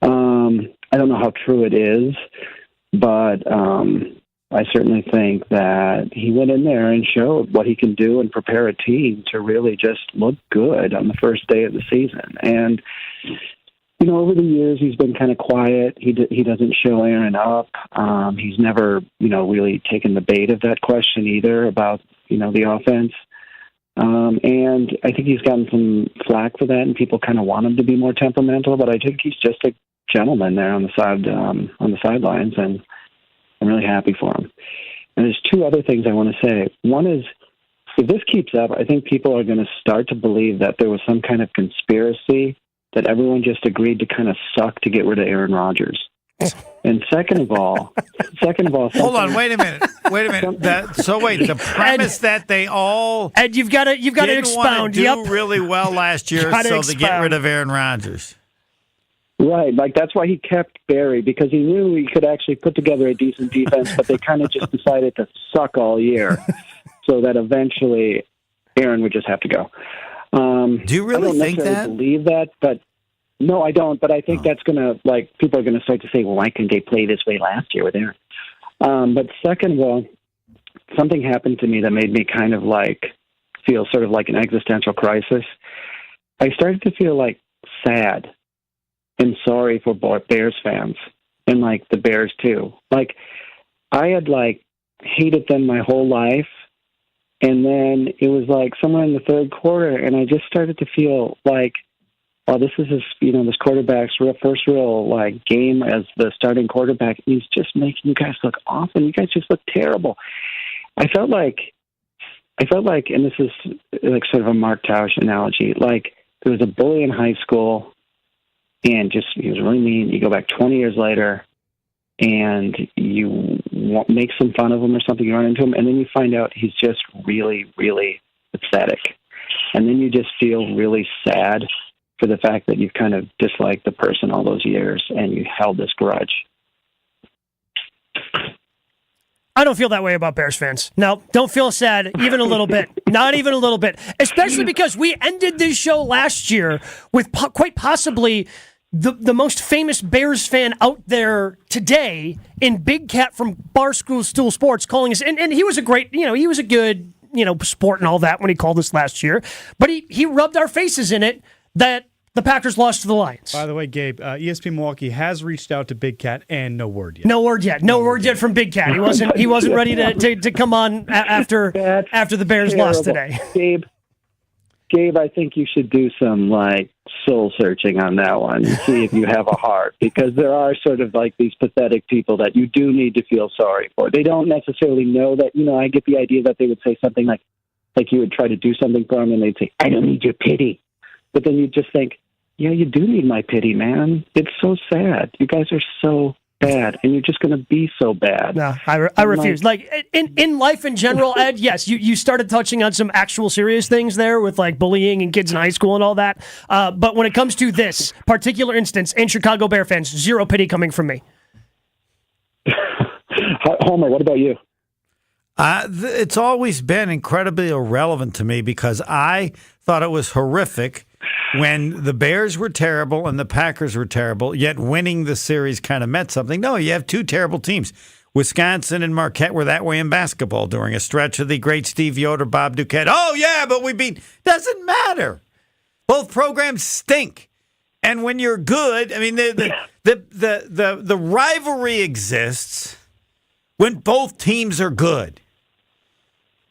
I don't know how true it is, but I certainly think that he went in there and showed what he can do and prepare a team to really just look good on the first day of the season. And, over the years, he's been kind of quiet. He doesn't show Aaron up. He's never, really taken the bait of that question either about, the offense. And I think he's gotten some flack for that, and people kind of want him to be more temperamental, but I think he's just a gentleman there on the sidelines, and I'm really happy for him. And there's 2 other things I want to say. One is, if this keeps up, I think people are going to start to believe that there was some kind of conspiracy that everyone just agreed to kind of suck to get rid of Aaron Rodgers. And second of all, hold on, wait a minute. The premise that they all Ed, you've got to expound. Do really well last year, so they get rid of Aaron Rodgers. Right, that's why he kept Barry, because he knew he could actually put together a decent defense, but they kind of just decided to suck all year, so that eventually Aaron would just have to go. Do you really think that? I don't believe that, but no, I don't. But I think that's going to, people are going to start to say, well, why couldn't they play this way last year with Aaron? But second of all, something happened to me that made me kind of feel sort of like an existential crisis. I started to feel sad and sorry for Bears fans and the Bears too. I had hated them my whole life. And then it was somewhere in the third quarter, and I just started to feel this is this quarterback's first real game as the starting quarterback. He's just making you guys look awful. You guys just look terrible. I felt like I felt like, and this is like sort of a Mark Tausch analogy, like there was a bully in high school and just he was really mean. You go back 20 years later and you make some fun of him or something, you run into him, and then you find out he's just really, really pathetic. And then you just feel really sad for the fact that you've kind of disliked the person all those years and you held this grudge. I don't feel that way about Bears fans. No, don't feel sad even a little bit. Not even a little bit. Especially because we ended this show last year with quite possibly the most famous Bears fan out there today in Big Cat from Barstool Sports calling us. And he was a great, he was a good, sport and all that when he called us last year. But he rubbed our faces in it that the Packers lost to the Lions. By the way, Gabe, ESPN Milwaukee has reached out to Big Cat, and no word yet. No word yet from Big Cat. He wasn't ready to come on after the Bears terrible. Lost today. Gabe, I think you should do some soul searching on that one and see if you have a heart, because there are sort of like these pathetic people that you do need to feel sorry for. They don't necessarily know that. I get the idea that they would say something like you would try to do something for them, and they'd say, "I don't need your pity," but then you just think, yeah, you do need my pity, man. It's so sad. You guys are so bad, and you're just going to be so bad. No, I refuse. In life in general, Ed, yes, you started touching on some actual serious things there with bullying and kids in high school and all that. But when it comes to this particular instance, and Chicago Bear fans, zero pity coming from me. Homer, what about you? It's always been incredibly irrelevant to me because I thought it was horrific when the Bears were terrible and the Packers were terrible, yet winning the series kind of meant something. No, you have two terrible teams. Wisconsin and Marquette were that way in basketball during a stretch of the great Steve Yoder, Bob Duquette. Oh, yeah, but we beat. Doesn't matter. Both programs stink. And when you're good, I mean, the rivalry exists when both teams are good.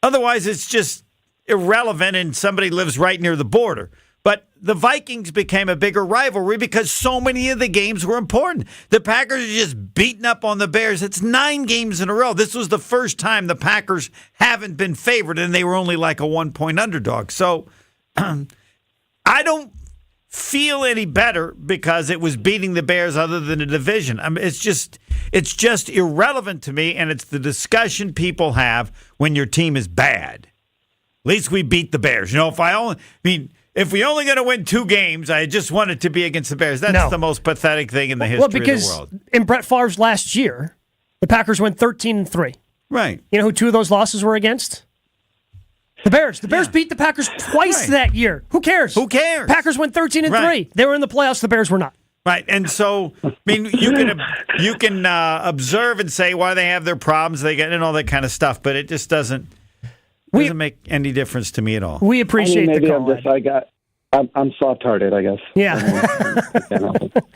Otherwise, it's just irrelevant and somebody lives right near the border. But the Vikings became a bigger rivalry because so many of the games were important. The Packers are just beating up on the Bears. It's 9 games in a row. This was the first time the Packers haven't been favored, and they were only like a 1-point underdog. So I don't feel any better because it was beating the Bears other than a division. I mean, it's just irrelevant to me, and it's the discussion people have when your team is bad. At least we beat the Bears. If we only going to win 2 games, I just want it to be against the Bears. That's the most pathetic thing in the history of the world. Because in Brett Favre's last year, the Packers went 13-3. Right. You know who 2 of those losses were against? The Bears. The Bears beat the Packers twice that year. Who cares? Packers went 13-3. Right. They were in the playoffs. The Bears were not. Right, and so you can observe and say why they have their problems, they get and all that kind of stuff, but it just doesn't make any difference to me at all. We appreciate the call. I'm soft-hearted, I guess. Yeah.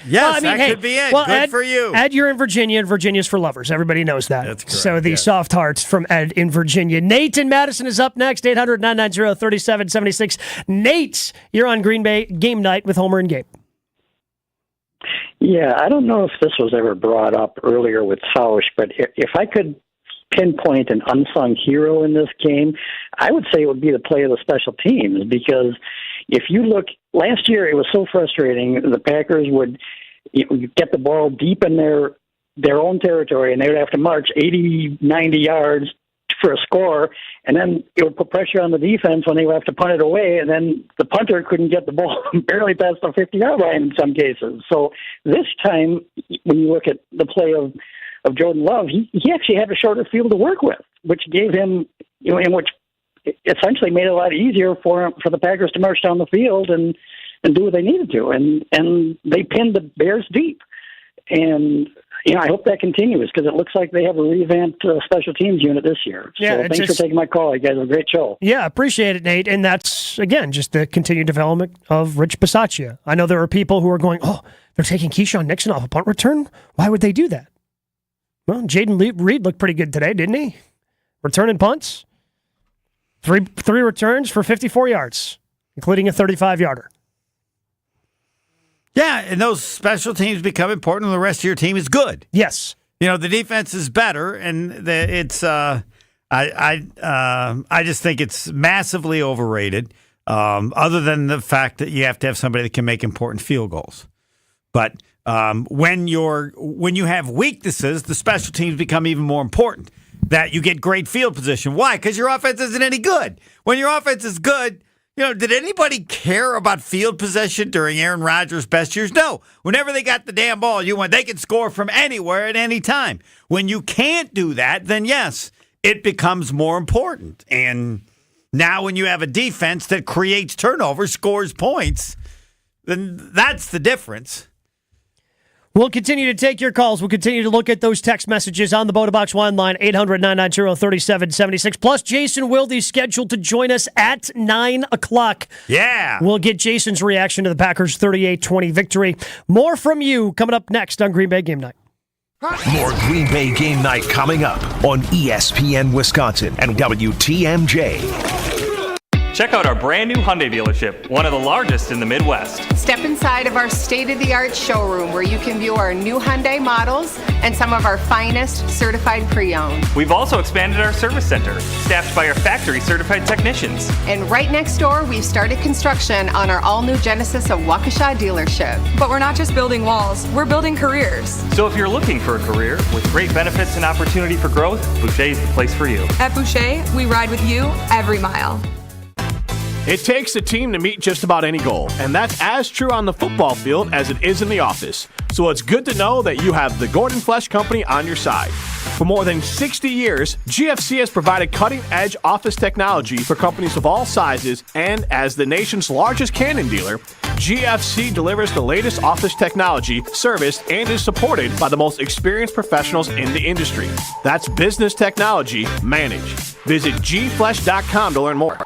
Yes, that could be it. Well, Good Ed, for you. Ed, you're in Virginia, and Virginia's for lovers. Everybody knows that. That's correct. So the soft hearts from Ed in Virginia. Nate in Madison is up next, 800-990-3776. Nate, you're on Green Bay Game Night with Homer and Gabe. Yeah, I don't know if this was ever brought up earlier with Tausch, but if I could pinpoint an unsung hero in this game, I would say it would be the play of the special teams, because if you look, last year it was so frustrating. The Packers would get the ball deep in their own territory, and they would have to march 80, 90 yards for a score, and then it would put pressure on the defense when they would have to punt it away, and then the punter couldn't get the ball barely past the 50-yard line in some cases. So this time, when you look at the play of Jordan Love, he actually had a shorter field to work with, which gave him, in which essentially made it a lot easier for the Packers to march down the field and do what they needed to, and they pinned the Bears deep. And I hope that continues, because it looks like they have a revamped special teams unit this year. So thanks for taking my call. You guys have a great show. Yeah, appreciate it, Nate. And that's, again, just the continued development of Rich Bisaccia. I know there are people who are going, oh, they're taking Keyshawn Nixon off a punt return? Why would they do that? Well, Jaden Reed looked pretty good today, didn't he? Returning punts. Three returns for 54 yards, including a 35-yarder. Yeah, and those special teams become important, and the rest of your team is good. Yes. The defense is better, and it's. I just think it's massively overrated. Other than the fact that you have to have somebody that can make important field goals, but when you have weaknesses, the special teams become even more important. That you get great field position. Why? Because your offense isn't any good. When your offense is good, did anybody care about field possession during Aaron Rodgers' best years? No. Whenever they got the damn ball, they could score from anywhere at any time. When you can't do that, then yes, it becomes more important. And now when you have a defense that creates turnovers, scores points, then that's the difference. We'll continue to take your calls. We'll continue to look at those text messages on the Bodabox Wine line, 800-990-3776. Plus, Jason Wilde scheduled to join us at 9 o'clock. Yeah. We'll get Jason's reaction to the Packers' 38-20 victory. More from you coming up next on Green Bay Game Night. More Green Bay Game Night coming up on ESPN Wisconsin and WTMJ. Check out our brand new Hyundai dealership, one of the largest in the Midwest. Step inside of our state-of-the-art showroom where you can view our new Hyundai models and some of our finest certified pre-owned. We've also expanded our service center, staffed by our factory-certified technicians. And right next door, we've started construction on our all-new Genesis of Waukesha dealership. But we're not just building walls, we're building careers. So if you're looking for a career with great benefits and opportunity for growth, Boucher is the place for you. At Boucher, we ride with you every mile. It takes a team to meet just about any goal, and that's as true on the football field as it is in the office. So it's good to know that you have the Gordon Flesch Company on your side. For more than 60 years, GFC has provided cutting-edge office technology for companies of all sizes, and as the nation's largest Canon dealer, GFC delivers the latest office technology, service, and is supported by the most experienced professionals in the industry. That's business technology managed. Visit gflesh.com to learn more.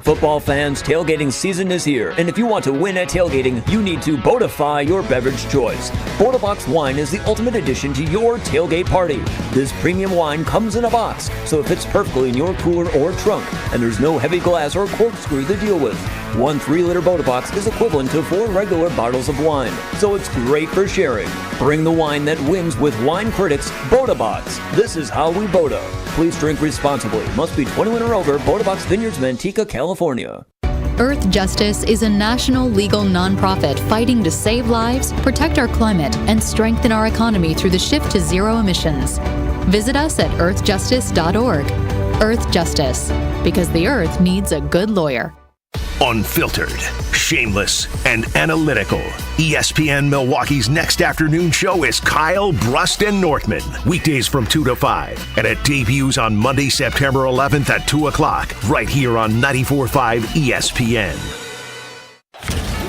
Football fans, tailgating season is here, and if you want to win at tailgating, you need to Bodify your beverage choice. Bodabox wine is the ultimate addition to your tailgate party. This premium wine comes in a box, so it fits perfectly in your cooler or trunk, and there's no heavy glass or corkscrew to deal with. One 3-liter Bodabox is equivalent to 4 regular bottles of wine, so it's great for sharing. Bring the wine that wins with Wine Critics Bodabox. This is how we Boda. Please drink responsibly. Must be 21 or over. Bodabox Vineyards, Manteca, California. Earth Justice is a national legal nonprofit fighting to save lives, protect our climate, and strengthen our economy through the shift to zero emissions. Visit us at earthjustice.org. Earth Justice, because the earth needs a good lawyer. Unfiltered, shameless, and analytical. ESPN Milwaukee's next afternoon show is Kyle, Brust, and Northman. Weekdays from 2 to 5. And it debuts on Monday, September 11th at 2 o'clock. Right here on 94.5 ESPN.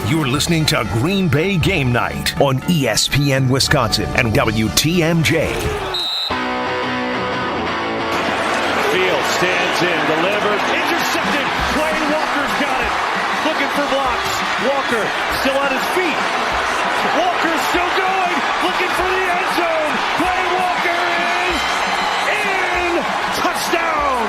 You're listening to Green Bay Game Night on ESPN Wisconsin and WTMJ. Field stands in, delivered, intercepted. Quay Walker's got it. Looking for blocks. Walker still on his feet. Walker's still going. Looking for the end zone. Quay Walker is in. Touchdown.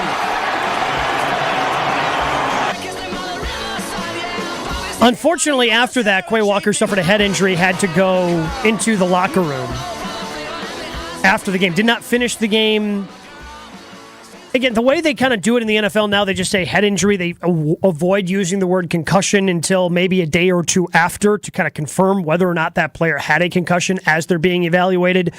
Unfortunately, after that, Quay Walker suffered a head injury, had to go into the locker room after the game. Did not finish the game. Again, the way they kind of do it in the NFL now, they just say head injury. They avoid using the word concussion until maybe a day or two after to kind of confirm whether or not that player had a concussion as they're being evaluated.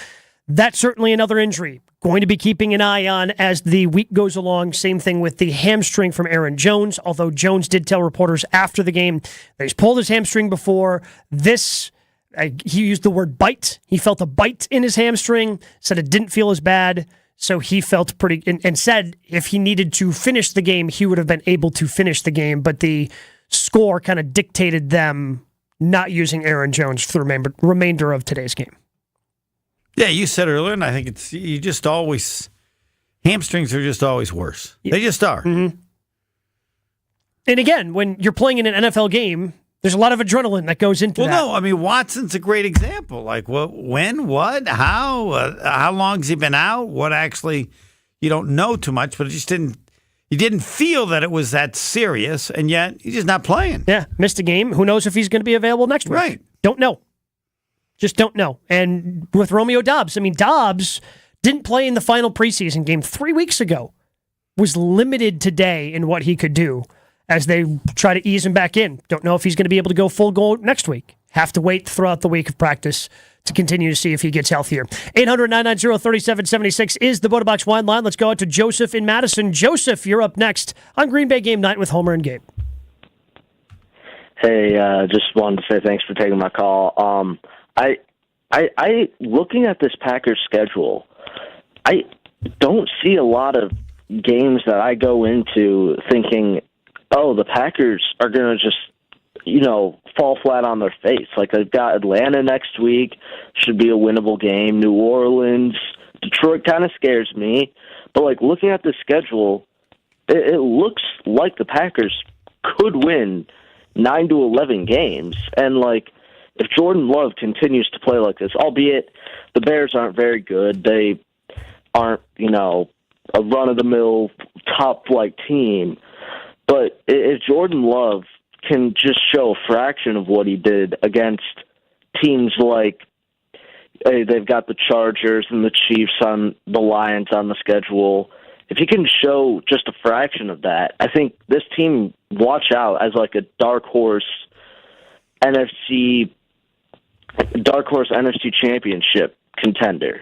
That's certainly another injury. Going to be keeping an eye on as the week goes along. Same thing with the hamstring from Aaron Jones, although Jones did tell reporters after the game that he's pulled his hamstring before. He used the word bite. He felt a bite in his hamstring, said it didn't feel as bad. So he felt pretty, and said if he needed to finish the game, he would have been able to finish the game. But the score kind of dictated them not using Aaron Jones for the remainder of today's game. Yeah, you said earlier, and I think hamstrings are just always worse. They just are. Mm-hmm. And again, when you're playing in an NFL game, there's a lot of adrenaline that goes into that. Well, no, I mean, Watson's a great example. Like, when, what, how long's he been out? What actually, you don't know too much, but you didn't feel that it was that serious, and yet he's just not playing. Yeah, missed a game. Who knows if he's going to be available next week? Right. Don't know. Just don't know. And with Romeo Doubs, I mean, Doubs didn't play in the final preseason game 3 weeks ago. was limited today in what he could do as they try to ease him back in. Don't know if he's going to be able to go full go next week. Have to wait throughout the week of practice to continue to see if he gets healthier. 800-990-3776 is the BotaBox Wine line. Let's go out to Joseph in Madison. Joseph, you're up next on Green Bay Game Night with Homer and Gabe. Hey, just wanted to say thanks for taking my call. I looking at this Packers schedule, I don't see a lot of games that I go into thinking, oh, the Packers are going to just, fall flat on their face. Like, they've got Atlanta next week, should be a winnable game. New Orleans, Detroit kind of scares me. But, looking at the schedule, it looks like the Packers could win 9 to 11 games. And, if Jordan Love continues to play like this, albeit the Bears aren't very good, they aren't, a run-of-the-mill top-flight team. But if Jordan Love can just show a fraction of what he did against teams like they've got the Chargers and the Chiefs on the Lions on the schedule, if he can show just a fraction of that, I think this team, watch out as a dark horse NFC championship contender.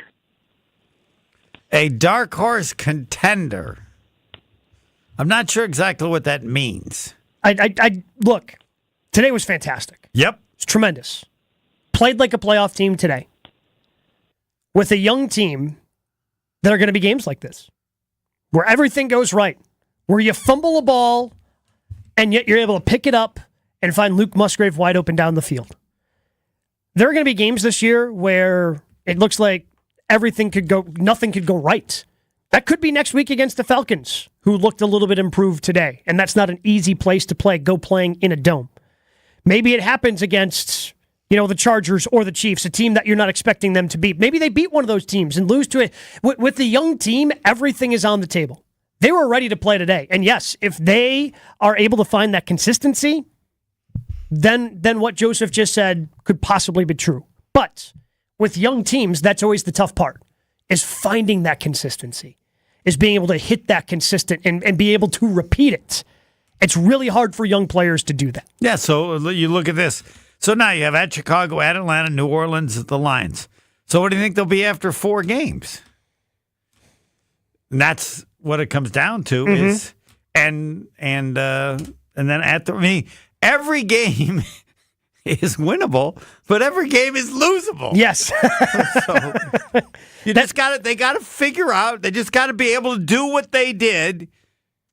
A dark horse contender. I'm not sure exactly what that means. I look, today was fantastic. Yep. It's tremendous. Played like a playoff team today. With a young team, there are going to be games like this where everything goes right, where you fumble a ball and yet you're able to pick it up and find Luke Musgrave wide open down the field. There are going to be games this year where it looks like nothing could go right. That could be next week against the Falcons, who looked a little bit improved today, and that's not an easy place to play, go playing in a dome. Maybe it happens against, the Chargers or the Chiefs, a team that you're not expecting them to beat. Maybe they beat one of those teams and lose to it. With the young team, everything is on the table. They were ready to play today. And yes, if they are able to find that consistency, then what Joseph just said could possibly be true. But with young teams, that's always the tough part, is finding that consistency, is being able to hit that consistent and be able to repeat it. It's really hard for young players to do that. Yeah, so you look at this. So now you have at Chicago, at Atlanta, New Orleans, the Lions. So what do you think they'll be after 4 games? And that's what it comes down to is, and then every game is winnable, but every game is losable. Yes. So they got to figure out, they just got to be able to do what they did,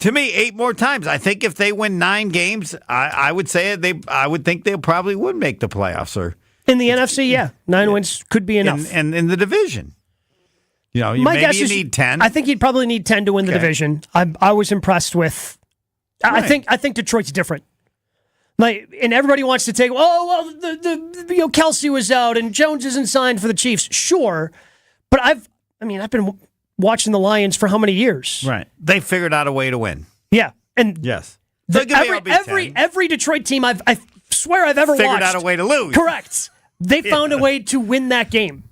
to me, 8 more times. I think if they win 9 games, I would say I would think they probably would make the playoffs. Or in the NFC, yeah. 9 wins could be enough. And in the division. You need 10. I think you'd probably need 10 to win the division. I was impressed with. Right. I think Detroit's different. And everybody wants to take. The Kelsey was out and Jones isn't signed for the Chiefs. Sure, but I've been watching the Lions for how many years? Right. They figured out a way to win. Yeah, and yes, every Detroit team I swear I've ever figured watched out a way to lose. Correct. They found a way to win that game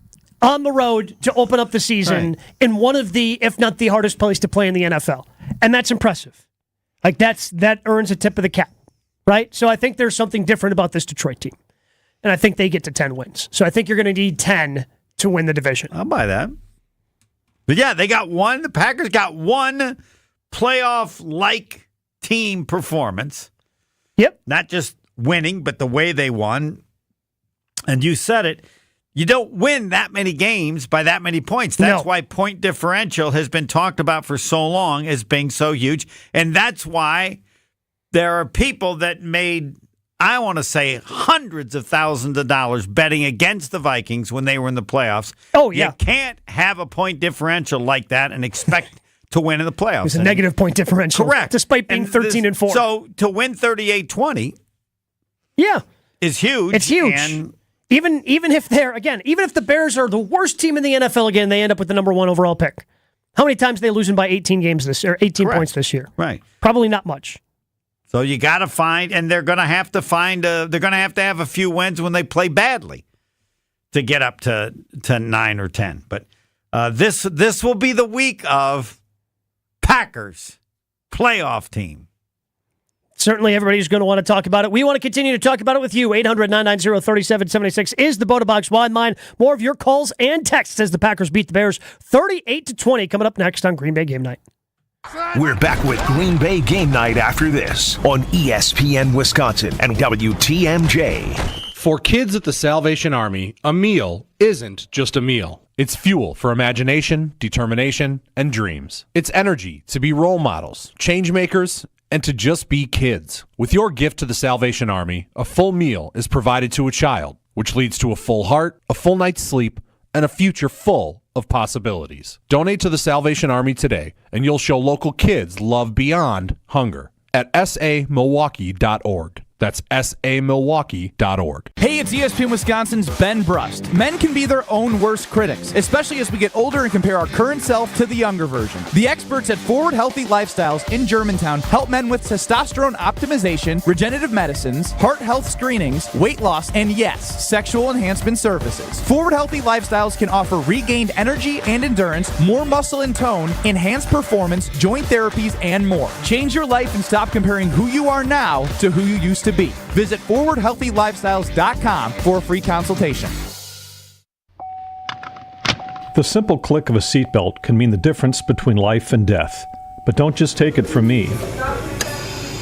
on the road to open up the season in one of the, if not the hardest place to play in the NFL. And that's impressive. That earns a tip of the cap, right? So I think there's something different about this Detroit team. And I think they get to 10 wins. So I think you're going to need 10 to win the division. I'll buy that. But yeah, the Packers got one playoff-like team performance. Yep. Not just winning, but the way they won. And you said it. You don't win that many games by that many points. That's why point differential has been talked about for so long as being so huge. And that's why there are people that made, I want to say, hundreds of thousands of dollars betting against the Vikings when they were in the playoffs. Oh, yeah. You can't have a point differential like that and expect to win in the playoffs. It was a negative point differential. Correct. Despite being 13-4. So to win 38-20 is huge. It's huge. And even if the Bears are the worst team in the NFL again, they end up with the number 1 overall pick. How many times are they losing by 18 points this year? Right. Probably not much. So you got to find, and they're going to have to have a few wins when they play badly to get up to 9 or 10. But this will be the week of Packers playoff team. Certainly everybody's going to want to talk about it. We want to continue to talk about it with you. 800-990-3776 is the Boda Box wine line. More of your calls and texts as the Packers beat the Bears 38-20 coming up next on Green Bay Game Night. We're back with Green Bay Game Night after this on ESPN Wisconsin and WTMJ. For kids at the Salvation Army, a meal isn't just a meal. It's fuel for imagination, determination, and dreams. It's energy to be role models, change makers, and to just be kids. With your gift to the Salvation Army, a full meal is provided to a child, which leads to a full heart, a full night's sleep, and a future full of possibilities. Donate to the Salvation Army today, and you'll show local kids love beyond hunger at samilwaukee.org. That's samilwaukee.org. Hey, it's ESPN Wisconsin's Ben Brust. Men can be their own worst critics, especially as we get older and compare our current self to the younger version. The experts at Forward Healthy Lifestyles in Germantown help men with testosterone optimization, regenerative medicines, heart health screenings, weight loss, and yes, sexual enhancement services. Forward Healthy Lifestyles can offer regained energy and endurance, more muscle and tone, enhanced performance, joint therapies, and more. Change your life and stop comparing who you are now to who you used to be. Visit forwardhealthylifestyles.com for a free consultation. The simple click of a seatbelt can mean the difference between life and death. But don't just take it from me.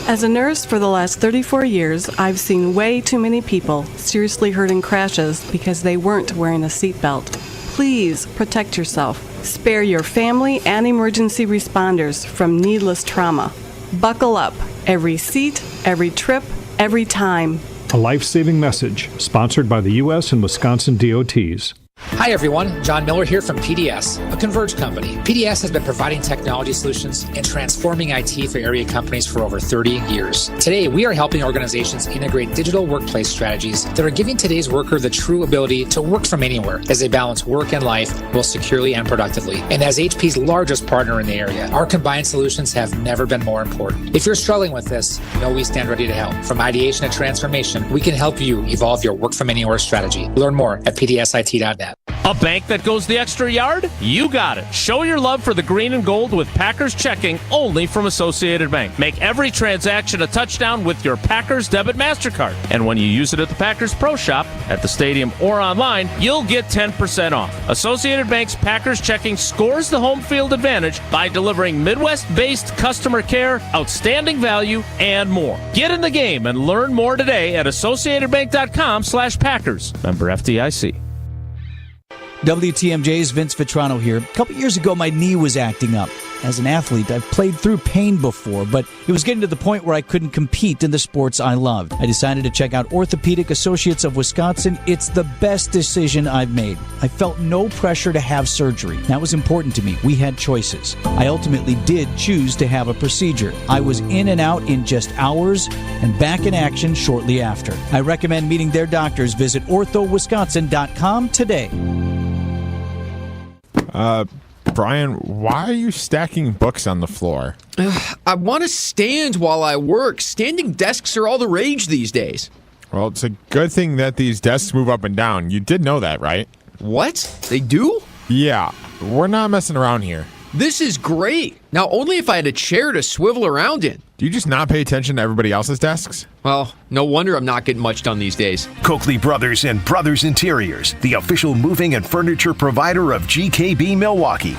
As a nurse for the last 34 years, I've seen way too many people seriously hurt in crashes because they weren't wearing a seatbelt. Please protect yourself. Spare your family and emergency responders from needless trauma. Buckle up. Every seat, every trip, every time. A life-saving message sponsored by the U.S. and Wisconsin DOTs. Hi everyone, John Miller here from PDS, a Converge company. PDS has been providing technology solutions and transforming IT for area companies for over 30 years. Today, we are helping organizations integrate digital workplace strategies that are giving today's worker the true ability to work from anywhere as they balance work and life both securely and productively. And as HP's largest partner in the area, our combined solutions have never been more important. If you're struggling with this, know we stand ready to help. From ideation to transformation, we can help you evolve your work from anywhere strategy. Learn more at pdsit.net. A bank that goes the extra yard? You got it. Show your love for the green and gold with Packers checking only from Associated Bank. Make every transaction a touchdown with your Packers debit MasterCard. And when you use it at the Packers Pro Shop, at the stadium, or online, you'll get 10% off. Associated Bank's Packers checking scores the home field advantage by delivering Midwest-based customer care, outstanding value, and more. Get in the game and learn more today at associatedbank.com/Packers. Member FDIC. WTMJ's Vince Vitrano here. A couple years ago, my knee was acting up. As an athlete, I've played through pain before, but it was getting to the point where I couldn't compete in the sports I loved. I decided to check out Orthopedic Associates of Wisconsin. It's the best decision I've made. I felt no pressure to have surgery. That was important to me. We had choices. I ultimately did choose to have a procedure. I was in and out in just hours and back in action shortly after. I recommend meeting their doctors. Visit orthowisconsin.com today. Brian, why are you stacking books on the floor? I want to stand while I work. Standing desks are all the rage these days. Well, it's a good thing that these desks move up and down. You did know that, right? What? They do? Yeah, we're not messing around here. This is great. Now, only if I had a chair to swivel around in. Do you just not pay attention to everybody else's desks? Well, no wonder I'm not getting much done these days. Coakley Brothers and Brothers Interiors, the official moving and furniture provider of GKB Milwaukee.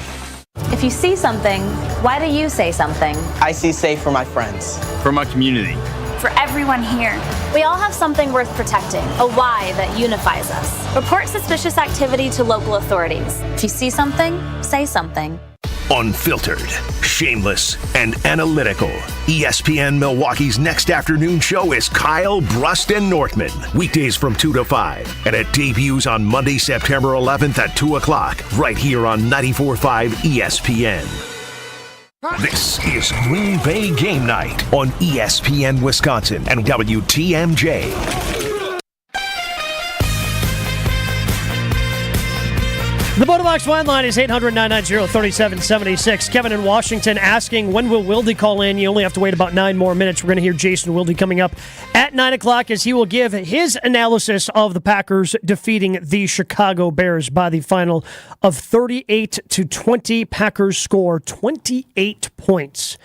If you see something, why do you say something? I see safe for my friends. For my community. For everyone here. We all have something worth protecting, a why that unifies us. Report suspicious activity to local authorities. If you see something, say something. Unfiltered, shameless, and analytical. ESPN Milwaukee's next afternoon show is Kyle, Brust, and Northman. Weekdays from 2 to 5. And it debuts on Monday, September 11th at 2 o'clock. Right here on 94.5 ESPN. This is Green Bay Game Night on ESPN Wisconsin and WTMJ. The Botobox wine line is 800-990-3776. Kevin in Washington asking, when will Wilde call in? You only have to wait about 9 more minutes. We're going to hear Jason Wilde coming up at 9 o'clock as he will give his analysis of the Packers defeating the Chicago Bears by the final of 38-20. Packers score 28 points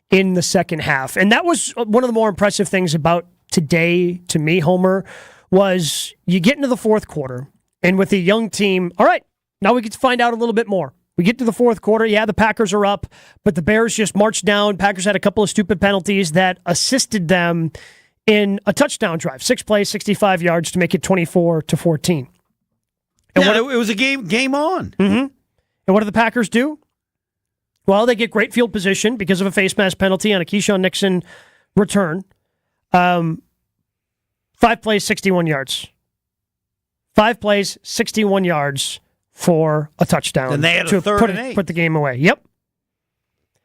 in the second half. And that was one of the more impressive things about today, to me, Homer, was you get into the fourth quarter, and with a young team, all right, now we get to find out a little bit more. We get to the fourth quarter. Yeah, the Packers are up, but the Bears just marched down. Packers had a couple of stupid penalties that assisted them in a touchdown drive. 6 plays, 65 yards to make it 24-14. And it was a game on. Mm-hmm. And what do the Packers do? Well, they get great field position because of a face mask penalty on a Keyshawn Nixon return. 5 plays, 61 yards. 5 plays, 61 yards for a touchdown. And they had a third and 8. Put the game away. Yep.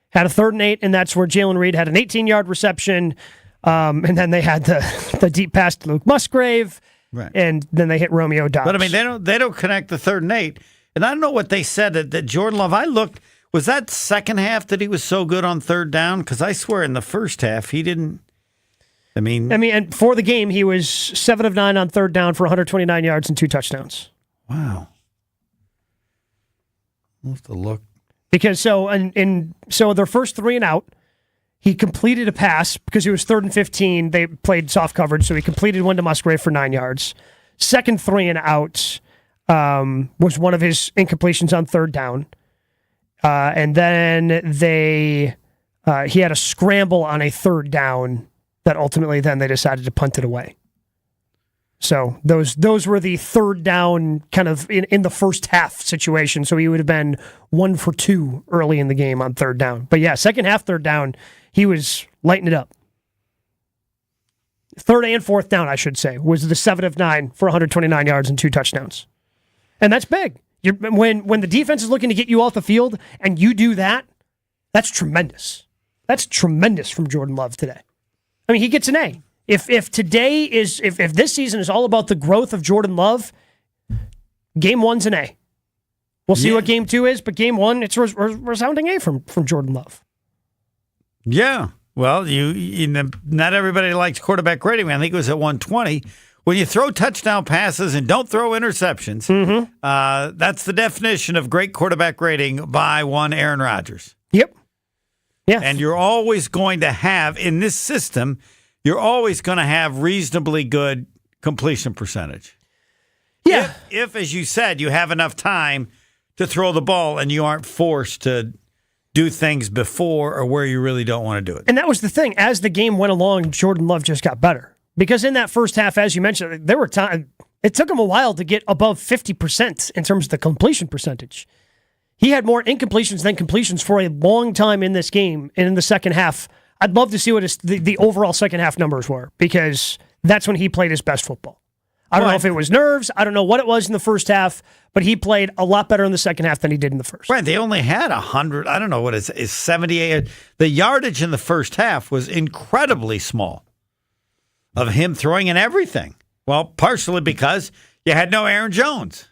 Had a 3rd and 8, and that's where Jalen Reed had an 18-yard reception. And then they had the deep pass to Luke Musgrave. Right. And then they hit Romeo Doubs. But, I mean, they don't connect the 3rd and 8. And I don't know what they said that Jordan Love, I looked, was that second half that he was so good on 3rd down? Because I swear in the first half he didn't. I mean, and for the game, he was 7 of 9 on 3rd down for 129 yards and 2 touchdowns. Wow. We'll have to look. Because so their first 3 and out, he completed a pass because he was 3rd and 15. They played soft coverage, so he completed one to Musgrave for 9 yards. Second 3 and out was one of his incompletions on 3rd down. And then he had a scramble on a 3rd down that ultimately then they decided to punt it away. So those were the 3rd down kind of in the first half situation. So he would have been 1 for 2 early in the game on 3rd down. But yeah, second half 3rd down, he was lighting it up. 3rd and 4th down, I should say, was the 7 of 9 for 129 yards and 2 touchdowns. And that's big. When the defense is looking to get you off the field and you do that, that's tremendous. That's tremendous from Jordan Love today. I mean, he gets an A. If this season is all about the growth of Jordan Love, game 1's an A. We'll see what game 2 is, but game 1, it's a resounding A from Jordan Love. Yeah. Well, not everybody likes quarterback rating. I think it was at 120. When you throw touchdown passes and don't throw interceptions, that's the definition of great quarterback rating by one Aaron Rodgers. Yep. Yeah. And you're always going to have, in this system, you're always going to have reasonably good completion percentage. Yeah. If, as you said, you have enough time to throw the ball and you aren't forced to do things before or where you really don't want to do it. And that was the thing. As the game went along, Jordan Love just got better. Because in that first half, as you mentioned, there were times it took him a while to get above 50% in terms of the completion percentage. He had more incompletions than completions for a long time in this game. And in the second half, I'd love to see what the overall second half numbers were, because that's when he played his best football. I don't know if it was nerves. I don't know what it was in the first half, but he played a lot better in the second half than he did in the first. Right. They only had 100. I don't know what is 78. The yardage in the first half was incredibly small of him throwing in everything. Well, partially because you had no Aaron Jones.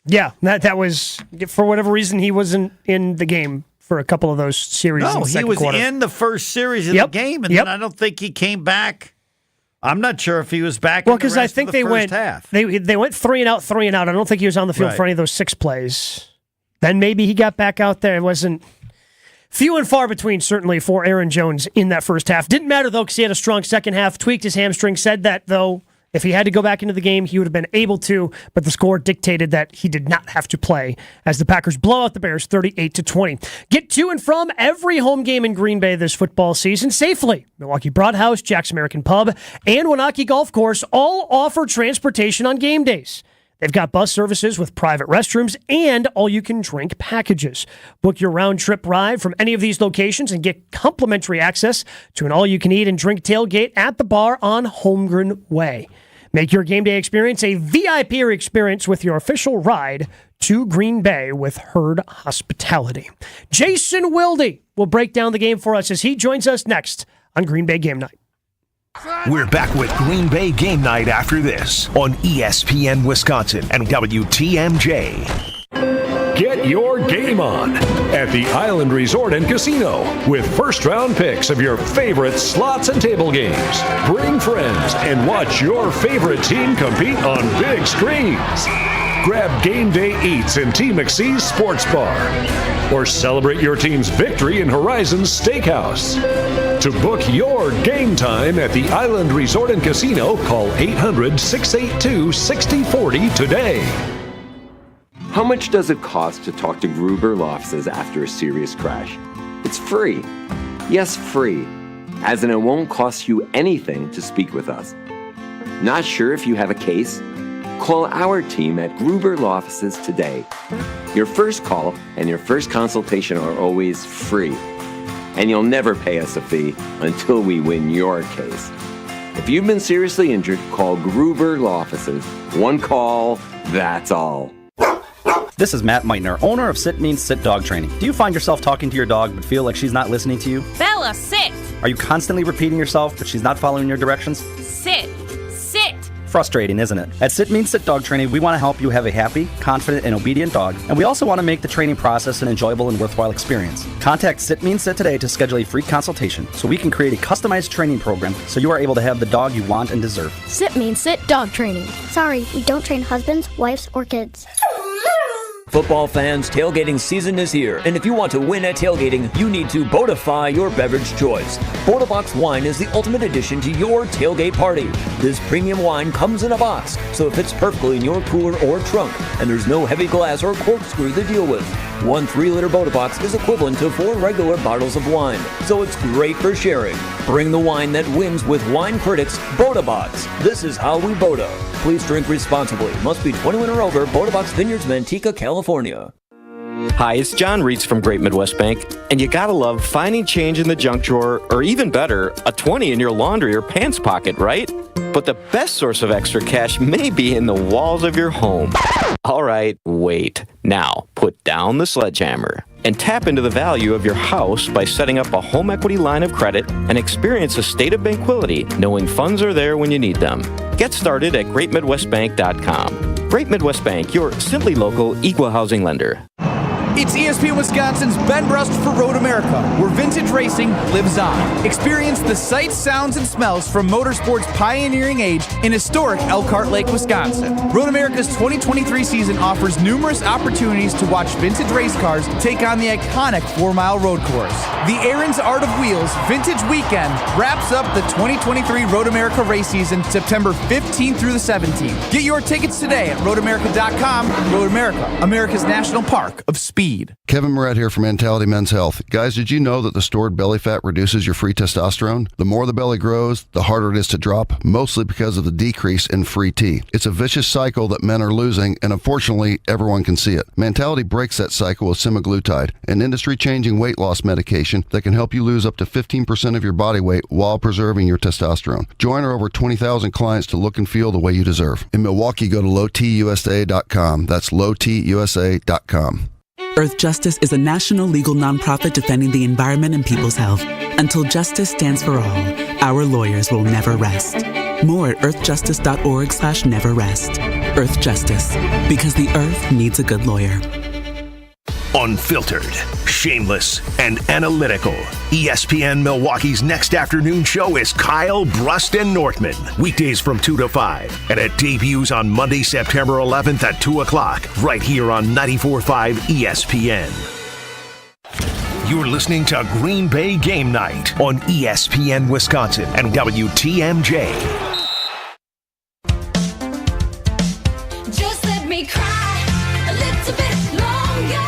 Yeah, that was, for whatever reason, he wasn't in the game for a couple of those series in the second quarter. He was in the first series of the game, and then I don't think he came back. I'm not sure if he was back in the rest of the first half. They went 3 and out. I don't think he was on the field for any of those 6 plays. Then maybe he got back out there. It wasn't few and far between, certainly, for Aaron Jones in that first half. Didn't matter, though, because he had a strong second half, tweaked his hamstring, said that, though, if he had to go back into the game, he would have been able to, but the score dictated that he did not have to play as the Packers blow out the Bears 38-20. Get to and from every home game in Green Bay this football season safely. Milwaukee Broadhouse, Jack's American Pub, and Wenatchee Golf Course all offer transportation on game days. They've got bus services with private restrooms and all-you-can-drink packages. Book your round-trip ride from any of these locations and get complimentary access to an all-you-can-eat and drink tailgate at the bar on Holmgren Way. Make your game day experience a VIP experience with your official ride to Green Bay with Herd Hospitality. Jason Wilde will break down the game for us as he joins us next on Green Bay Game Night. We're back with Green Bay Game Night after this on ESPN Wisconsin and WTMJ. Get your game on at the Island Resort and Casino with first-round picks of your favorite slots and table games. Bring friends and watch your favorite team compete on big screens. Grab game day eats in T. McSee's Sports Bar. Or celebrate your team's victory in Horizon's Steakhouse. To book your game time at the Island Resort and Casino, call 800-682-6040 today. How much does it cost to talk to Gruber Law Offices after a serious crash? It's free. Yes, free. As in it won't cost you anything to speak with us. Not sure if you have a case? Call our team at Gruber Law Offices today. Your first call and your first consultation are always free. And you'll never pay us a fee until we win your case. If you've been seriously injured, call Gruber Law Offices. One call, that's all. This is Matt Meitner, owner of Sit Means Sit Dog Training. Do you find yourself talking to your dog but feel like she's not listening to you? Bella, sit! Are you constantly repeating yourself but she's not following your directions? Sit! Sit! Frustrating, isn't it? At Sit Means Sit Dog Training, we want to help you have a happy, confident, and obedient dog, and we also want to make the training process an enjoyable and worthwhile experience. Contact Sit Means Sit today to schedule a free consultation so we can create a customized training program so you are able to have the dog you want and deserve. Sit Means Sit Dog Training. Sorry, we don't train husbands, wives, or kids. Football fans, tailgating season is here, and if you want to win at tailgating, you need to Bodify your beverage choice. Box wine is the ultimate addition to your tailgate party. This premium wine comes in a box, so it fits perfectly in your cooler or trunk, and there's no heavy glass or corkscrew to deal with. One 3-liter Box is equivalent to 4 regular bottles of wine, so it's great for sharing. Bring the wine that wins with wine critics, Box. This is how we Boda. Please drink responsibly. Must be 21 or over. Box Vineyards, Manteca, California. Hi, it's John Reitz from Great Midwest Bank, and you gotta love finding change in the junk drawer, or even better, a 20 in your laundry or pants pocket, right? But the best source of extra cash may be in the walls of your home. All right, wait. Now, put down the sledgehammer and tap into the value of your house by setting up a home equity line of credit and experience a state of tranquility, knowing funds are there when you need them. Get started at greatmidwestbank.com. Great Midwest Bank, your simply local equal housing lender. It's ESPN Wisconsin's Ben Brust for Road America, where vintage racing lives on. Experience the sights, sounds, and smells from motorsport's pioneering age in historic Elkhart Lake, Wisconsin. Road America's 2023 season offers numerous opportunities to watch vintage race cars take on the iconic 4-mile road course. The Aaron's Art of Wheels Vintage Weekend wraps up the 2023 Road America race season September 15th through the 17th. Get your tickets today at roadamerica.com. Road America, America's national park of speed. Kevin Moret here from Mentality Men's Health. Guys, did you know that the stored belly fat reduces your free testosterone? The more the belly grows, the harder it is to drop, mostly because of the decrease in free T. It's a vicious cycle that men are losing, and unfortunately, everyone can see it. Mentality breaks that cycle with semaglutide, an industry-changing weight loss medication that can help you lose up to 15% of your body weight while preserving your testosterone. Join our over 20,000 clients to look and feel the way you deserve. In Milwaukee, go to lowtusa.com. That's lowtusa.com. Earth Justice is a national legal nonprofit defending the environment and people's health. Until justice stands for all, our lawyers will never rest. More at earthjustice.org/neverrest. Earth Justice, because the earth needs a good lawyer. Unfiltered, shameless, and analytical. ESPN Milwaukee's next afternoon show is Kyle, Brust, and Northman. Weekdays from 2 to 5. And it debuts on Monday, September 11th at 2 o'clock. Right here on 94.5 ESPN. You're listening to Green Bay Game Night on ESPN Wisconsin and WTMJ. Just let me cry a little bit longer.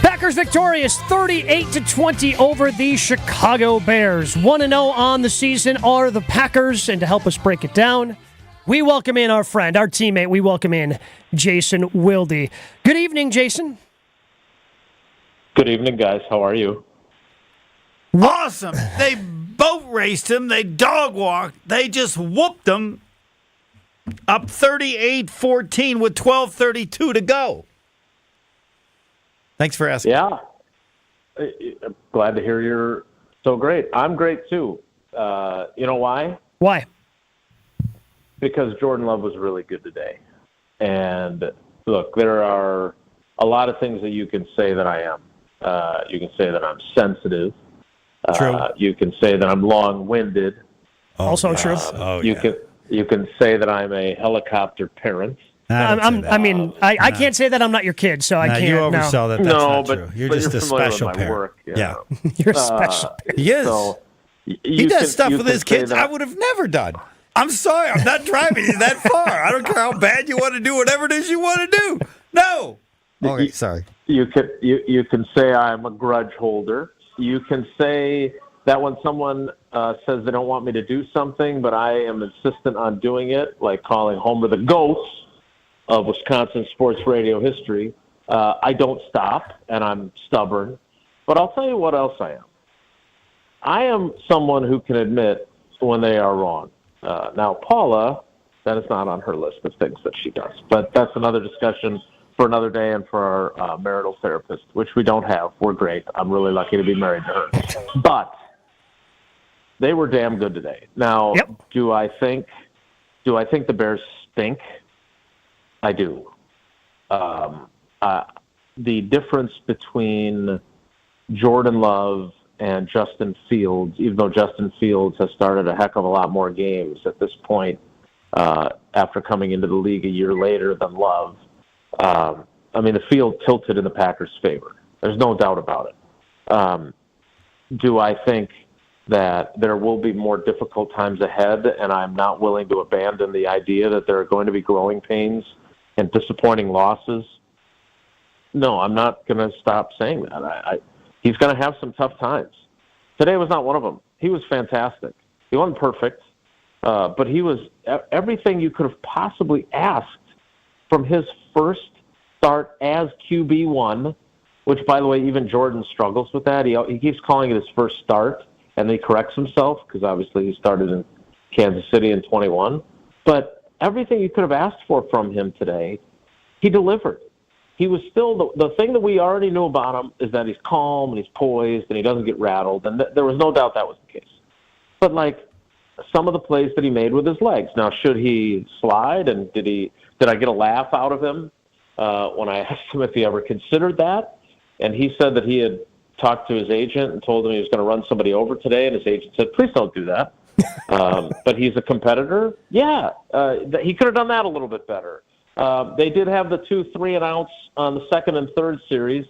Packers victorious 38-20 over the Chicago Bears. 1-0 on the season are the Packers, and to help us break it down, we welcome in our friend, our teammate, we welcome in Jason Wilde. Good evening, Jason. Good evening, guys. How are you? Awesome. They boat raced him. They dog walked. They just whooped them up 38-14 with 12:32 to go. Thanks for asking. Yeah. Glad to hear you're so great. I'm great, too. You know why? Why? Because Jordan Love was really good today. And look, there are a lot of things that you can say that I am. You can say that I'm sensitive. True. You can say that I'm long-winded. Also true. You can say that I'm a helicopter parent. I can't say that I'm not your kid, so I can't. You oversell that. That's not true. You're but just you're a familiar special with my parent. work, Yeah. You're a special parent. He is. So He does stuff with his kids I would have never done. I'm sorry. I'm not driving you that far. I don't care how bad you want to do whatever it is you want to do. No. Okay, sorry. You can say I'm a grudge holder. You can say that when someone says they don't want me to do something, but I am insistent on doing it, like calling Homer the ghost of Wisconsin sports radio history, I don't stop, and I'm stubborn. But I'll tell you what else I am. I am someone who can admit when they are wrong. Now, Paula, that is not on her list of things that she does, but that's another discussion for another day and for our marital therapist, which we don't have. We're great. I'm really lucky to be married to her. But they were damn good today. Now, do I think the Bears stink? I do. The difference between Jordan Love and Justin Fields, even though Justin Fields has started a heck of a lot more games at this point after coming into the league a year later than Love, the field tilted in the Packers' favor. There's no doubt about it. Do I think that there will be more difficult times ahead, and I'm not willing to abandon the idea that there are going to be growing pains and disappointing losses? No, I'm not going to stop saying that. He's going to have some tough times. Today was not one of them. He was fantastic. He wasn't perfect, but he was everything you could have possibly asked from his first start as QB1, which, by the way, even Jordan struggles with that. He keeps calling it his first start, and then he corrects himself because obviously he started in Kansas City in 21. But everything you could have asked for from him today, he delivered. He was still the thing that we already knew about him is that he's calm and he's poised and he doesn't get rattled, and there was no doubt that was the case. But like some of the plays that he made with his legs. Now, should he slide? And did I get a laugh out of him when I asked him if he ever considered that? And he said that he had talked to his agent and told him he was going to run somebody over today, and his agent said, "Please don't do that." But he's a competitor. Yeah, he could have done that a little bit better. They did have the 2 3-and-outs on the second and third series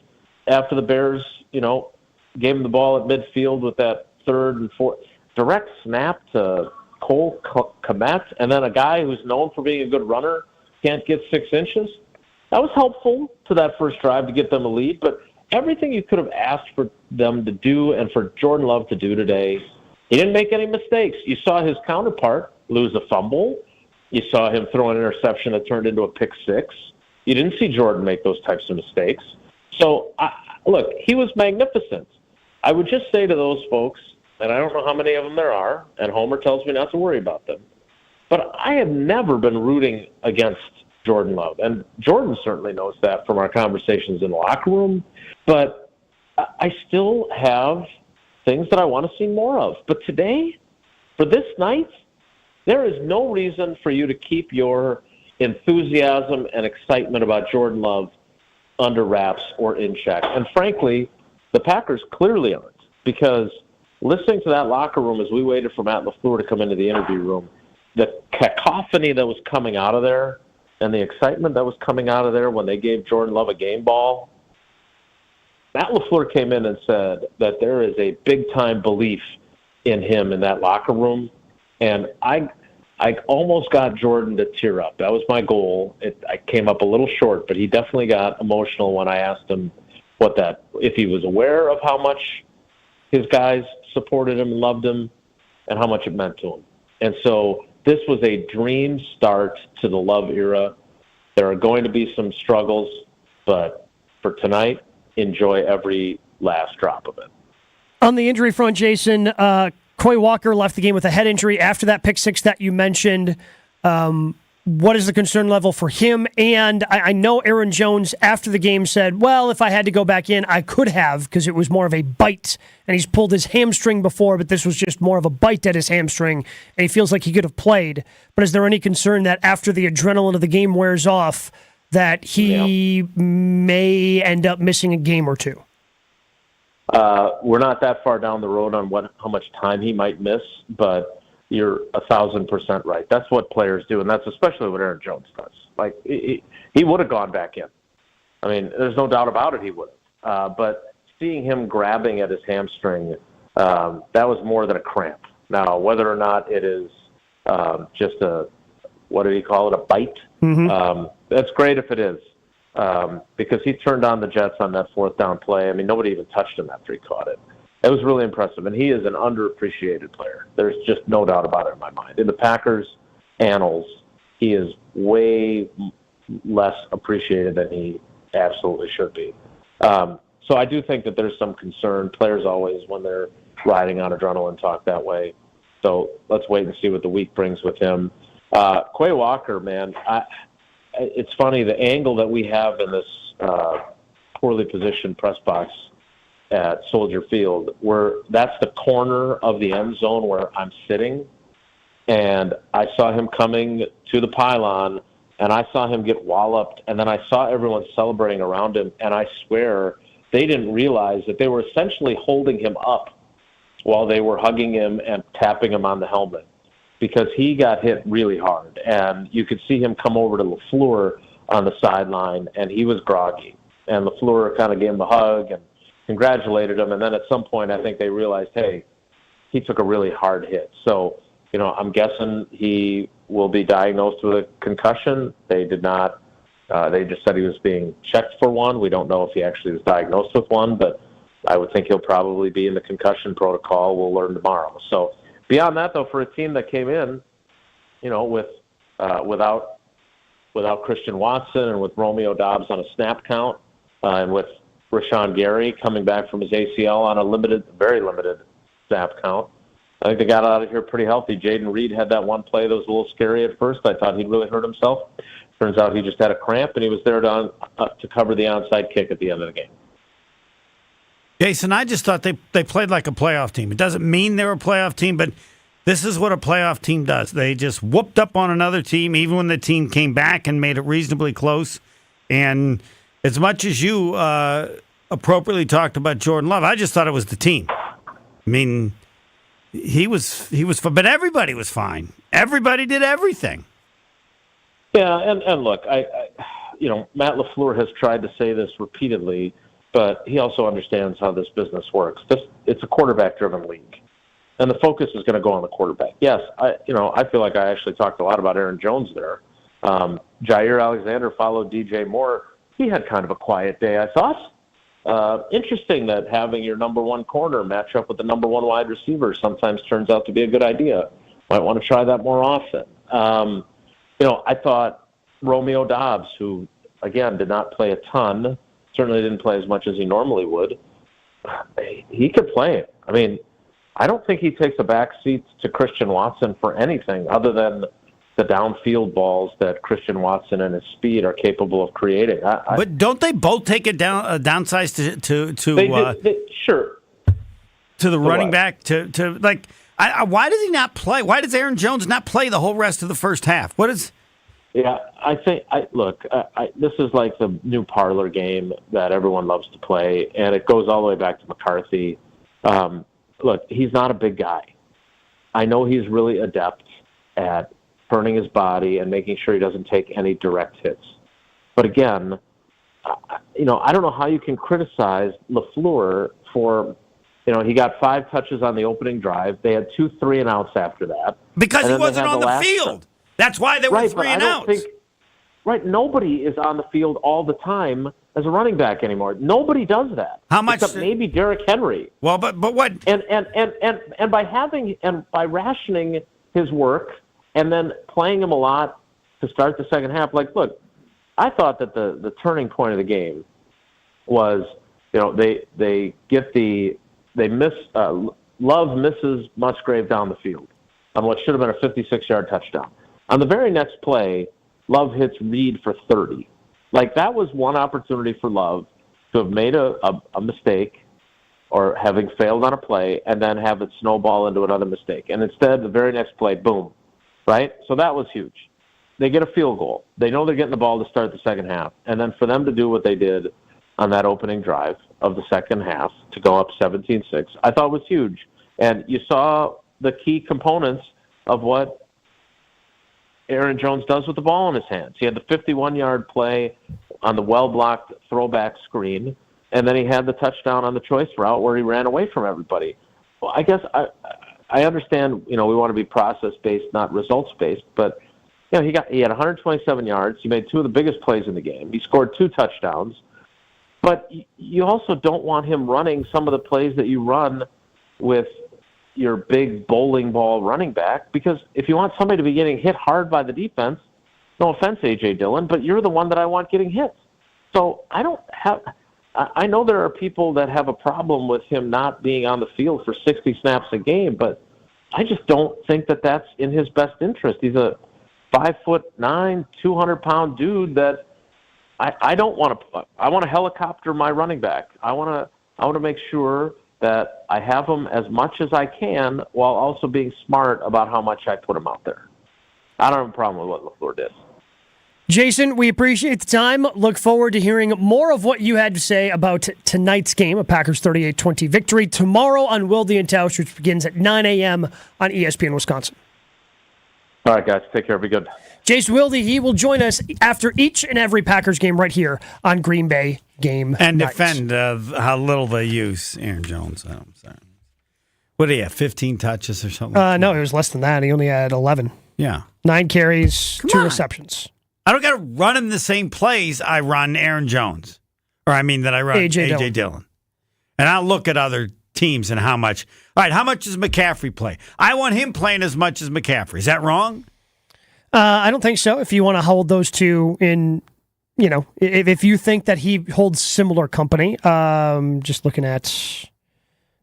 after the Bears, gave him the ball at midfield with that third and fourth direct snap to Cole Kmet, and then a guy who's known for being a good runner can't get 6 inches. That was helpful to that first drive to get them a lead, but everything you could have asked for them to do and for Jordan Love to do today, he didn't make any mistakes. You saw his counterpart lose a fumble. You saw him throw an interception that turned into a pick 6. You didn't see Jordan make those types of mistakes. So, look, he was magnificent. I would just say to those folks, and I don't know how many of them there are, and Homer tells me not to worry about them, but I have never been rooting against Jordan Love. And Jordan certainly knows that from our conversations in the locker room. But I still have things that I want to see more of. But today, for this night, there is no reason for you to keep your enthusiasm and excitement about Jordan Love under wraps or in check. And frankly, the Packers clearly aren't, because listening to that locker room as we waited for Matt LaFleur to come into the interview room, the cacophony that was coming out of there and the excitement that was coming out of there when they gave Jordan Love a game ball, Matt LaFleur came in and said that there is a big-time belief in him in that locker room. And I almost got Jordan to tear up. That was my goal. I came up a little short, but he definitely got emotional when I asked him if he was aware of how much his guys supported him and loved him and how much it meant to him. And so this was a dream start to the Love era. There are going to be some struggles, but for tonight, enjoy every last drop of it. On the injury front, Jason, Quay Walker left the game with a head injury after that pick 6 that you mentioned. What is the concern level for him? And I know Aaron Jones after the game said, well, if I had to go back in, I could have, because it was more of a bite. And he's pulled his hamstring before, but this was just more of a bite at his hamstring. And he feels like he could have played. But is there any concern that after the adrenaline of the game wears off, that he may end up missing a game or two? We're not that far down the road on how much time he might miss, but you're 1,000% right. That's what players do, and that's especially what Aaron Jones does. Like, he would have gone back in. I mean, there's no doubt about it, he would have. But seeing him grabbing at his hamstring, that was more than a cramp. Now, whether or not it is just what did he call it, a bite? Mm-hmm. That's great if it is, because he turned on the Jets on that fourth down play. I mean, nobody even touched him after he caught it. It was really impressive, and he is an underappreciated player. There's just no doubt about it in my mind. In the Packers' annals, he is way less appreciated than he absolutely should be. So I do think that there's some concern. Players always, when they're riding on adrenaline, talk that way. So let's wait and see what the week brings with him. Quay Walker, man, it's funny, the angle that we have in this poorly positioned press box at Soldier Field, where that's the corner of the end zone where I'm sitting, and I saw him coming to the pylon, and I saw him get walloped, and then I saw everyone celebrating around him, and I swear they didn't realize that they were essentially holding him up while they were hugging him and tapping him on the helmet, because he got hit really hard, and you could see him come over to LaFleur on the sideline, and he was groggy, and LaFleur kind of gave him a hug and congratulated him, and then at some point I think they realized, hey, he took a really hard hit. So, I'm guessing he will be diagnosed with a concussion. They did not. They just said he was being checked for one. We don't know if he actually was diagnosed with one, but I would think he'll probably be in the concussion protocol. We'll learn tomorrow. So beyond that, though, for a team that came in, without Christian Watson and with Romeo Doubs on a snap count, and with Rashawn Gary coming back from his ACL on a very limited snap count, I think they got out of here pretty healthy. Jaden Reed had that one play that was a little scary at first. I thought he'd really hurt himself. Turns out he just had a cramp, and he was there to cover the onside kick at the end of the game. Jason, I just thought they played like a playoff team. It doesn't mean they're a playoff team, but this is what a playoff team does. They just whooped up on another team, even when the team came back and made it reasonably close. And as much as you appropriately talked about Jordan Love, I just thought it was the team. I mean, he was fine, but everybody was fine. Everybody did everything. Yeah, and look, Matt LaFleur has tried to say this repeatedly, but he also understands how this business works. It's a quarterback-driven league, and the focus is going to go on the quarterback. Yes, I feel like I actually talked a lot about Aaron Jones there. Jair Alexander followed DJ Moore. He had kind of a quiet day, I thought. Interesting that having your number one corner match up with the number one wide receiver sometimes turns out to be a good idea. Might want to try that more often. I thought Romeo Doubs, who, again, did not play a ton, certainly didn't play as much as he normally would, he could play it. I mean, I don't think he takes a back seat to Christian Watson for anything other than the downfield balls that Christian Watson and his speed are capable of creating. But don't they both take it down downsize sure to the running back why does he not play? Why does Aaron Jones not play the whole rest of the first half? What is? Yeah, I think this is like the new parlor game that everyone loves to play, and it goes all the way back to McCarthy. Look, he's not a big guy. I know he's really adept at turning his body and making sure he doesn't take any direct hits. But again, I don't know how you can criticize LaFleur for, he got 5 touches on the opening drive. They had 2 3-and-outs after that. Because he wasn't on the field. That's why they were 3-and-outs. Right, nobody is on the field all the time as a running back anymore. Nobody does that. How much? Except maybe Derrick Henry. Well, but what? And by rationing his work and then playing him a lot to start the second half. Like, look, I thought that the turning point of the game was, Love misses Musgrave down the field on what should have been a 56-yard touchdown. On the very next play, Love hits Reed for 30. Like, that was one opportunity for Love to have made a mistake or having failed on a play and then have it snowball into another mistake. And instead, the very next play, boom, right? So that was huge. they get a field goal. They know they're getting the ball to start the second half. And then for them to do what they did on that opening drive of the second half to go up 17-6, I thought was huge. And you saw the key components of what Aaron Jones does with the ball in his hands. He had the 51-yard play on the well-blocked throwback screen, and then he had the touchdown on the choice route where he ran away from everybody. Well, I guess I understand, we want to be process-based, not results-based, but he had 127 yards. He made two of the biggest plays in the game. He scored 2 touchdowns. But you also don't want him running some of the plays that you run with your big bowling ball running back, because if you want somebody to be getting hit hard by the defense, no offense, A.J. Dillon, but you're the one that I want getting hit. So I know there are people that have a problem with him not being on the field for 60 snaps a game, but I just don't think that that's in his best interest. He's a 5'9", 200-pound dude that I don't want to. I want to helicopter my running back. I want to make sure that I have him as much as I can while also being smart about how much I put him out there. I don't have a problem with what LaFleur did. Jason, we appreciate the time. Look forward to hearing more of what you had to say about tonight's game, a Packers 38-20 victory, tomorrow on Wilde and Tausch, which begins at 9 a.m. on ESPN Wisconsin. All right, guys. Take care. Be good. Jason Wilde, he will join us after each and every Packers game right here on Green Bay Game and Night. defend how little they use Aaron Jones. What do you have, 15 touches or something? No, it was less than that. He only had 11. Yeah. 9 carries, 2 receptions. I don't got to run him the same plays I run Aaron Jones. Or that I run A.J. Dillon. And I'll look at other teams and how much. All right, how much does McCaffrey play? I want him playing as much as McCaffrey. Is that wrong? I don't think so. If you want to hold those two in, if you think that he holds similar company, just looking at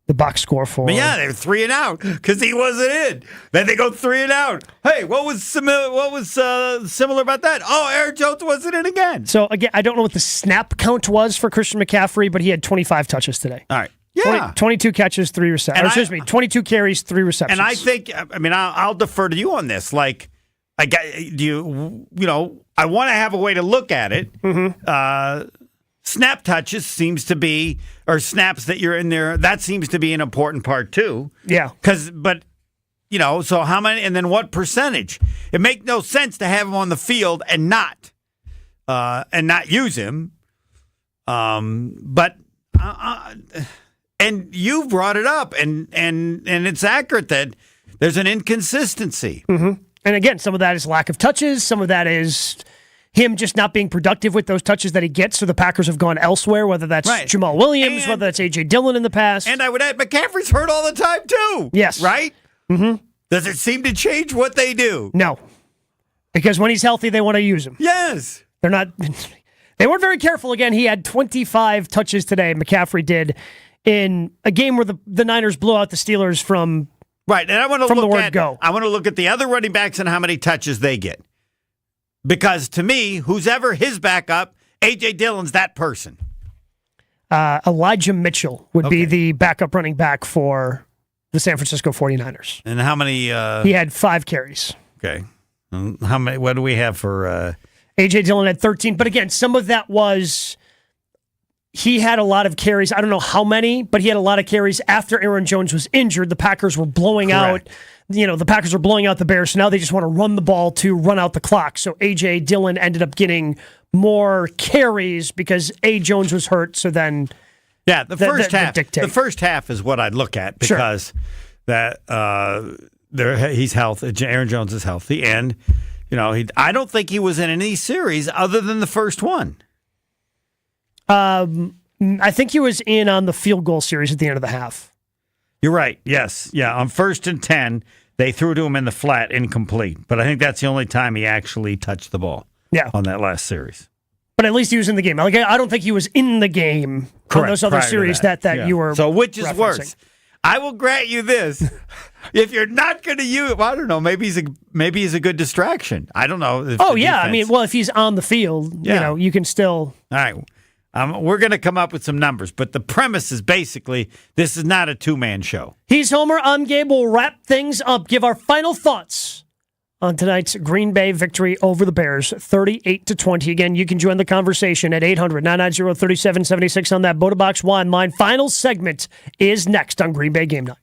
the box score for. But yeah, they're 3 and out because he wasn't in. Then they go 3 and out. Hey, what was similar? What was similar about that? Oh, Aaron Jones wasn't in again. So again, I don't know what the snap count was for Christian McCaffrey, but he had 25 touches today. All right. Yeah. 22 catches, 3 receptions. 22 carries, 3 receptions. And I think, I'll defer to you on this. I want to have a way to look at it. Mm-hmm. Snap touches seems to be, or snaps that you're in there, that seems to be an important part too. Yeah. So how many, and then what percentage? It makes no sense to have him on the field and not use him. And you brought it up, and it's accurate that there's an inconsistency. Mm-hmm. And again, some of that is lack of touches. Some of that is him just not being productive with those touches that he gets. So the Packers have gone elsewhere, whether that's Jamal Williams, whether that's A.J. Dillon in the past. And I would add, McCaffrey's hurt all the time too. Yes. Right? Mm-hmm. Does it seem to change what they do? No. Because when he's healthy, they want to use him. Yes. They're not. They weren't very careful. Again, he had 25 touches today, McCaffrey did, in a game where the Niners blew out the Steelers from... Right, and I want to from look the word at go. I want to look at the other running backs and how many touches they get. Because to me, who's ever his backup, A.J. Dillon's that person. Elijah Mitchell would be the backup running back for the San Francisco 49ers. And how many? He had 5 carries. Okay. How many? What do we have for? A.J. Dillon had 13, but again, some of that was. He had a lot of carries. I don't know how many, but he had a lot of carries after Aaron Jones was injured. The Packers were blowing out. The Packers are blowing out the Bears, so now they just want to run the ball to run out the clock. So A.J. Dillon ended up getting more carries because A. Jones was hurt, so then... Yeah, the first half is what I'd look at because he's healthy. Aaron Jones is healthy, and I don't think he was in any series other than the first one. I think he was in on the field goal series at the end of the half. You're right. Yes. Yeah. On 1st and 10, they threw to him in the flat, incomplete. But I think that's the only time he actually touched the ball. Yeah. On that last series. But at least he was in the game. I don't think he was in the game on those other series that you were. So which is referencing. worse? I will grant you this: if you're not going to use, I don't know. Maybe he's a good distraction. I don't know. If he's on the field, you can still. All right. We're going to come up with some numbers, but the premise is basically this is not a 2-man show. He's Homer. I'm Gabe. We'll wrap things up. Give our final thoughts on tonight's Green Bay victory over the Bears, 38-20. Again, you can join the conversation at 800-990-3776 on that BotaBox Wine line. Final segment is next on Green Bay Game Night.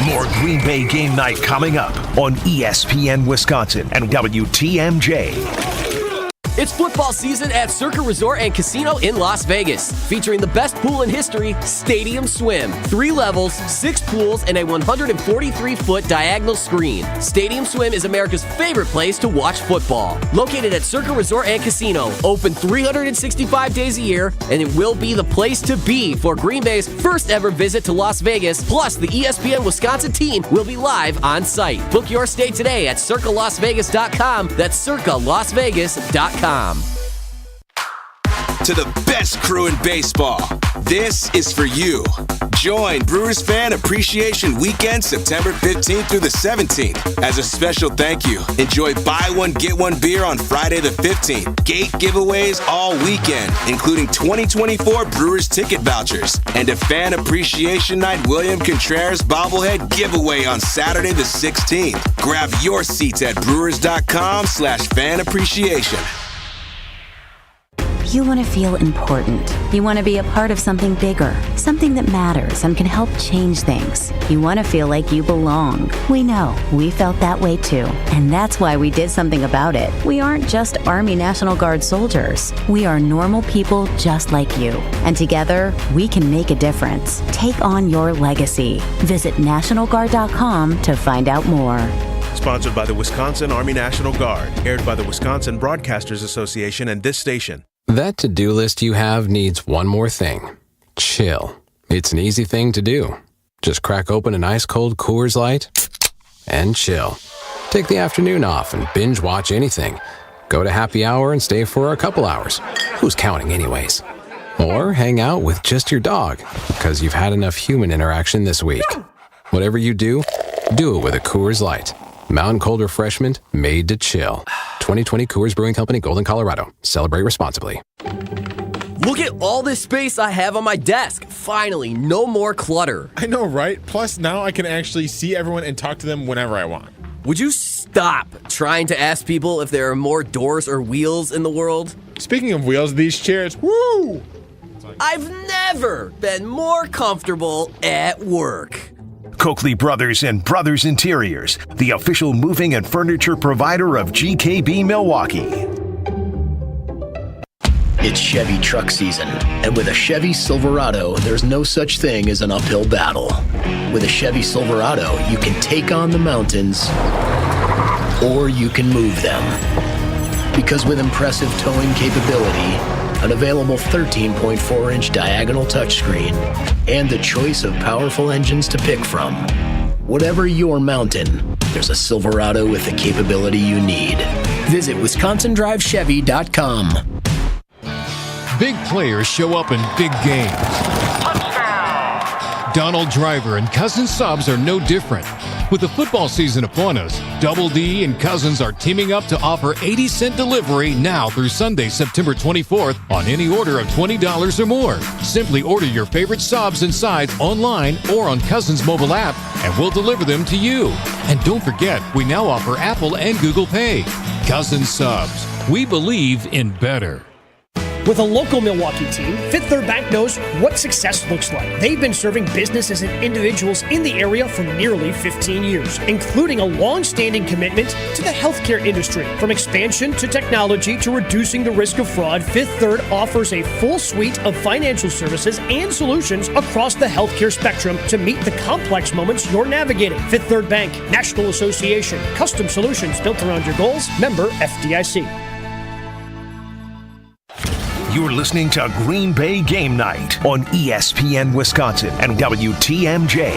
More Green Bay Game Night coming up on ESPN Wisconsin and WTMJ. It's football season at Circa Resort and Casino in Las Vegas, featuring the best pool in history, Stadium Swim. 3 levels, 6 pools, and a 143-foot diagonal screen. Stadium Swim is America's favorite place to watch football. Located at Circa Resort and Casino, open 365 days a year, and it will be the place to be for Green Bay's first ever visit to Las Vegas. Plus, the ESPN Wisconsin team will be live on site. Book your stay today at circalasvegas.com. That's circalasvegas.com. To the best crew in baseball, this is for you. Join Brewers Fan Appreciation Weekend September 15th through the 17th. As a special thank you, enjoy buy one, get one beer on Friday the 15th. Gate giveaways all weekend, including 2024 Brewers ticket vouchers. And a Fan Appreciation Night William Contreras bobblehead giveaway on Saturday the 16th. Grab your seats at brewers.com/fan appreciation. You want to feel important. You want to be a part of something bigger, something that matters and can help change things. You want to feel like you belong. We know. We felt that way too. And that's why we did something about it. We aren't just Army National Guard soldiers. We are normal people just like you. And together, we can make a difference. Take on your legacy. Visit NationalGuard.com to find out more. Sponsored by the Wisconsin Army National Guard. Aired by the Wisconsin Broadcasters Association and this station. That to-do list you have needs one more thing. Chill. It's an easy thing to do. Just crack open an ice-cold Coors Light and chill. Take the afternoon off and binge watch anything. Go to happy hour and stay for a couple hours. Who's counting anyways? Or hang out with just your dog, because you've had enough human interaction this week. Whatever you do it with a Coors Light. Mountain cold refreshment made to chill. 2020 Coors Brewing Company, Golden, Colorado. Celebrate responsibly. Look at all this space I have on my desk. Finally, no more clutter. I know, right? Plus, now I can actually see everyone and talk to them whenever I want. Would you stop trying to ask people if there are more doors or wheels in the world? Speaking of wheels, these chairs, woo! I've never been more comfortable at work. Coakley Brothers and Brothers Interiors, the official moving and furniture provider of GKB Milwaukee. It's Chevy truck season, and with a Chevy Silverado, there's no such thing as an uphill battle. With a Chevy Silverado, you can take on the mountains, or you can move them. Because with impressive towing capability, an available 13.4-inch diagonal touchscreen, and the choice of powerful engines to pick from, whatever your mountain, there's a Silverado with the capability you need. Visit WisconsinDriveChevy.com. Big players show up in big games. Donald Driver and Cousins subs are no different. With the football season upon us, Double D and Cousins are teaming up to offer 80-cent delivery now through Sunday, September 24th on any order of $20 or more. Simply order your favorite subs and sides online or on Cousins mobile app, and we'll deliver them to you. And don't forget, we now offer Apple and Google Pay. Cousins subs. We believe in better. With a local Milwaukee team, Fifth Third Bank knows what success looks like. They've been serving businesses and individuals in the area for nearly 15 years, including a long-standing commitment to the healthcare industry. From expansion to technology to reducing the risk of fraud, Fifth Third offers a full suite of financial services and solutions across the healthcare spectrum to meet the complex moments you're navigating. Fifth Third Bank, National Association, custom solutions built around your goals, member FDIC. You're listening to Green Bay Game Night on ESPN Wisconsin and WTMJ.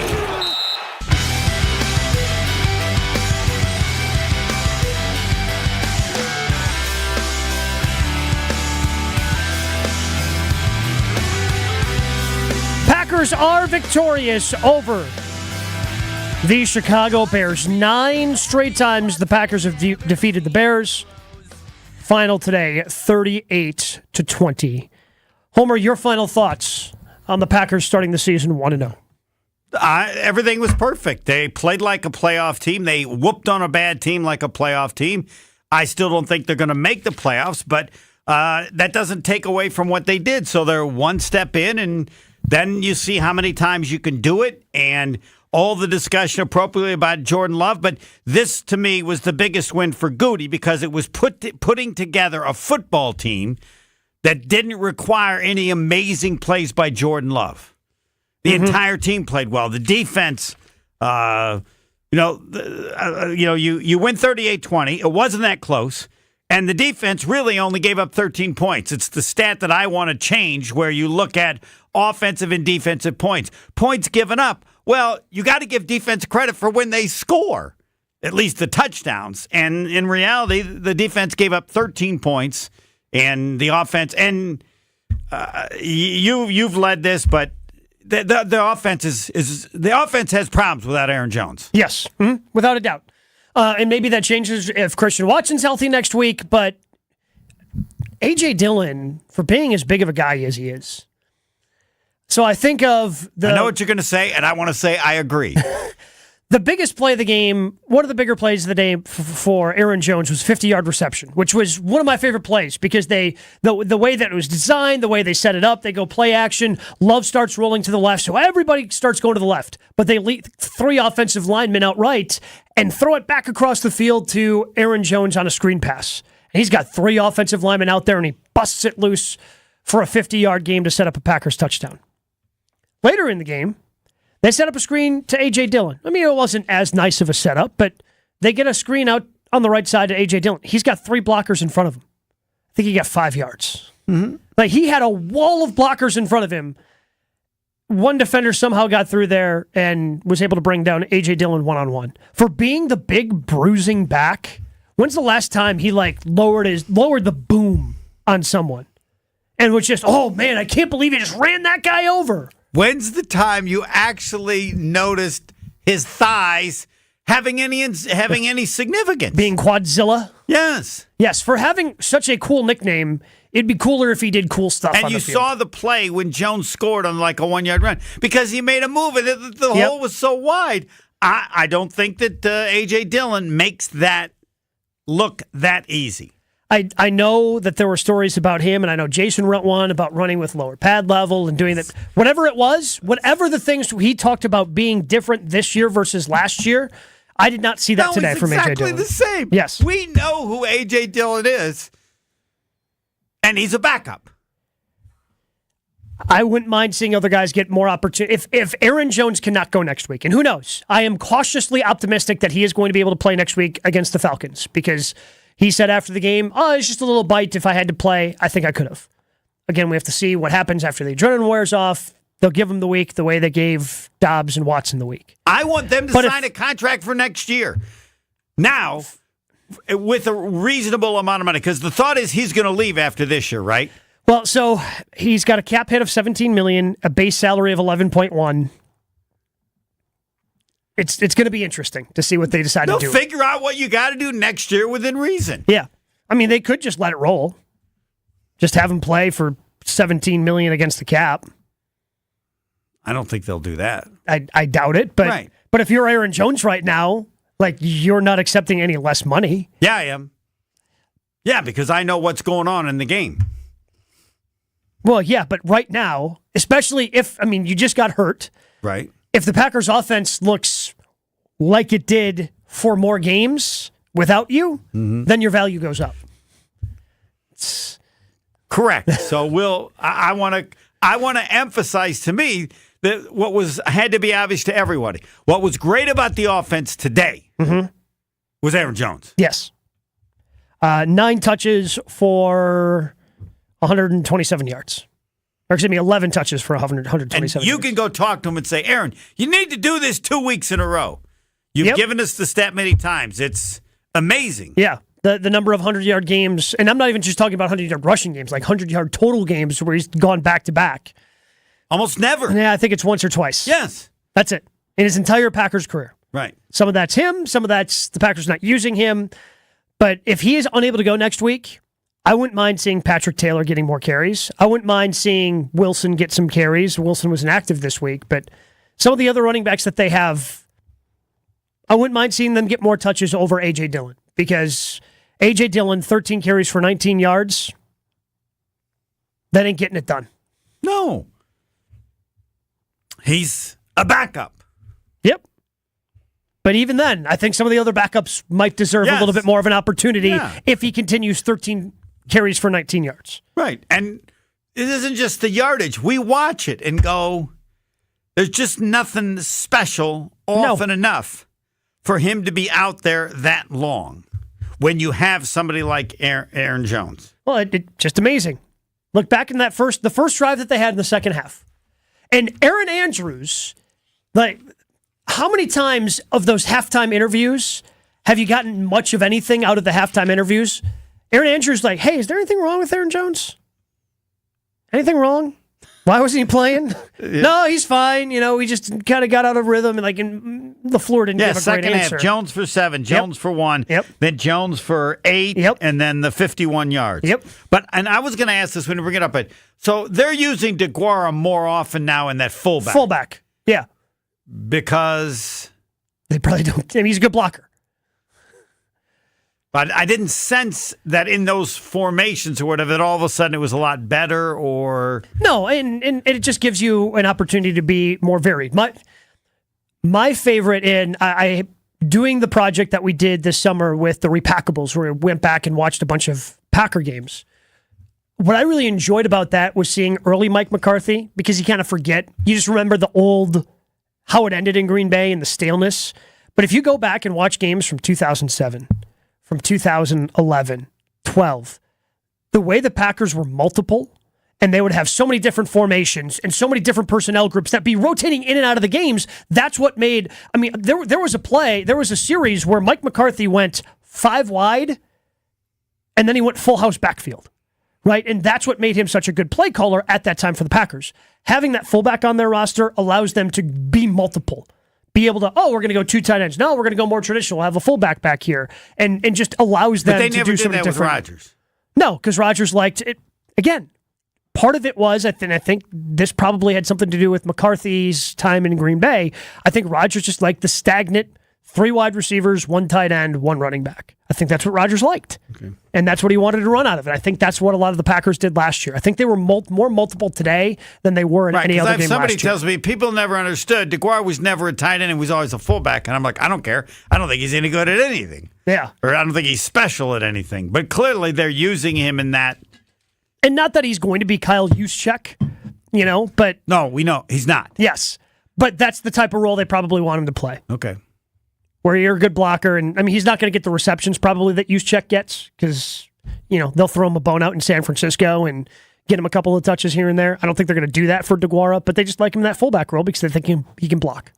Packers are victorious over the Chicago Bears. 9 straight times the Packers have defeated the Bears. Final today, 38-20. Homer, your final thoughts on the Packers starting the season 1-0. Everything was perfect. They played like a playoff team. They whooped on a bad team like a playoff team. I still don't think they're going to make the playoffs, but that doesn't take away from what they did. So they're one step in, and then you see how many times you can do it, and all the discussion appropriately about Jordan Love. But this, to me, was the biggest win for Goody because it was putting together a football team that didn't require any amazing plays by Jordan Love. The entire team played well. The defense, you win 38-20. It wasn't that close. And the defense really only gave up 13 points. It's the stat that I want to change where you look at offensive and defensive points. Points given up. Well, you got to give defense credit for when they score, at least the touchdowns. And in reality, the defense gave up 13 points, and the offense. And you've led this, but the offense the offense has problems without Aaron Jones. Yes, without a doubt. And maybe that changes if Christian Watson's healthy next week. But A.J. Dillon, for being as big of a guy as he is. So I think of I know what you're going to say, and I want to say I agree. The biggest play of the game, one of the bigger plays of the day for Aaron Jones was 50-yard reception, which was one of my favorite plays because the way that it was designed, the way they set it up, they go play action, Love starts rolling to the left, so everybody starts going to the left, but they lead 3 offensive linemen out right and throw it back across the field to Aaron Jones on a screen pass. And he's got 3 offensive linemen out there, and he busts it loose for a 50-yard game to set up a Packers touchdown. Later in the game, they set up a screen to A.J. Dillon. I mean, it wasn't as nice of a setup, but they get a screen out on the right side to A.J. Dillon. He's got 3 blockers in front of him. I think he got 5 yards. Like, he had a wall of blockers in front of him. One defender somehow got through there and was able to bring down A.J. Dillon one-on-one. For being the big bruising back, when's the last time he, lowered the boom on someone? And was just, oh, man, I can't believe he just ran that guy over. When's the time you actually noticed his thighs having any significance? Being Quadzilla? Yes. Yes, for having such a cool nickname, it'd be cooler if he did cool stuff and on the you field. saw the play when Jones scored on like a 1-yard run because he made a move and the hole was so wide. I don't think that A.J. Dillon makes that look that easy. I know that there were stories about him, and I know Jason wrote one about running with lower pad level and doing that. Whatever it was, whatever the things he talked about being different this year versus last year, I did not see that today from A.J. Dillon. Exactly the same. Yes. We know who A.J. Dillon is, and he's a backup. I wouldn't mind seeing other guys get more opportunity. If Aaron Jones cannot go next week, and who knows, I am cautiously optimistic that he is going to be able to play next week against the Falcons because he said after the game, it's just a little bite. If I had to play, I think I could have. Again, we have to see what happens after the adrenaline wears off. They'll give him the week the way they gave Dobbs and Watson the week. I want them to sign a contract for next year. Now, with a reasonable amount of money, because the thought is he's going to leave after this year, right? Well, so he's got a cap hit of $17 million, a base salary of $11.1. It's going to be interesting to see what they decide to do. Figure out what you got to do next year within reason. Yeah. I mean, they could just let it roll. Just have him play for $17 million against the cap. I don't think they'll do that. I doubt it. But right. But if you're Aaron Jones right now, you're not accepting any less money. Yeah, I am. Yeah, because I know what's going on in the game. Well, yeah, but right now, especially you just got hurt. Right. If the Packers offense looks like it did for more games without you, then your value goes up. Correct. So I want to emphasize to me that what had to be obvious to everybody. What was great about the offense today was Aaron Jones. Yes. 9 touches for 127 yards. Or excuse me, 11 touches for 127 And you yards. can go talk to him and say, Aaron, you need to do this 2 weeks in a row. You've given us the stat many times. It's amazing. Yeah. The number of 100-yard games, and I'm not even just talking about 100-yard rushing games, 100-yard total games where he's gone back-to-back. Almost never. Yeah, I think it's once or twice. Yes. That's it. In his entire Packers career. Right. Some of that's him. Some of that's the Packers not using him. But if he is unable to go next week, I wouldn't mind seeing Patrick Taylor getting more carries. I wouldn't mind seeing Wilson get some carries. Wilson was inactive this week, but Some of the other running backs that they have, I wouldn't mind seeing them get more touches over A.J. Dillon, because A.J. Dillon, 13 carries for 19 yards, that ain't getting it done. No. He's a backup. Yep. But even then, I think some of the other backups might deserve a little bit more of an opportunity if he continues 13 carries for 19 yards. Right. And it isn't just the yardage. We watch it and go, there's just nothing special often enough for him to be out there that long when you have somebody like Aaron Jones. Well, it just amazing. Look back in the first drive that they had in the second half. And Aaron Andrews, like, how many times of those halftime interviews have you gotten much of anything out of the halftime interviews? Aaron Andrews like, hey, is there anything wrong with Aaron Jones? Anything wrong? Why wasn't he playing? No, he's fine. We just kind of got out of rhythm, and like LaFleur didn't give a great second answer. Half, Jones for 7, Jones for 1, then Jones for 8, and then the 51 yards. And I was going to ask this when we bring it up, but so they're using DeGuara more often now in that fullback. Yeah. Because they probably don't. I mean, he's a good blocker. But I didn't sense that in those formations or whatever, that all of a sudden it was a lot better or... No, and it just gives you an opportunity to be more varied. My favorite, and I doing the project that we did this summer with the Repackables, where we went back and watched a bunch of Packer games. What I really enjoyed about that was seeing early Mike McCarthy, because you kind of forget. You just remember the old, how it ended in Green Bay and the staleness. But if you go back and watch games from 2007... from 2011, 12, the way the Packers were multiple, and they would have so many different formations and so many different personnel groups that be rotating in and out of the games, that's what made, I mean, there was a series where Mike McCarthy went 5 wide, and then he went full house backfield, right? And that's what made him such a good play caller at that time for the Packers. Having that fullback on their roster allows them to be multiple. Be able to, we're going to go 2 tight ends. No, we're going to go more traditional. We'll have a fullback back here. And just allows them to do something different. But they never did that with Rodgers. No, because Rodgers liked it. Again, part of it was, I think this probably had something to do with McCarthy's time in Green Bay. I think Rodgers just liked the stagnant 3 wide receivers, 1 tight end, 1 running back. I think that's what Rodgers liked. Okay. And that's what he wanted to run out of it. I think that's what a lot of the Packers did last year. I think they were more multiple today than they were in any other game last year. Somebody tells me people never understood. DeGuara was never a tight end and was always a fullback. And I'm like, I don't care. I don't think he's any good at anything. Yeah. Or I don't think he's special at anything. But clearly they're using him in that. And not that he's going to be Kyle Juszczyk, but... No, we know he's not. Yes. But that's the type of role they probably want him to play. Okay. Where you're a good blocker, and I mean, he's not going to get the receptions probably that Juszczyk gets, because they'll throw him a bone out in San Francisco and get him a couple of touches here and there. I don't think they're going to do that for DeGuara, but they just like him in that fullback role because they think he can block.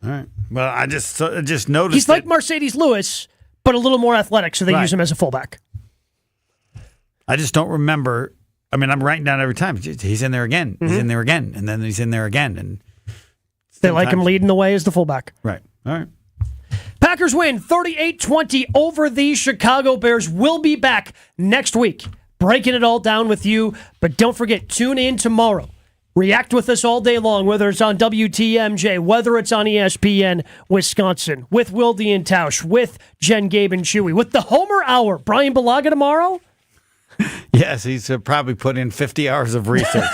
All right. Well, I just noticed he's like Mercedes Lewis, but a little more athletic, so they use him as a fullback. I just don't remember. I mean, I'm writing down every time. He's in there again. He's in there again, and then he's in there again, and they like him leading the way as the fullback. Right. All right. Packers win 38-20 over the Chicago Bears. We'll be back next week, breaking it all down with you. But don't forget, tune in tomorrow. React with us all day long, whether it's on WTMJ, whether it's on ESPN Wisconsin, with Wilde and Tausch, with Jen, Gabe, and Chewy, with the Homer Hour. Brian Balaga tomorrow? Yes, he's probably put in 50 hours of research.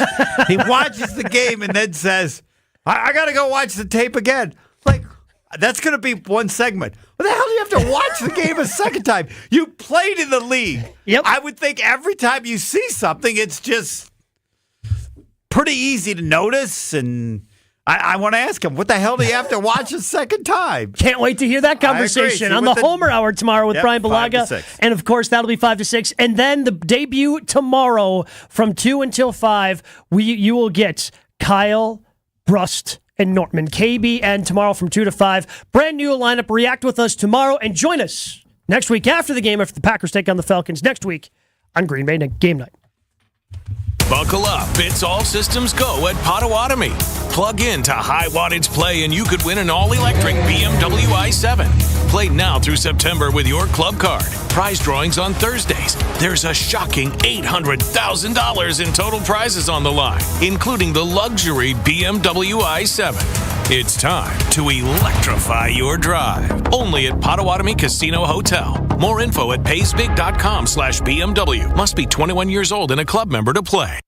He watches the game and then says, I got to go watch the tape again. Like, that's going to be one segment. What the hell do you have to watch the game a second time? You played in the league. Yep. I would think every time you see something, it's just pretty easy to notice. And I want to ask him, what the hell do you have to watch a second time? Can't wait to hear that conversation on the Homer Hour tomorrow with Brian Balaga. And, of course, that'll be 5 to 6. And then the debut tomorrow from 2 until 5, you will get Kyle, Brust, and Nortman. KB and tomorrow from 2 to 5. Brand new lineup. React with us tomorrow and join us next week after the game, after the Packers take on the Falcons next week on Green Bay Game Night. Buckle up. It's all systems go at Potawatomi. Plug in to high wattage play and you could win an all-electric BMW i7. Play now through September with your club card. Prize drawings on Thursdays. There's a shocking $800,000 in total prizes on the line, including the luxury BMW i7. It's time to electrify your drive. Only at Potawatomi Casino Hotel. More info at paysbig.com/BMW. Must be 21 years old and a club member to play.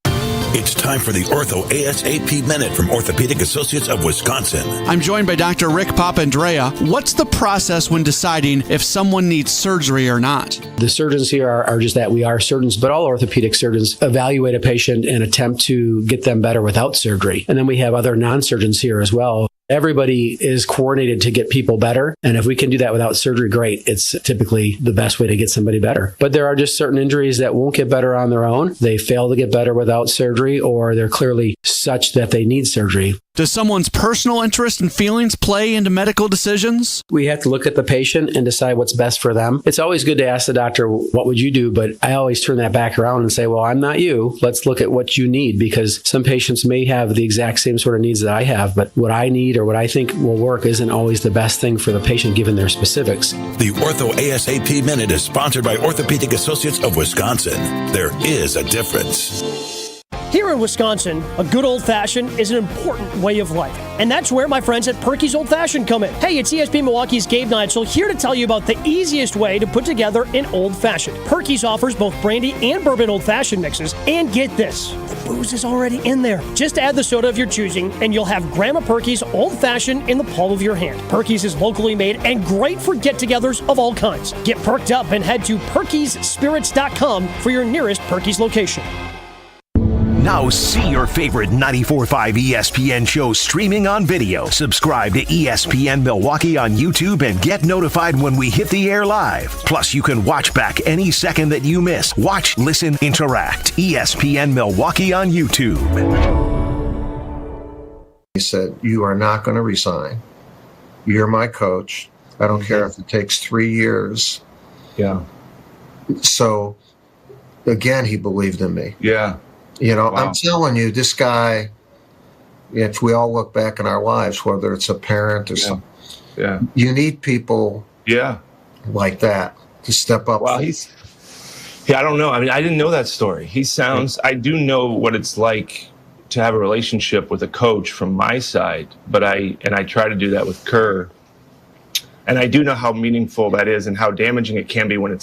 It's time for the Ortho ASAP Minute from Orthopedic Associates of Wisconsin. I'm joined by Dr. Rick Papandrea. What's the process when deciding if someone needs surgery or not? The surgeons here are just that. We are surgeons, but all orthopedic surgeons evaluate a patient and attempt to get them better without surgery. And then we have other non-surgeons here as well. Everybody is coordinated to get people better. And if we can do that without surgery, great. It's typically the best way to get somebody better. But there are just certain injuries that won't get better on their own. They fail to get better without surgery, or they're clearly such that they need surgery. Does someone's personal interest and feelings play into medical decisions? We have to look at the patient and decide what's best for them. It's always good to ask the doctor, what would you do? But I always turn that back around and say, well, I'm not you. Let's look at what you need, because some patients may have the exact same sort of needs that I have, but what I need or what I think will work isn't always the best thing for the patient given their specifics. The Ortho ASAP Minute is sponsored by Orthopedic Associates of Wisconsin. There is a difference. Here in Wisconsin, a good old-fashioned is an important way of life. And that's where my friends at Perky's Old Fashioned come in. Hey, it's ESPN Milwaukee's Game Night, so here to tell you about the easiest way to put together an old-fashioned. Perky's offers both brandy and bourbon old-fashioned mixes. And get this, the booze is already in there. Just add the soda of your choosing, and you'll have Grandma Perky's old-fashioned in the palm of your hand. Perky's is locally made and great for get-togethers of all kinds. Get perked up and head to perkysspirits.com for your nearest Perky's location. Now see your favorite 94.5 ESPN shows streaming on video. Subscribe to ESPN Milwaukee on YouTube and get notified when we hit the air live. Plus, you can watch back any second that you miss. Watch, listen, interact. ESPN Milwaukee on YouTube. He said, you are not going to resign. You're my coach. I don't care if it takes 3 years. Yeah. So, again, he believed in me. Yeah. You know, Wow. I'm telling you, this guy, if we all look back in our lives, whether it's a parent or something, you need people like that to step up. Wow, I don't know. I mean, I didn't know that story. I do know what it's like to have a relationship with a coach from my side, but I try to do that with Kerr. And I do know how meaningful that is and how damaging it can be when it's